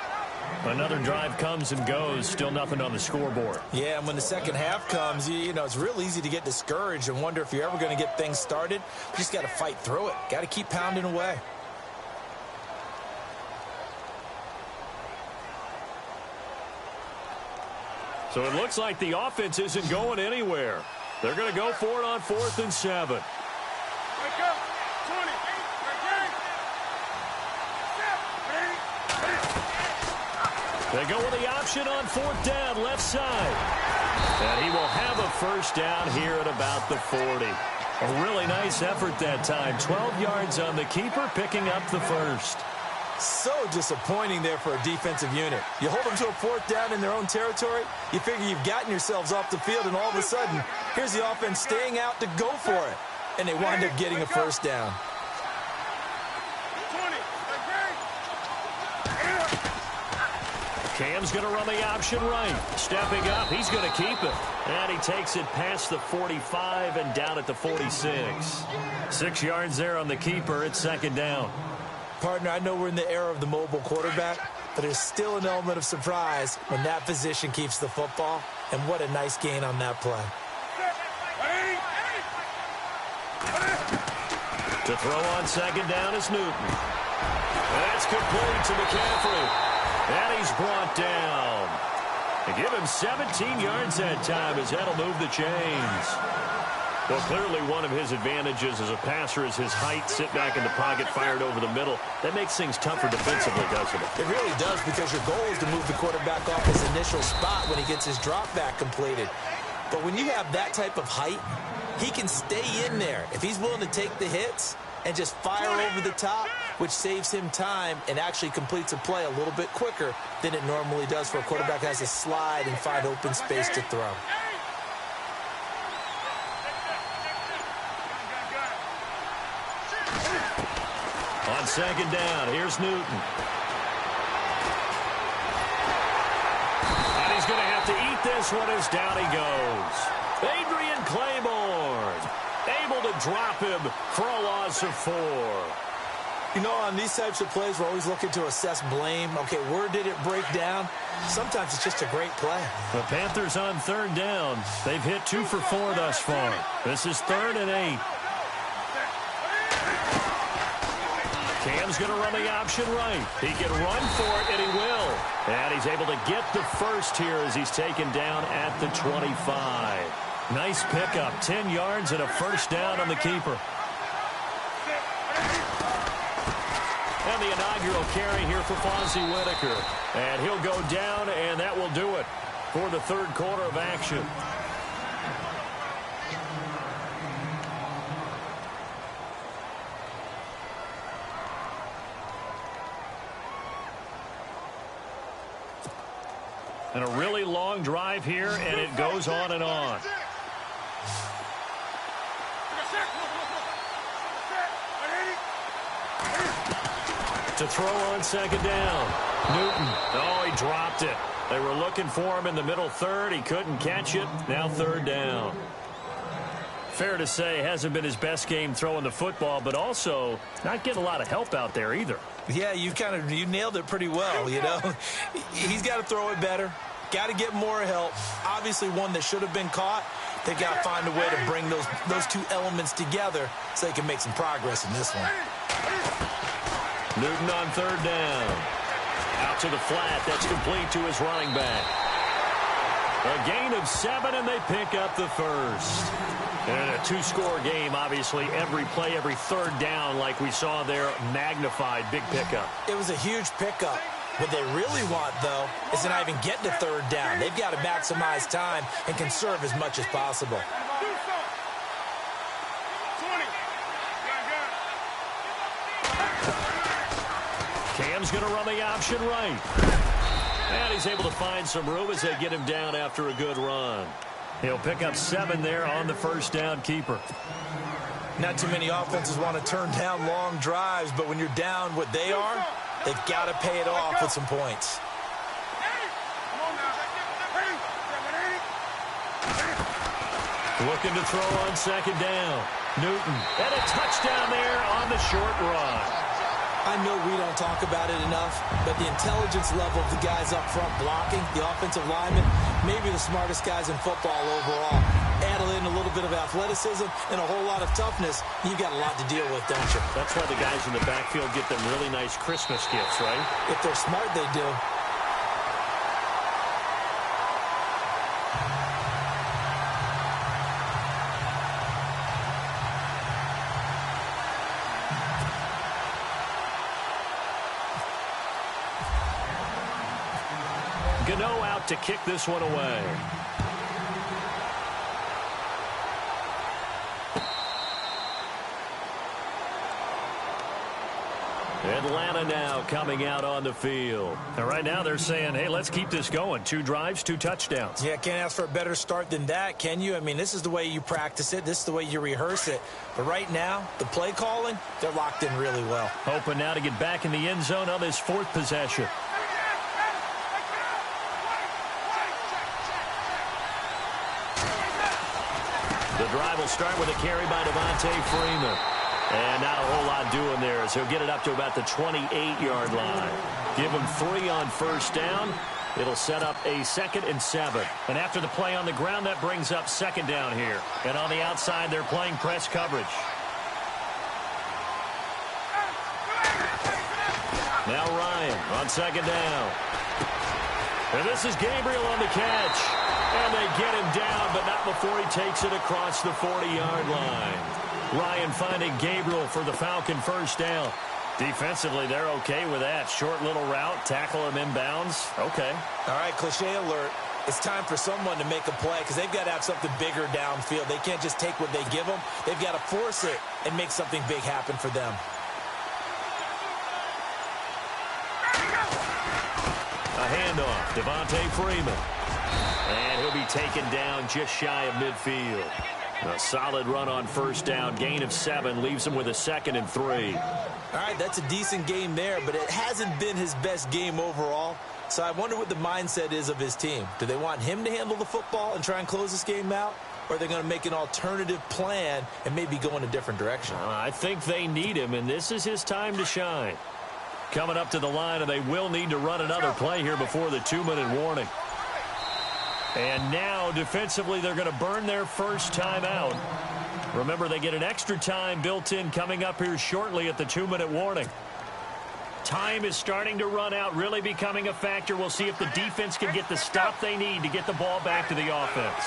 Another drive comes and goes, still nothing on the scoreboard. Yeah, and when the second half comes, you know, it's real easy to get discouraged and wonder if you're ever going to get things started. You just got to fight through it. Got to keep pounding away. So it looks like the offense isn't going anywhere. They're going to go for it on 4th and 7. Wake up. 20. They go with the option on 4th down, left side. And he will have a first down here at about the 40. A really nice effort that time. 12 yards on the keeper, picking up the first. So disappointing there for a defensive unit. You hold them to a 4th down in their own territory, you figure you've gotten yourselves off the field, and all of a sudden, here's the offense staying out to go for it. And they wind up getting a first down. Cam's going to run the option right. Stepping up, he's going to keep it. And he takes it past the 45 and down at the 46. 6 yards there on the keeper. It's second down. Partner, I know we're in the era of the mobile quarterback, but there's still an element of surprise when that position keeps the football. And what a nice gain on that play. To throw on second down is Newton. That's complete to McCaffrey. And he's brought down. They give him 17 yards that time as that'll move the chains. Well, clearly one of his advantages as a passer is his height. Sit back in the pocket, fired over the middle. That makes things tougher defensively, doesn't it? It really does, because your goal is to move the quarterback off his initial spot when he gets his drop back completed. But when you have that type of height, he can stay in there if he's willing to take the hits and just fire over the top, which saves him time and actually completes a play a little bit quicker than it normally does for a quarterback that has to slide and find open space to throw. On second down, here's Newton. And he's going to have to eat this one as down he goes. Adrian Claiborne able to drop him for a loss of 4. You know, on these types of plays, we're always looking to assess blame. Okay, where did it break down? Sometimes it's just a great play. The Panthers on third down. They've hit 2 for 4 thus far. This is 3rd and 8. Cam's going to run the option right. He can run for it, and he will. And he's able to get the first here as he's taken down at the 25. Nice pickup, 10 yards and a first down on the keeper. And the inaugural carry here for Fonzie Whitaker. And he'll go down, and that will do it for the third quarter of action. And a really long drive here, and it goes on and on. To throw on second down. Newton. Oh, he dropped it. They were looking for him in the middle third. He couldn't catch it. Now third down. Fair to say, hasn't been his best game throwing the football, but also not getting a lot of help out there either. Yeah, you nailed it pretty well, you know. He's got to throw it better. Got to get more help. Obviously one that should have been caught. They've got to find a way to bring those two elements together so they can make some progress in this one. Newton on third down. Out to the flat. That's complete to his running back. A gain of 7, and they pick up the first. And a 2-score game, obviously. Every play, every third down, like we saw there, magnified. Big pickup. It was a huge pickup. What they really want, though, is to not even get to third down. They've got to maximize time and conserve as much as possible. Cam's going to run the option right. And he's able to find some room as they get him down after a good run. He'll pick up 7 there on the first down keeper. Not too many offenses want to turn down long drives, but when you're down what they are, they've got to pay it off with some points. Looking to throw on second down. Newton. And a touchdown there on the short run. I know we don't talk about it enough, but the intelligence level of the guys up front blocking, the offensive linemen, maybe the smartest guys in football overall. Add in a little bit of athleticism and a whole lot of toughness, you've got a lot to deal with, don't you? That's why the guys in the backfield get them really nice Christmas gifts, right? If they're smart, they do. Gano out to kick this one away. Atlanta now coming out on the field. And right now they're saying, hey, let's keep this going. 2 drives, 2 touchdowns. Yeah, can't ask for a better start than that, can you? I mean, this is the way you practice it. This is the way you rehearse it. But right now, the play calling, they're locked in really well. Hoping now to get back in the end zone on this 4th possession. The drive will start with a carry by Devontae Freeman. And not a whole lot doing there as he'll get it up to about the 28-yard line. Give him 3 on first down. It'll set up a 2nd and 7. And after the play on the ground, that brings up 2nd down here. And on the outside, they're playing press coverage. Now Ryan on 2nd down. And this is Gabriel on the catch. And they get him down, but not before he takes it across the 40-yard line. Ryan finding Gabriel for the Falcon first down. Defensively, they're okay with that. Short little route, tackle him inbounds. Okay. All right, cliche alert. It's time for someone to make a play because they've got to have something bigger downfield. They can't just take what they give them. They've got to force it and make something big happen for them. A handoff, Devontae Freeman. And he'll be taken down just shy of midfield. A solid run on first down. Gain of 7 leaves him with a 2nd and 3. All right, that's a decent game there, but it hasn't been his best game overall. So I wonder what the mindset is of his team. Do they want him to handle the football and try and close this game out? Or are they going to make an alternative plan and maybe go in a different direction? I think they need him, and this is his time to shine. Coming up to the line, and they will need to run another play here before the 2-minute warning. And now, defensively, they're going to burn their first time out. Remember, they get an extra time built in coming up here shortly at the 2-minute warning. Time is starting to run out, really becoming a factor. We'll see if the defense can get the stop they need to get the ball back to the offense.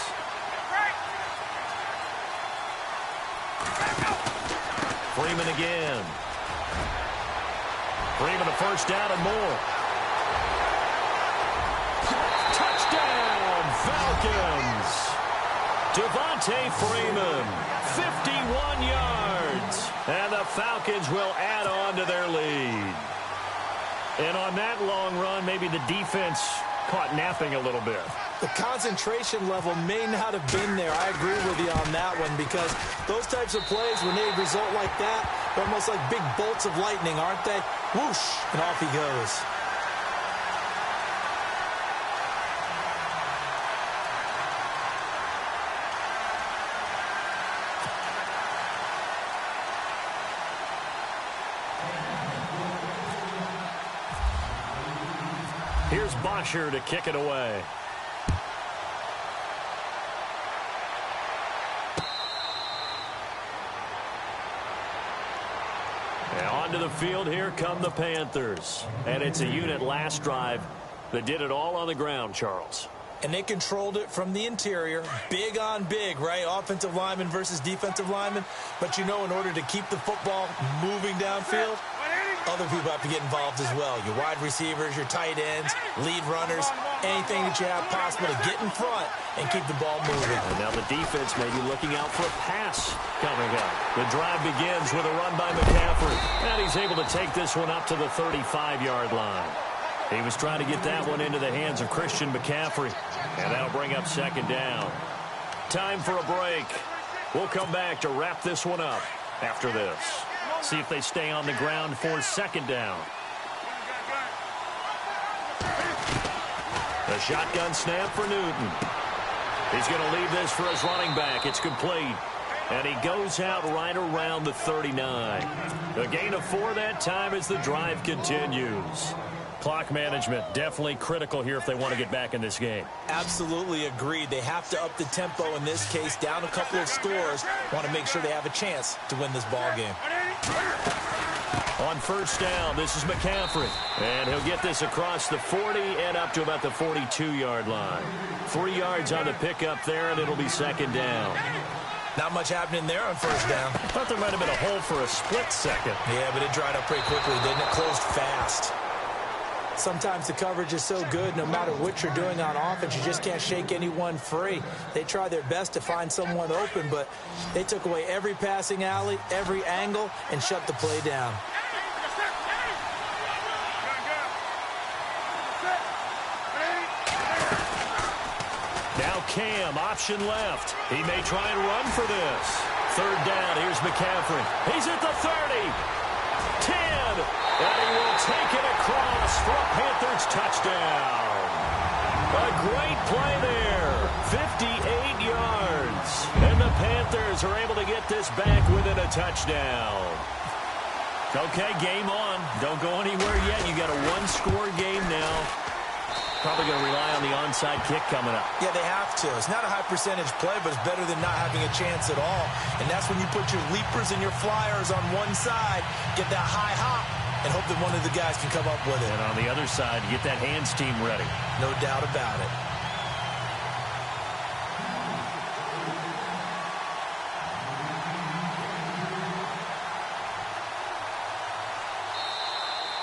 Freeman again. Freeman a first down and more. Touchdown, Falcons. Devontae Freeman, 51 yards. And the Falcons will add on to their lead. And on that long run, maybe the defense caught napping a little bit. The concentration level may not have been there. I agree with you on that one because those types of plays, when they result like that, they're almost like big bolts of lightning, aren't they? Whoosh, and off he goes. Here's Bosher to kick it away. And onto the field, here come the Panthers. And it's a unit last drive that did it all on the ground, Charles. And they controlled it from the interior. Big on big, right? Offensive lineman versus defensive lineman. But you know, in order to keep the football moving downfield, other people have to get involved as well. Your wide receivers, your tight ends, lead runners, anything that you have possible to get in front and keep the ball moving. And now the defense may be looking out for a pass coming up. The drive begins with a run by McCaffrey. And he's able to take this one up to the 35-yard line. He was trying to get that one into the hands of Christian McCaffrey. And that'll bring up 2nd down. Time for a break. We'll come back to wrap this one up after this. See if they stay on the ground for 2nd down. The shotgun snap for Newton. He's going to leave this for his running back. It's complete. And he goes out right around the 39. A gain of 4 that time as the drive continues. Clock management definitely critical here if they want to get back in this game. Absolutely agreed. They have to up the tempo in this case, down a couple of scores. Want to make sure they have a chance to win this ball game. On first down, this is McCaffrey. And he'll get this across the 40 and up to about the 42-yard line. 3 yards on the pickup there, and it'll be 2nd down. Not much happening there on first down. I thought there might have been a hole for a split second. Yeah, but it dried up pretty quickly, didn't it? Closed fast. Sometimes the coverage is so good, no matter what you're doing on offense, you just can't shake anyone free. They try their best to find someone open, but they took away every passing alley, every angle, and shut the play down. Now Cam, option left. He may try and run for this. 3rd down, here's McCaffrey. He's at the 30. 10. And he will take it across for a Panthers touchdown. A great play there. 58 yards. And the Panthers are able to get this back within a touchdown. Okay, game on. Don't go anywhere yet. You got a 1-score game now. Probably going to rely on the onside kick coming up. Yeah, they have to. It's not a high percentage play, but it's better than not having a chance at all. And that's when you put your leapers and your flyers on one side, get that high hop, and hope that one of the guys can come up with it. And on the other side, get that hands team ready. No doubt about it.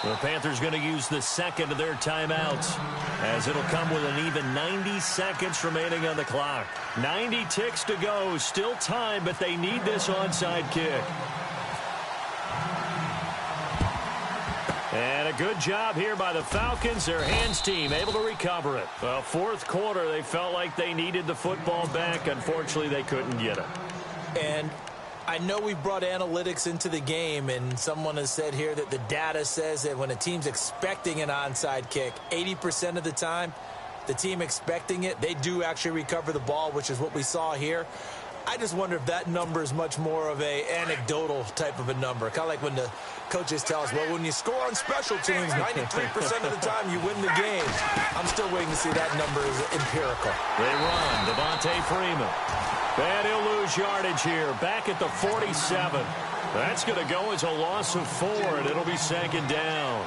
The Panthers going to use the second of their timeouts, as it'll come with an even 90 seconds remaining on the clock. 90 ticks to go. Still time, but they need this onside kick. And a good job here by the Falcons. Their hands team able to recover it. Well, fourth quarter, they felt like they needed the football back. Unfortunately, they couldn't get it. And I know we brought analytics into the game, and someone has said here that the data says that when a team's expecting an onside kick, 80% of the time, the team expecting it, they do actually recover the ball, which is what we saw here. I just wonder if that number is much more of a anecdotal type of a number. Kind of like when the coaches tell us, well, when you score on special teams, 93% of the time you win the game. I'm still waiting to see that number is empirical. They run. Devontae Freeman. And he'll lose yardage here. Back at the 47. That's going to go as a loss of 4, and it'll be second down.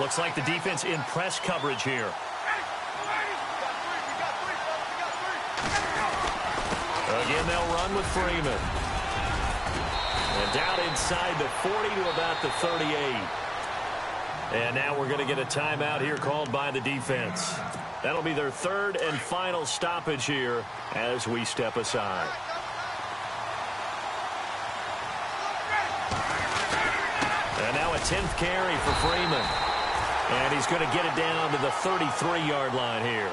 Looks like the defense in press coverage here. Again, they'll run with Freeman. And down inside the 40 to about the 38. And now we're going to get a timeout here called by the defense. That'll be their third and final stoppage here as we step aside. And now a 10th carry for Freeman. And he's going to get it down to the 33-yard line here.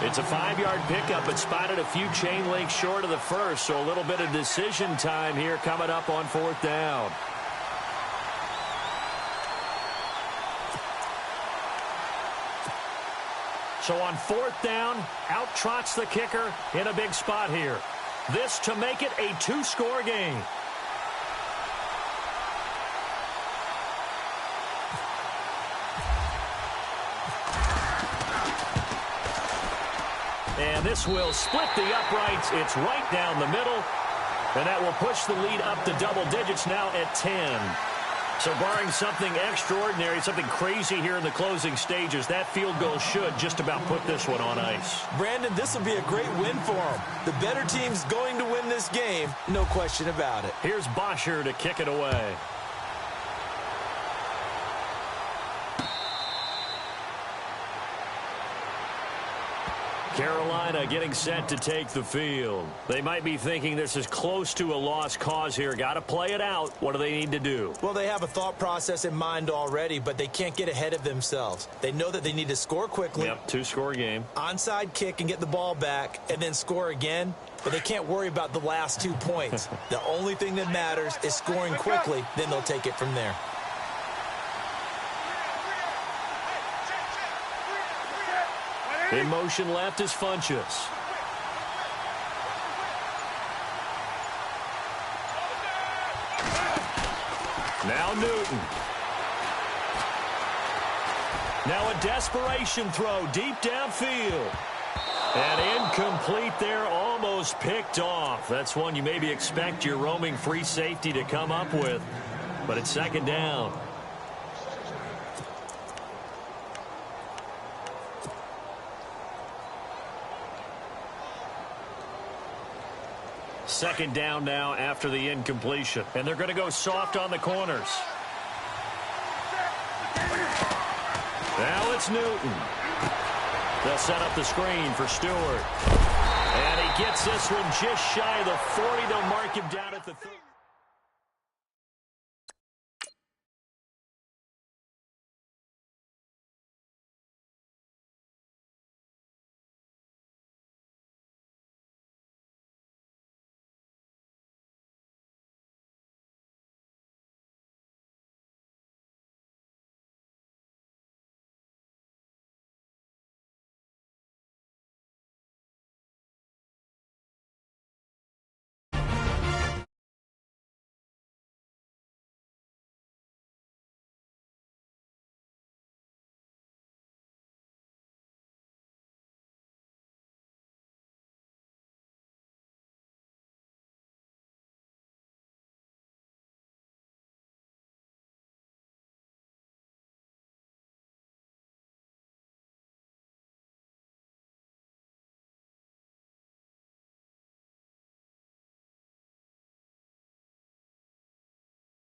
It's a 5-yard pickup, but spotted a few chain links short of the first, so a little bit of decision time here coming up on fourth down. So on fourth down, out trots the kicker in a big spot here. This to make it a 2-score game. And this will split the uprights. It's right down the middle. And that will push the lead up to double digits now at 10. So barring something extraordinary, something crazy here in the closing stages, that field goal should just about put this one on ice. Brandon, this will be a great win for them. The better team's going to win this game, no question about it. Here's Bosher to kick it away. Carolina getting set to take the field. They might be thinking this is close to a lost cause here. Got to play it out. What do they need to do? Well, they have a thought process in mind already, but they can't get ahead of themselves. They know that they need to score quickly. Yep, 2-score game. Onside kick and get the ball back and then score again. But they can't worry about the last 2 points. The only thing that matters is scoring quickly. Then they'll take it from there. In motion left is Funchess. Now Newton. Now a desperation throw deep downfield. And incomplete there, almost picked off. That's one you maybe expect your roaming free safety to come up with. But it's second down. Second down now after the incompletion. And they're going to go soft on the corners. Now it's Newton. They'll set up the screen for Stewart. And he gets this one just shy of the 40. They'll mark him down at the 30.